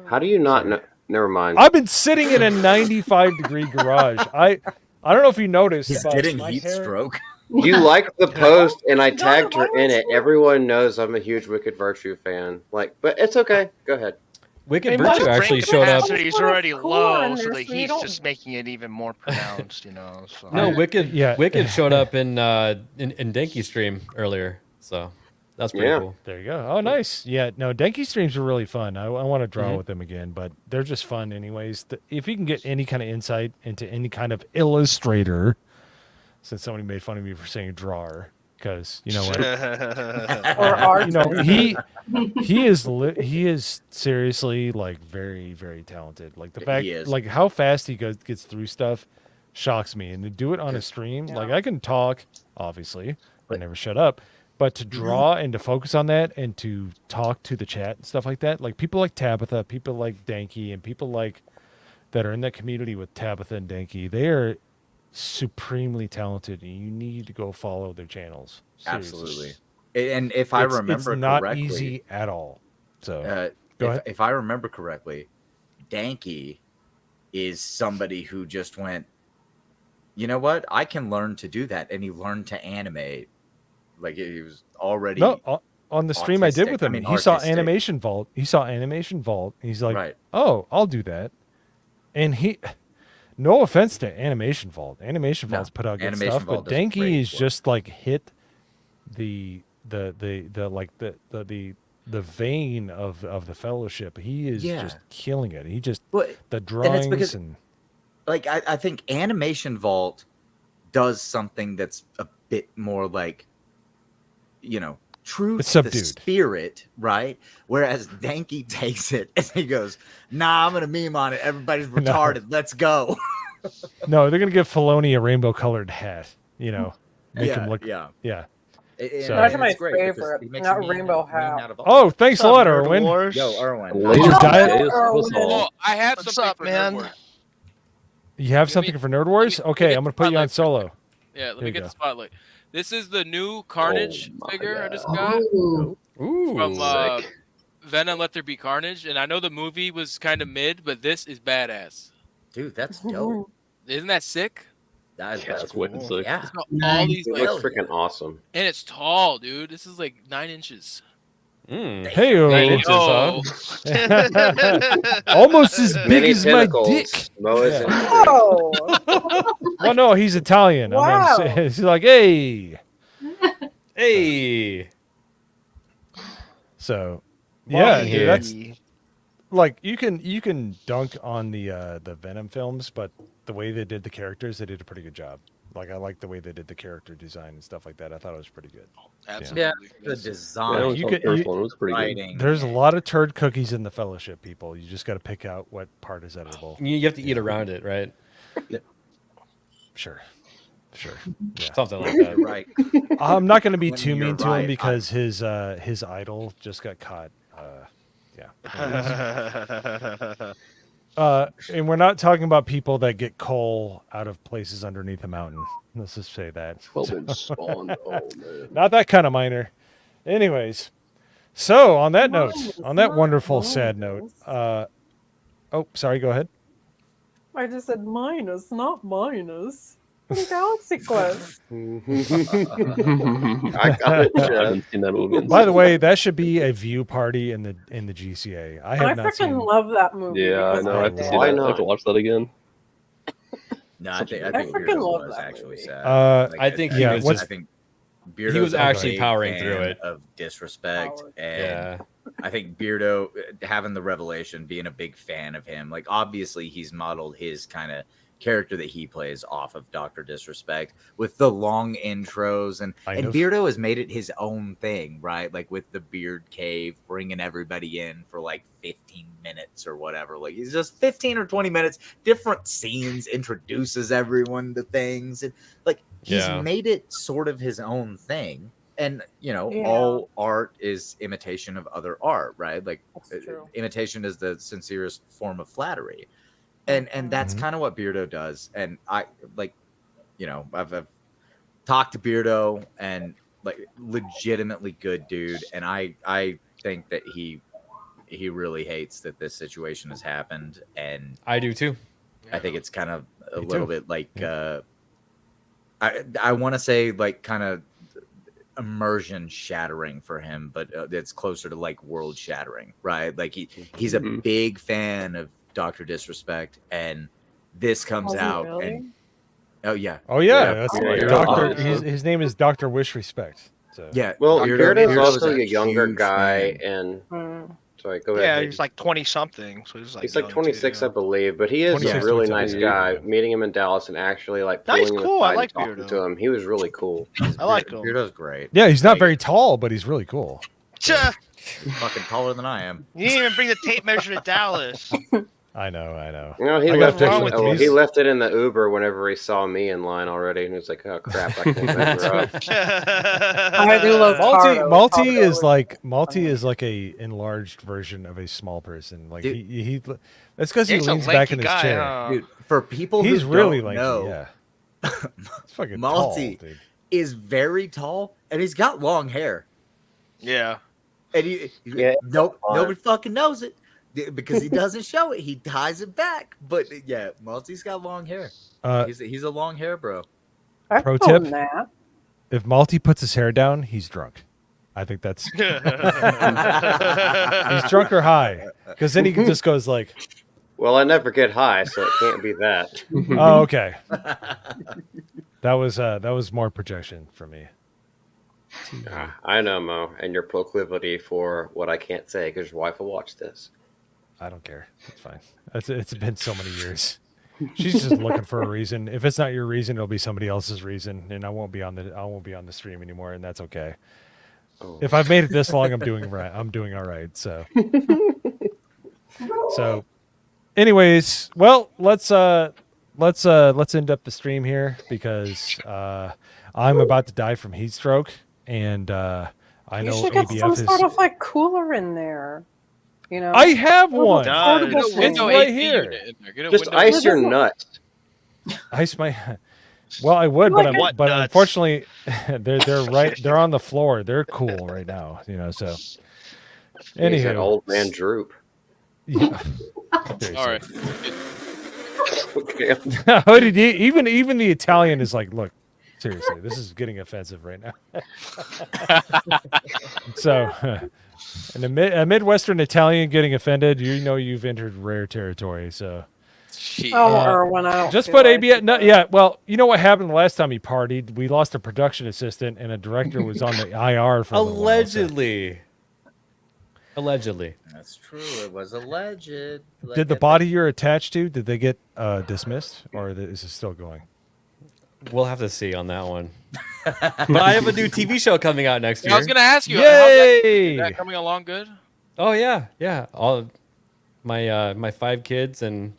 How do you not know? Never mind. I've been sitting in a 95-degree garage. I don't know if you noticed. He's but getting my heat hair- stroke. You liked the post, and I tagged her in it. Everyone knows I'm a huge Wicked Virtue fan. But it's okay. Go ahead. Wicked Virtue actually showed up. He's already low, so the heat's just making it even more pronounced, So. No, Wicked showed up in Denki stream earlier, so that's pretty cool. There you go. Oh, nice. Yeah, no, Denki streams were really fun. I want to draw with them again, but they're just fun anyways. If you can get any kind of insight into any kind of illustrator, since somebody made fun of me for saying drawer, because you know what, he is seriously like very, very talented. Like the fact, like how fast he gets through stuff shocks me. And to do it on a stream, like I can talk, obviously, I never shut up, but to draw and to focus on that and to talk to the chat and stuff like that, like people like Tabitha, people like Danky, and people like that are in that community with Tabitha and Danky, they are supremely talented, and you need to go follow their channels. Seriously. Absolutely. And if I remember it's not correctly, easy at all. So if I remember correctly, Danky is somebody who just went, you know what? I can learn to do that, and he learned to animate. Like he was already on the stream I did with him. He saw Animation Vault. He's like, oh, I'll do that. And he. No offense to Animation Vault. Animation Vault's put out good stuff, but Danky is just like hit the vein of the fellowship. He is just killing it. He just the drawings and like I think Animation Vault does something that's a bit more like, true to the spirit, right? Whereas Danky takes it and he goes, "Nah, I'm gonna meme on it. Everybody's retarded. Let's go." No, they're gonna give Filoni a rainbow-colored hat. Make him look. Yeah. So, that's my favorite. Not rainbow hat. Oh, thanks a lot, Erwin. Yo, Erwin. Oh, I have something for Nerd Wars. You have something for Nerd Wars? Okay, I'm gonna put you on solo. Yeah, let me get the spotlight. This is the new Carnage figure I just got. Ooh. From Venom Let There Be Carnage. And I know the movie was kind of mid, but this is badass. Dude, that's dope. Isn't that sick? That's wicked sick. Yeah. It's got all these, it looks freaking awesome. And it's tall, dude. This is like 9 inches. Hey, oh. Almost as big as my dick. Oh. Well, no, he's Italian. Wow. I mean, he's like, hey. So, yeah, dude, that's like you can dunk on the Venom films, but the way they did the characters, they did a pretty good job. Like I like the way they did the character design and stuff like that. I thought it was pretty good. Absolutely. Yeah, the design. It was pretty good. There's a lot of turd cookies in the Fellowship, people. You just got to pick out what part is editable. You have to eat around it, right? Sure. Yeah. Something like that. Right. I'm not going to be too mean to him because his idol just got caught. And we're not talking about people that get coal out of places underneath a mountain. Let's just say that. Not that kind of miner. Anyways, so on that note, on that wonderful sad note, oh, sorry, go ahead. I just said minus, not minus. Galaxy Quest. I haven't seen that movie. By the way, that should be a view party in the GCA. I freaking love that movie. Yeah, I know. I have to see that. I have to watch that again. No, I think freaking love was that actually movie. sad. I think he was just. I think He was actually powering through it. Of disrespect, and I think Beardo having the revelation, being a big fan of him, like obviously he's modeled his kind of character that he plays off of Dr. Disrespect with the long intros, and Beardo has made it his own thing, right? Like with the Beard Cave, bringing everybody in for like 15 minutes or whatever. Like he's just 15 or 20 minutes, different scenes, introduces everyone to things, and like he's made it sort of his own thing. And all art is imitation of other art, right? Like imitation is the sincerest form of flattery. And that's kind of what Beardo does. And I like, you know, I've talked to Beardo, and like legitimately good dude. And I think that he really hates that this situation has happened. And I do too. I think it's kind of a little bit like I want to say like kind of immersion shattering for him, but it's closer to like world shattering, right? Like he's a big fan of Dr. Disrespect, and this comes out and that's Doctor. His name is Dr. Wish Respect. So well, Beardo's also a younger guy, and sorry, go ahead. Yeah, he's like 20 something, so he's like 26, I believe, but he is a really nice guy. Meeting him in Dallas and actually like pulling him aside I like and talking Beardo. to him, he was really cool. I like him. Beardo's great. Yeah, he's not very tall, but he's really cool. He's fucking taller than I am. You didn't even bring the tape measure to Dallas. I know. You know, he left it in the Uber whenever he saw me in line already, and he was like, "Oh crap, I can't measure up." I do love Malty is like a enlarged version of a small person. Like he that's because he leans back in his chair. Dude, for people he's who really don't lanky, know, yeah. It's fucking Malty tall, dude. is very tall, and he's got long hair. Yeah. And nobody fucking knows it because he doesn't show it. He ties it back. But yeah, Malty's got long hair. He's a long hair bro. Pro tip: if Malty puts his hair down, he's drunk. I think that's he's drunk or high, because then he just goes like, "Well, I never get high, so it can't be that." Oh, okay. That was more projection for me. I know, Mo, and your proclivity for what I can't say because your wife will watch this. I don't care. It's fine. It's been so many years. She's just looking for a reason. If it's not your reason, it'll be somebody else's reason, and I won't be on the stream anymore, and that's okay. Oh. If I've made it this long, I'm doing right. I'm doing all right. So, anyways, well, let's end up the stream here because I'm about to die from heat stroke. And I know you should get ABF some is sort of like cooler in there. You know, I have one. It's right here. Just ice your nuts. Ice my. Well, I would, but unfortunately, they're on the floor. They're cool right now. You know, so. Anywho, old man droop. Yeah. All right. Okay. Even the Italian is like, look. Seriously, this is getting offensive right now. So, and a Midwestern Italian getting offended, you know you've entered rare territory. So, Erwin, I don't just put ABS. No, yeah, well, you know what happened the last time he partied? We lost a production assistant, and a director was on the IR for allegedly. Allegedly, that's true. It was alleged. Did the body you're attached to? Did they get dismissed, or is it still going? We'll have to see on that one. But I have a new TV show coming out next year. I was going to ask you, Yay! Is that coming along good? Oh yeah. All my 5 kids and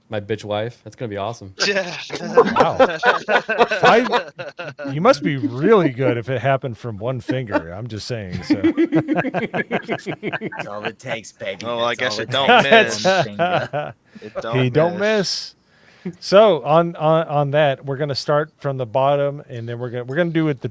my bitch wife. That's going to be awesome. Wow. You must be really good if it happened from one finger. I'm just saying. So. That's all it takes, baby. Oh, I guess it don't miss. He don't miss. So on that, we're gonna start from the bottom, and then we're gonna do it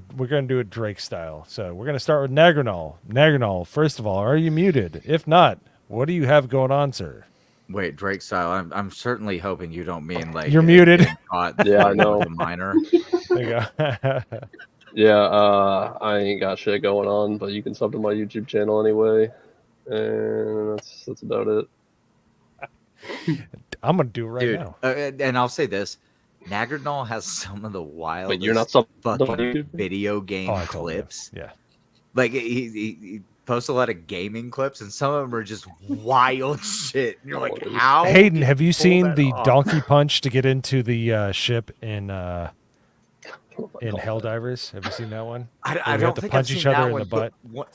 Drake style. So we're gonna start with Nagranol. Nagranol, first of all, are you muted? If not, what do you have going on, sir? Wait, Drake style. I'm certainly hoping you don't mean like you're muted. Yeah, I know. The minor. There you go. Yeah, I ain't got shit going on, but you can sub to my YouTube channel anyway, and that's about it. I'm gonna do it right now. And I'll say this: Nagranol has some of the wildest But you're not fucking video game clips. Yeah, like he posts a lot of gaming clips, and some of them are just wild shit. And you're like, how? Hayden, have you seen the donkey punch to get into the ship in Helldivers? Have you seen that one? I don't think punch each other in the butt.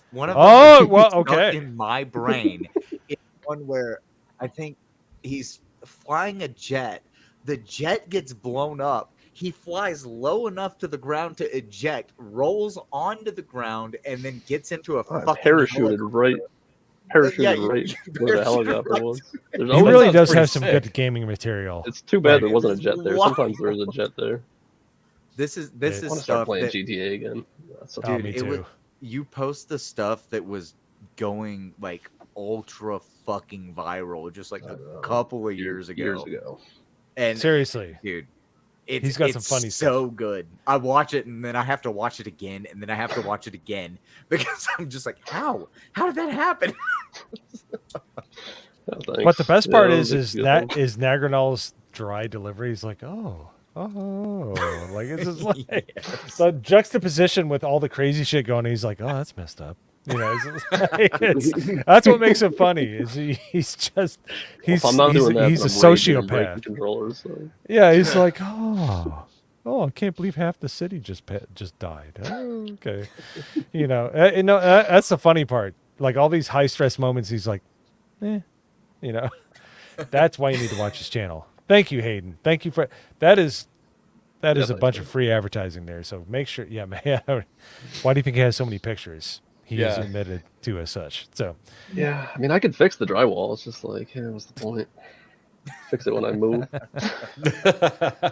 One of them okay. In my brain, it's one where I think he's flying a jet. The jet gets blown up. He flies low enough to the ground to eject, rolls onto the ground, and then gets into a fucking parachuted right. parachuted right where the helicopter was. He really does have some good gaming material. It's too bad there wasn't a jet there. Sometimes there is a jet there. This is I want to start stuff playing that, GTA again. dude, me too. You post the stuff that was going like ultra fucking viral just like a couple of years ago. And seriously, dude, he's got some funny so stuff. good. I watch it and then I have to watch it again and then I have to watch it again because I'm just like, how did that happen? But the best part is Nagranal's dry delivery. He's like, oh, like it's just like the juxtaposition with all the crazy shit going. He's like, oh, that's messed up. You know, that's what makes it funny. Is he's a sociopath. Yeah, he's like, oh, I can't believe half the city just died. Oh, okay, you know, that's the funny part. Like all these high stress moments, he's like, you know, that's why you need to watch his channel. Thank you, Hayden. Thank you for that. Is a bunch of free advertising there. So make sure. Yeah, man. Why do you think he has so many pictures? He is admitted to as such. So yeah, I mean, I could fix the drywall. It's just like, what's the point? Fix it when I move.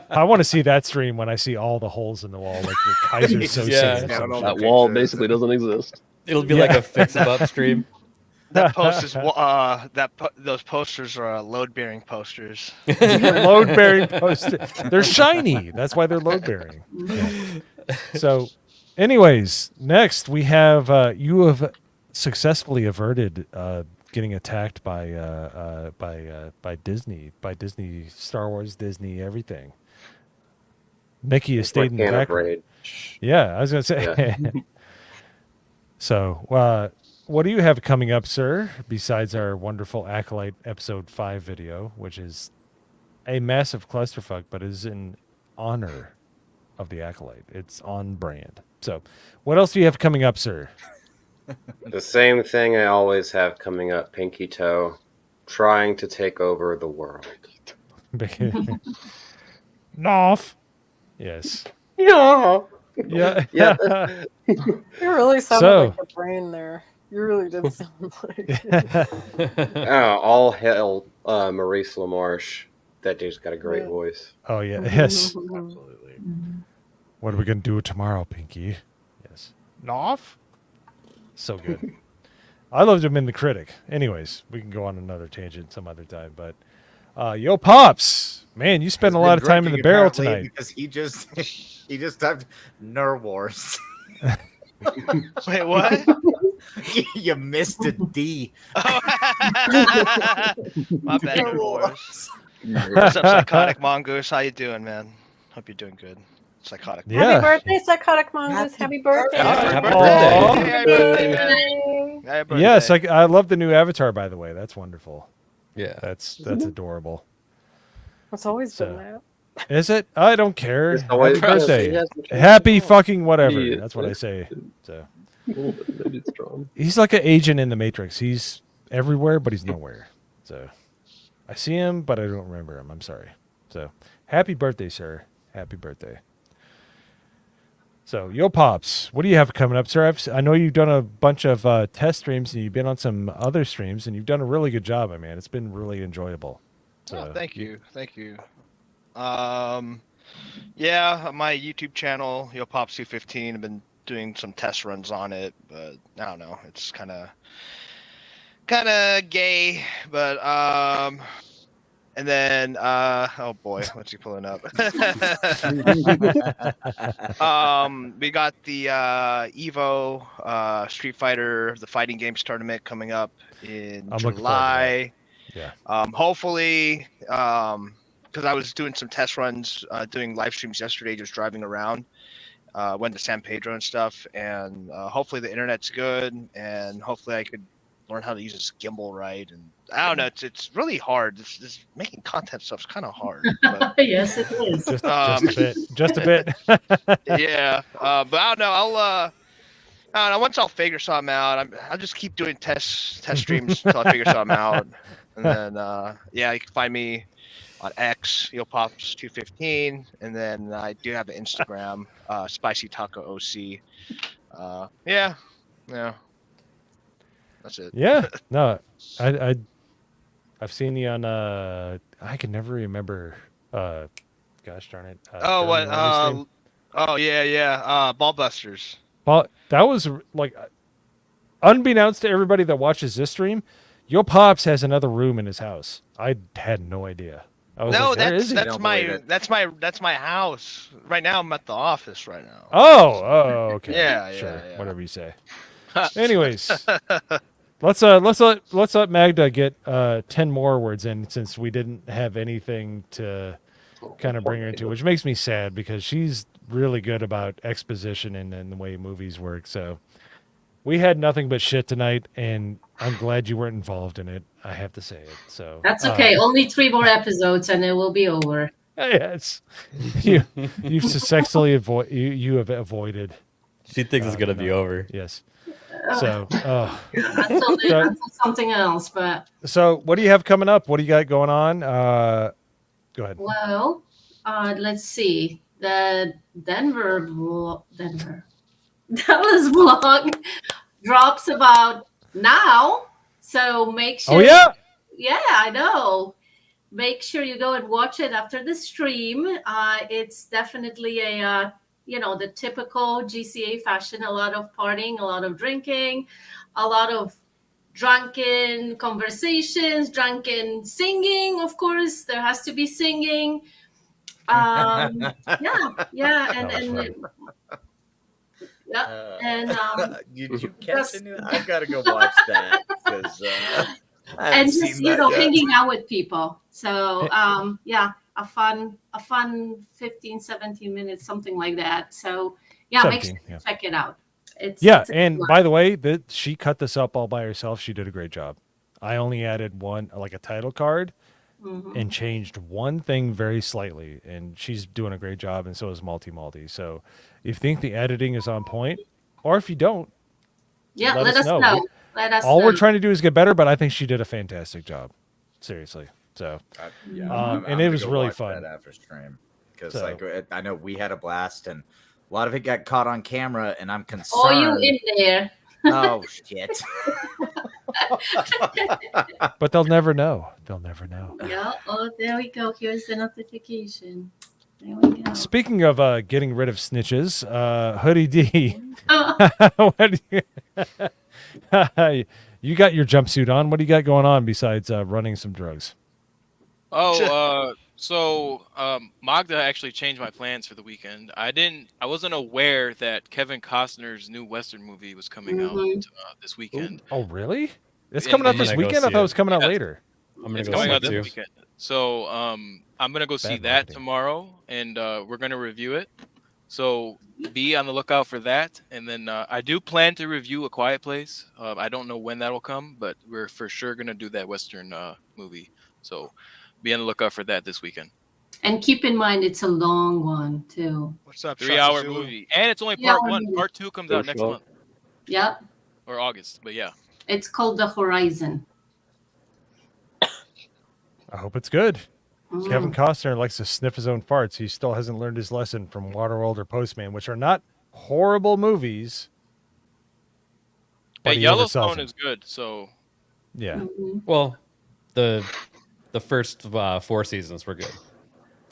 I want to see that stream when I see all the holes in the wall, like the Kaiser Association. That wall basically doesn't exist. It'll be like a fix-up stream. That post is those posters are load-bearing posters. Load-bearing posters. They're shiny. That's why they're load-bearing. Yeah. So, anyways, next we have you have successfully averted getting attacked by Disney, Star Wars, Disney, everything. Mickey has stayed in the background. Yeah, I was gonna say. Yeah. So, what do you have coming up, sir, besides our wonderful Acolyte Episode 5 video, which is a massive clusterfuck, but is in honor of the Acolyte. It's on brand. So, what else do you have coming up, sir? The same thing I always have coming up, Pinky Toe, trying to take over the world. Noff. Yes. Yeah. Yeah. You really sounded like your brain there. You really did sound like. All hail Maurice LaMarche. That dude's got a great voice. Oh yeah, yes, absolutely. What are we gonna do tomorrow, Pinky? Yes, Noff. So good. I loved him in The Critic. Anyways, we can go on another tangent some other time. But yo, Pops, man, you spent a lot of time in the barrel tonight because he just typed Ner Wars. Wait, what? You missed a D. My bad, Ner Wars. What's up, Psychotic Mongoose? How you doing, man? Hope you're doing good. Psychotic. Yeah. Happy birthday, Psychotic Mongoose. Happy birthday. Happy birthday, man. Yes, I love the new avatar, by the way. That's wonderful. Yeah. That's adorable. It's always been that. Is it? I don't care. Happy birthday. Happy fucking whatever. That's what I say. So he's like an agent in the Matrix. He's everywhere, but he's nowhere. So I see him, but I don't remember him. I'm sorry. So happy birthday, sir. Happy birthday. So, yo, Pops, what do you have coming up, sir? I know you've done a bunch of test streams, and you've been on some other streams, and you've done a really good job, my man. It's been really enjoyable. So, thank you. Yeah, my YouTube channel, Yo Pops 215. I've been doing some test runs on it, but I don't know. It's kind of gay, but and then oh boy, what's he pulling up? We got the Evo Street Fighter, the fighting games tournament coming up in July. Yeah. Hopefully, because I was doing some test runs, doing live streams yesterday, just driving around. Went to San Pedro and stuff, and hopefully the internet's good, and hopefully I could learn how to use this gimbal right. And I don't know, it's really hard. This making content stuff's kind of hard. But, yes, it is. Just a bit. Yeah, but I don't know. I don't know. Once I'll figure something out, I'll just keep doing test streams until I figure something out. And then yeah, you can find me on X, Pops 215, and then I do have an Instagram, Spicy Taco OC. Yeah. That's it. Yeah. No, I've seen you on. I can never remember. Gosh darn it. Oh, Jeremy what? Renner's stream. Oh, yeah. Ballbusters. But that was like, unbeknownst to everybody that watches this stream, Yo Pops has another room in his house. I had no idea. I was No, like, where is he? that's my house. Right now, I'm at the office right now. Oh, okay. Yeah, sure. yeah. Whatever you say. Anyways, let's let Magda get 10 more words in, since we didn't have anything to kind of bring her into, which makes me sad because she's really good about exposition and the way movies work. So we had nothing but shit tonight, and I'm glad you weren't involved in it. I have to say it. So That's okay. Only 3 more episodes, and it will be over. Yes, you've successfully you have avoided. She thinks it's gonna be over. Yes. So until something else, but so what do you have coming up? What do you got going on? Go ahead. well, let's see. The Dallas vlog drops about now, so make sure. Oh yeah. Yeah, I know. Make sure you go and watch it after the stream. It's definitely a the typical GCA fashion, a lot of partying, a lot of drinking, a lot of drunken conversations, drunken singing. Of course, there has to be singing. And Did you catch it? I gotta go watch that because and just hanging out with people. So a fun 15, 17 minutes, something like that. So make sure to check it out. It's and by the way, she cut this up all by herself. She did a great job. I only added one, like a title card, and changed one thing very slightly, and she's doing a great job, and so is Malty. So if you think the editing is on point, or if you don't, let us know. All we're trying to do is get better, but I think she did a fantastic job. Seriously. So, and it was really fun after stream because I know we had a blast and a lot of it got caught on camera, and I'm concerned. Oh, you in there? Oh shit! But they'll never know. They'll never know. Yeah. Oh, there we go. Here's the notification. There we go. Speaking of getting rid of snitches, Hoodie D, you got your jumpsuit on. What do you got going on besides running some drugs? So Magda actually changed my plans for the weekend. I wasn't aware that Kevin Costner's new Western movie was coming out this weekend. Oh, really? It's coming out this weekend? I thought it was coming out later. It's coming out this weekend. So I'm going to go see that tomorrow, and we're going to review it. So be on the lookout for that. And then I do plan to review A Quiet Place. I don't know when that will come, but we're for sure going to do that Western movie. So be on the lookout for that this weekend. And keep in mind, it's a long one, too. What's up? 3-hour movie. And it's only part 1. Part 2 comes out next month. Yep. Or August, but yeah. It's called The Horizon. I hope it's good. Kevin Costner likes to sniff his own farts. He still hasn't learned his lesson from Waterworld or Postman, which are not horrible movies. But Yellowstone is good, so... Yeah. Well, the first 4 seasons were good.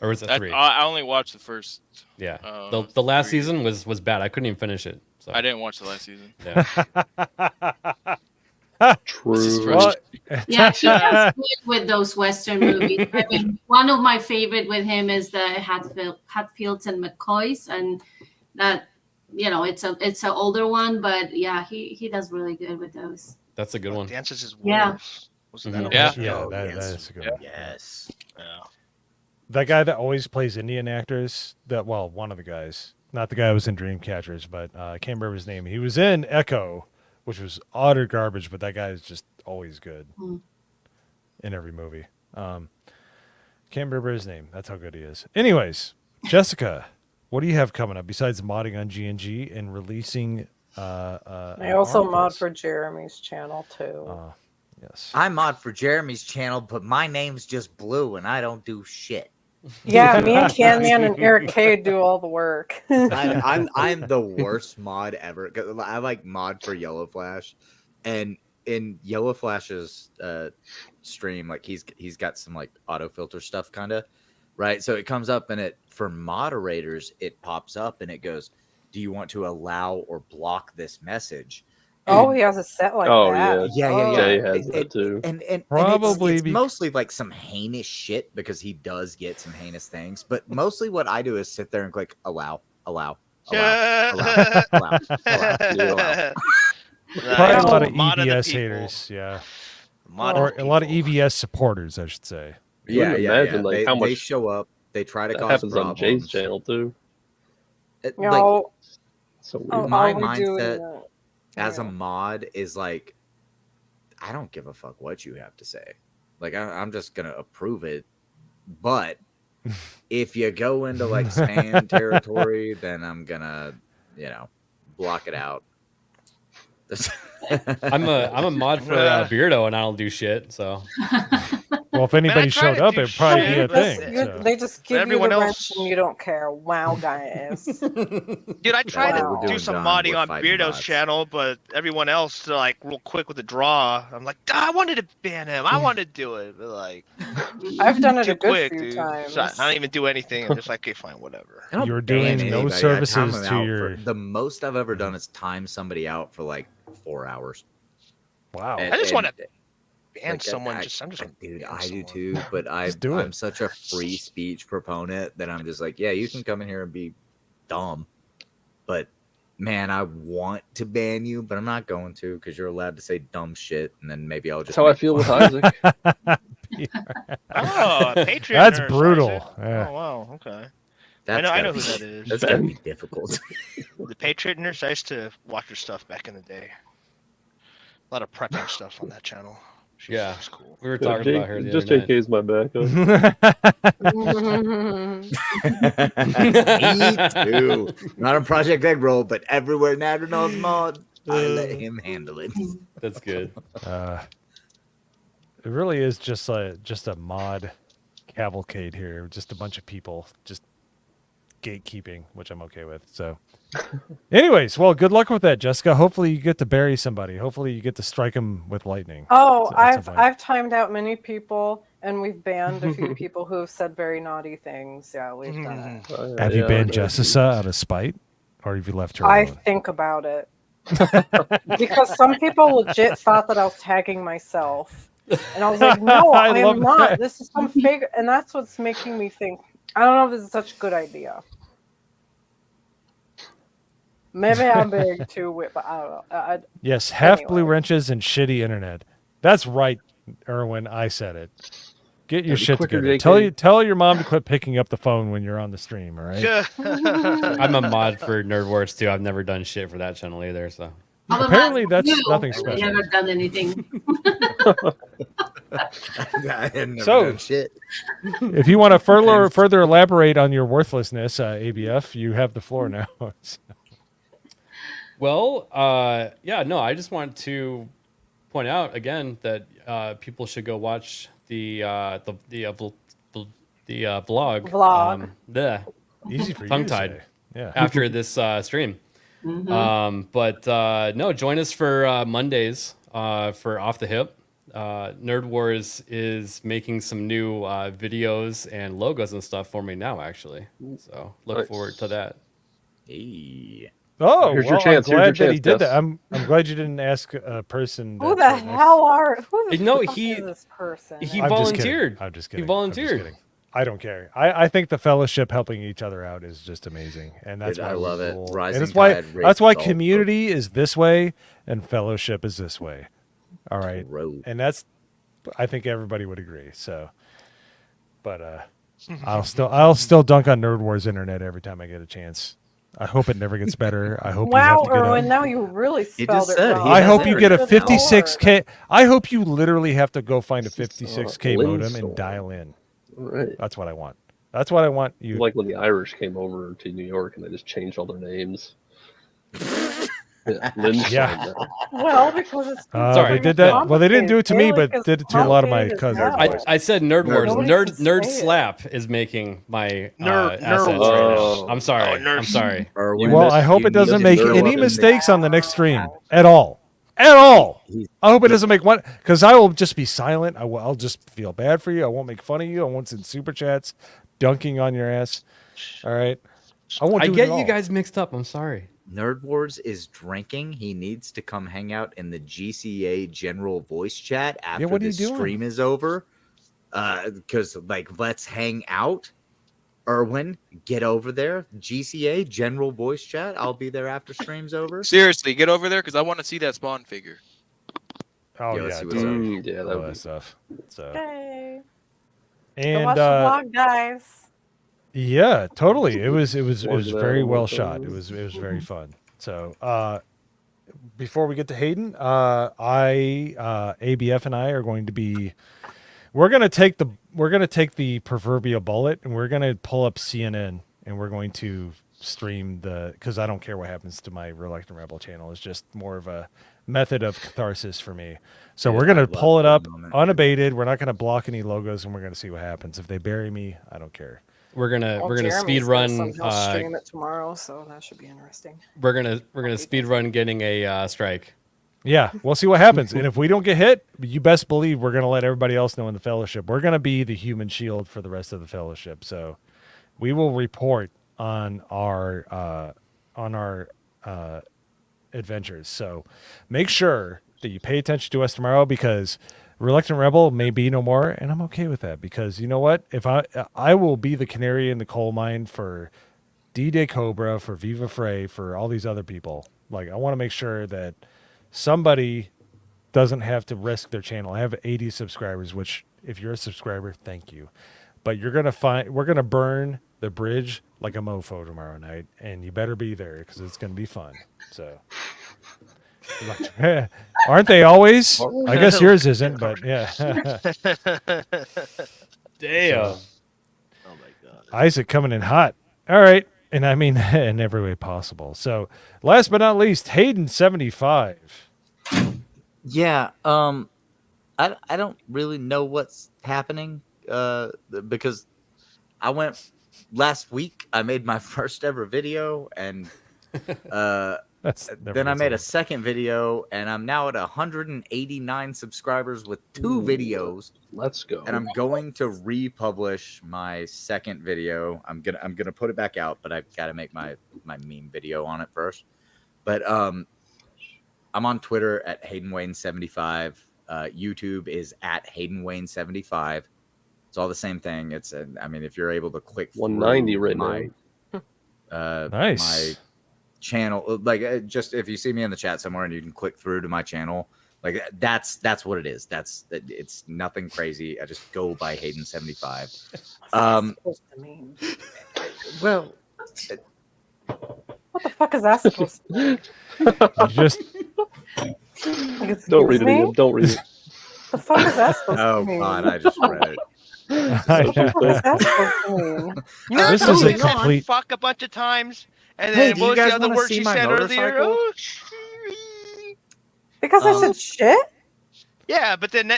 Or was it 3? I only watched the first. Yeah. The last 3. season was bad. I couldn't even finish it. So. I didn't watch the last season. Yeah. True. Yeah, he does good with those Western movies. I mean, one of my favorite with him is the Hatfields and McCoys, and that it's an older one, but yeah, he does really good with those. That's a good one. Dances as Wolves. Yeah. Wasn't that that is a good one. Yes. Yeah. That guy that always plays Indian actors, one of the guys, not the guy who was in Dreamcatchers, but I can't remember his name. He was in Echo, which was utter garbage, but that guy is just always good in every movie. Can't remember his name. That's how good he is. Anyways, Jessica, what do you have coming up besides modding on GNG and releasing? I also mod for Jeremy's channel too. Yes, I mod for Jeremy's channel, but my name's just Blue, and I don't do shit. Yeah, me and Canman and Eric K do all the work. I'm the worst mod ever. I like mod for Yellow Flash, and in Yellow Flash's stream, like he's got some like auto filter stuff kind of, right? So it comes up and it for moderators, it pops up and it goes, do you want to allow or block this message? Oh, he has a set like that. Yeah. Jay has that too. And Probably it's mostly like some heinous shit because he does get some heinous things. But mostly what I do is sit there and click allow. Probably a lot of EVS haters, yeah. Or a lot of EVS supporters, I should say. Yeah. Imagine like how much they show up, they try to that cause happens problems. on Jay's channel too. No. So weird. My mindset as a mod is like, I don't give a fuck what you have to say. Like I'm just gonna approve it. But if you go into like spam territory, then I'm gonna, block it out. I'm a mod for Beardo, and I don't do shit. So, well, if anybody showed up, it'd probably be a thing. So. They just give you the wrench and you don't care. Wow, guys. Dude, I tried to do some modding on Beardo's channel, but everyone else like real quick with the draw. I'm like, I wanted to ban him. I wanted to do it, but like, I've done it too a good quick, few dude. times. So I don't even do anything. I'm just like, okay, fine, whatever. You're doing no services to your. The most I've ever done is time somebody out for like 4 hours. Wow. I just want to ban like, someone. I do too, but I'm such a free speech proponent that I'm just like, yeah, you can come in here and be dumb, but man, I want to ban you, but I'm not going to because you're allowed to say dumb shit, and then maybe I'll just. That's how I feel with Isaac. Patreon. That's nurse, brutal. Isaac. Yeah. Oh wow, okay. I know who that is. That's gotta be difficult. The Patriot Nurse. I used to watch her stuff back in the day. A lot of prepping stuff on that channel. She's cool. We were talking about her the just other night. JK's my backup. Me too. Not a Project Eggroll, but everywhere Nader knows mod, I let him handle it. That's good. It really is just a mod cavalcade here. Just a bunch of people just gatekeeping, which I'm okay with. So, anyways, well, good luck with that, Jessica. Hopefully, you get to bury somebody. Hopefully, you get to strike them with lightning. Oh, So I've timed out many people, and we've banned a few people who have said very naughty things. Yeah, we've done it. Have you banned Jessica out of spite, or have you left her I alone? think about it because some people legit thought that I was tagging myself, and I was like, no, I am not. that. This is some fake, and that's what's making me think. I don't know if this is such a good idea. Maybe I'm big too, but I don't know. Yes, half blue wrenches and shitty internet. That's right, Erwin. I said it. Get your shit together. Tell your mom to quit picking up the phone when you're on the stream. All right. I'm a mod for Nerd Wars too. I've never done shit for that channel either. So apparently that's nothing special. I've never done anything. I had never So, done shit. if you want to further elaborate on your worthlessness, ABF, you have the floor now. Well, no, I just want to point out again that people should go watch the vlog. Vlog. Easy for you to tongue-tied. say. Yeah. After this stream. No, join us for Mondays for Off the Hip. Nerd Wars is making some new videos and logos and stuff for me now, actually. So look forward to that. Hey. Oh, Here's well, your chance. I'm glad that he did Gus. that. I'm glad you didn't ask a person. Who the hell are? Who the No, fuck is this person? He I'm just volunteered. kidding. I'm just kidding. He volunteered. I'm just kidding. I don't care. I think the fellowship helping each other out is just amazing, and that's Dude, why I love it. rule. Rising And tide that's why raises all community is this way and fellowship is this way. All right, and that's I think everybody would agree. So, but I'll still dunk on Nerd Wars internet every time I get a chance. I hope it never gets better. I hope Wow, you have to get Erwin, now you really spelled it wrong. I hope you get a Good 56K. I hope you literally have to go find a 56K modem and Lindstone. dial in. Right. That's what I want. That's what I want you. Like when the Irish came over to New York and they just changed all their names. Yeah, Lindstone. Yeah. Well, because it's They did that. Well, they didn't do it to me, but did it to a lot of my complicated cousins. I said Nerd Wars. Nobody Nerd can say it. Slap is making my Nerd assets right Wars. now. I'm sorry. Oh, Nerd I'm sorry. Erwin, Well, I hope you it doesn't need to make grow any up in mistakes on the next stream at all. at all. I hope it doesn't make one, because I will just be silent. I'll just feel bad for you. I won't make fun of you. I won't send super chats dunking on your ass. All right. I get you guys mixed up. I'm sorry. Nerd Wars is drinking. He needs to come hang out in the GCA general voice chat after the stream is over. Because let's hang out. Erwin, get over there. GCA general voice chat. I'll be there after stream's over. Seriously, get over there because I want to see that Spawn figure. Oh yeah, that stuff. So. Okay. And watch the vlog, guys. Yeah, totally. It was very well shot. It was very fun. So before we get to Hayden, ABF and I are going to be. We're gonna take the proverbial bullet and we're gonna pull up CNN and we're going to stream because I don't care what happens to my Reluctant Rebel channel. It's just more of a method of catharsis for me. So we're gonna pull it up unabated. We're not gonna block any logos and we're gonna see what happens. If they bury me, I don't care. We're gonna Jeremy's speed run. Stream it tomorrow, so that should be interesting. We're gonna speed run getting a strike. Yeah, we'll see what happens. And if we don't get hit, you best believe we're gonna let everybody else know in the fellowship. We're gonna be the human shield for the rest of the fellowship. So we will report on our adventures. So make sure that you pay attention to us tomorrow because Reluctant Rebel may be no more, and I'm okay with that because you know what? If I will be the canary in the coal mine for D-Day Cobra, for Viva Frey, for all these other people. Like I want to make sure that somebody doesn't have to risk their channel. I have 80 subscribers, which if you're a subscriber, thank you. But we're gonna burn the bridge like a mofo tomorrow night, and you better be there because it's gonna be fun. So. Aren't they always? I guess yours isn't, but yeah. Damn. Oh my god. Isaac coming in hot. All right. And I mean in every way possible. So last but not least, Hayden 75. Yeah. I don't really know what's happening. Because I went last week, I made my first ever video and then I made a second video, and I'm now at 189 subscribers with 2 videos. Let's go. And I'm going to republish my second video. I'm gonna put it back out, but I've got to make my meme video on it first. But I'm on Twitter at HaydenWayne75. YouTube is at HaydenWayne75. It's all the same thing. It's I mean, if you're able to click 190 right now. Nice. My channel, just if you see me in the chat somewhere and you can click through to my channel, that's what it is. It's nothing crazy. I just go by Hayden75. Well, what the fuck is that supposed to mean? Just don't read it again. Don't read it. The fuck is that supposed to mean? Oh god, I just read it. What is that supposed to mean? You're This is a going on complete- fuck a bunch of times, and Hey, then do what you was guys the other wanna word see she my said earlier? motorcycle? Oh, Because I said shit? yeah, but then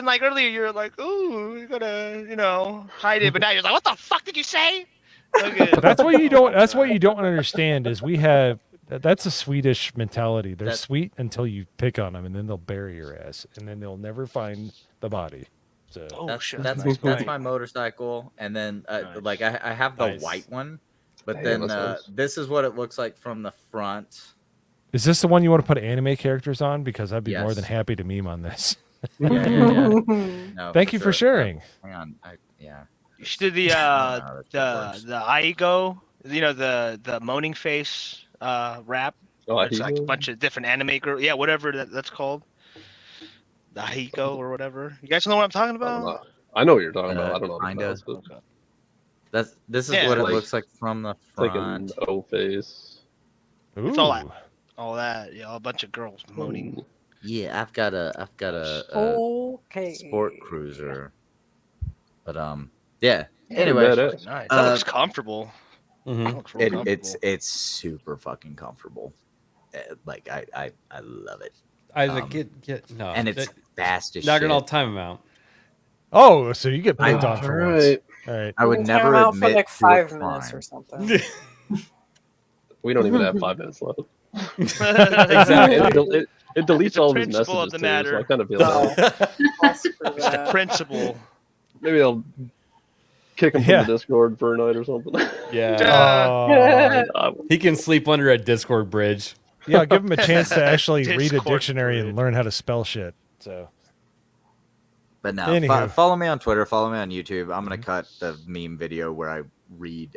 like earlier you're like, ooh, you're gonna hide it, but now you're like, what the fuck did you say? Okay. That's what you don't understand is that's a Swedish mentality. They're sweet until you pick on them, and then they'll bury your ass, and then they'll never find the body. So That's my motorcycle, and then nice. I have the white one, but then this is what it looks like from the front. Is this the one you want to put anime characters on? Because I'd be more than happy to meme on this. Yeah. No, Thank you for sharing. Hang on, You should do the Aigo, the moaning face rap. Oh, it's like a bunch of different anime girls. Yeah, whatever that's called. The Hiko or whatever. You guys know what I'm talking about? I know what you're talking about. I don't know. Kinda. This is what it looks like from the front. Like an O face. Ooh. It's all that. Yeah, a bunch of girls moaning. Yeah, I've got a sport cruiser. But yeah. Anyway, Nice. That looks comfortable. Mm-hmm. It's super fucking comfortable. I love it. Isaac, get no. And it's fast as not shit. gonna all time them out. Oh, so you get picked on for once. All right. I would never out admit for like to 5 a minutes crime. or something. We don't even have 5 minutes left. Exactly. It deletes all of his principle messages of the too, so I matter. kind of feel bad. It's the principle. Maybe I'll kick him from the Discord for a night or something. Yeah. He can sleep under a Discord bridge. Yeah, I'll give him a chance to actually read a Discord dictionary and learn how to spell shit. So, but no, Anywho. follow me on Twitter, follow me on YouTube. I'm gonna cut the meme video where I read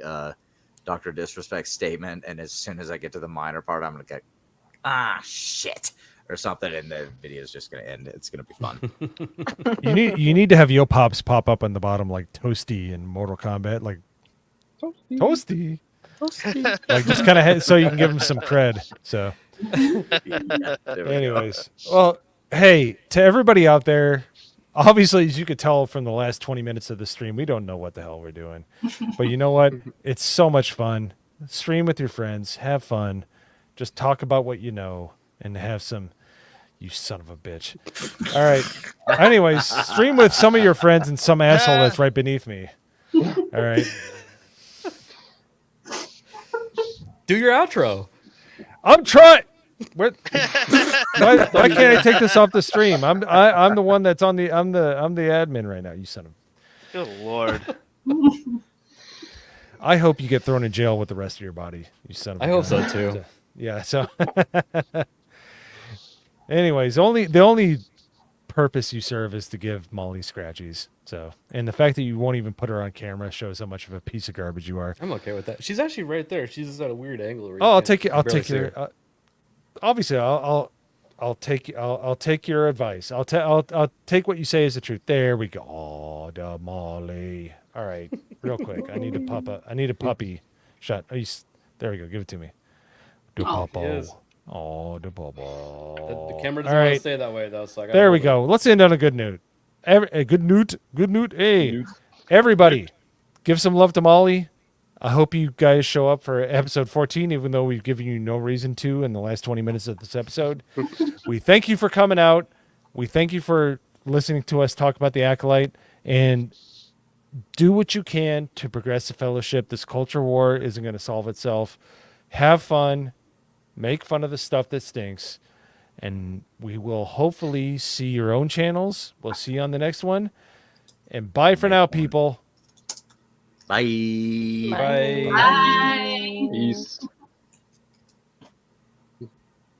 Dr. Disrespect's statement, and as soon as I get to the minor part, I'm gonna go, shit, or something, and the video is just gonna end. It's gonna be fun. you need to have Yo Pops pop up on the bottom like Toasty in Mortal Kombat, like Toasty. Like just kind of so you can give him some cred. So, anyways, well, hey, to everybody out there, obviously, as you could tell from the last 20 minutes of the stream, we don't know what the hell we're doing, but you know what? It's so much fun. Stream with your friends, have fun, just talk about what you know, and have some. You son of a bitch. All right. Anyways, stream with some of your friends and some asshole that's right beneath me. All right. Do your outro. I'm trying. Why can't I take this off the stream? I'm the one that's on the I'm the admin right now. You son of. Good Lord. I hope you get thrown in jail with the rest of your body. You son of. I hope so too. Yeah. So. Anyways, the only purpose you serve is to give Molly scratchies. So, and the fact that you won't even put her on camera shows how much of a piece of garbage you are. I'm okay with that. She's actually right there. She's just at a weird angle. Where I'll take you. I'll take your. Obviously, I'll take your advice. I'll take what you say as the truth. There we go. Oh, the Molly. All right, real quick. I need a puppy shot. There we go. Give it to me. Do papa. Oh, the bubble. The camera doesn't want to stay that way though. So there we go. Let's end on a good note. A good note. Good note. Hey, everybody, give some love to Molly. I hope you guys show up for episode 14, even though we've given you no reason to in the last 20 minutes of this episode. We thank you for coming out. We thank you for listening to us talk about the Acolyte, and do what you can to progress the fellowship. This culture war isn't going to solve itself. Have fun. Make fun of the stuff that stinks. And we will hopefully see your own channels. We'll see you on the next one. And bye for now, people. Bye. Bye. Peace.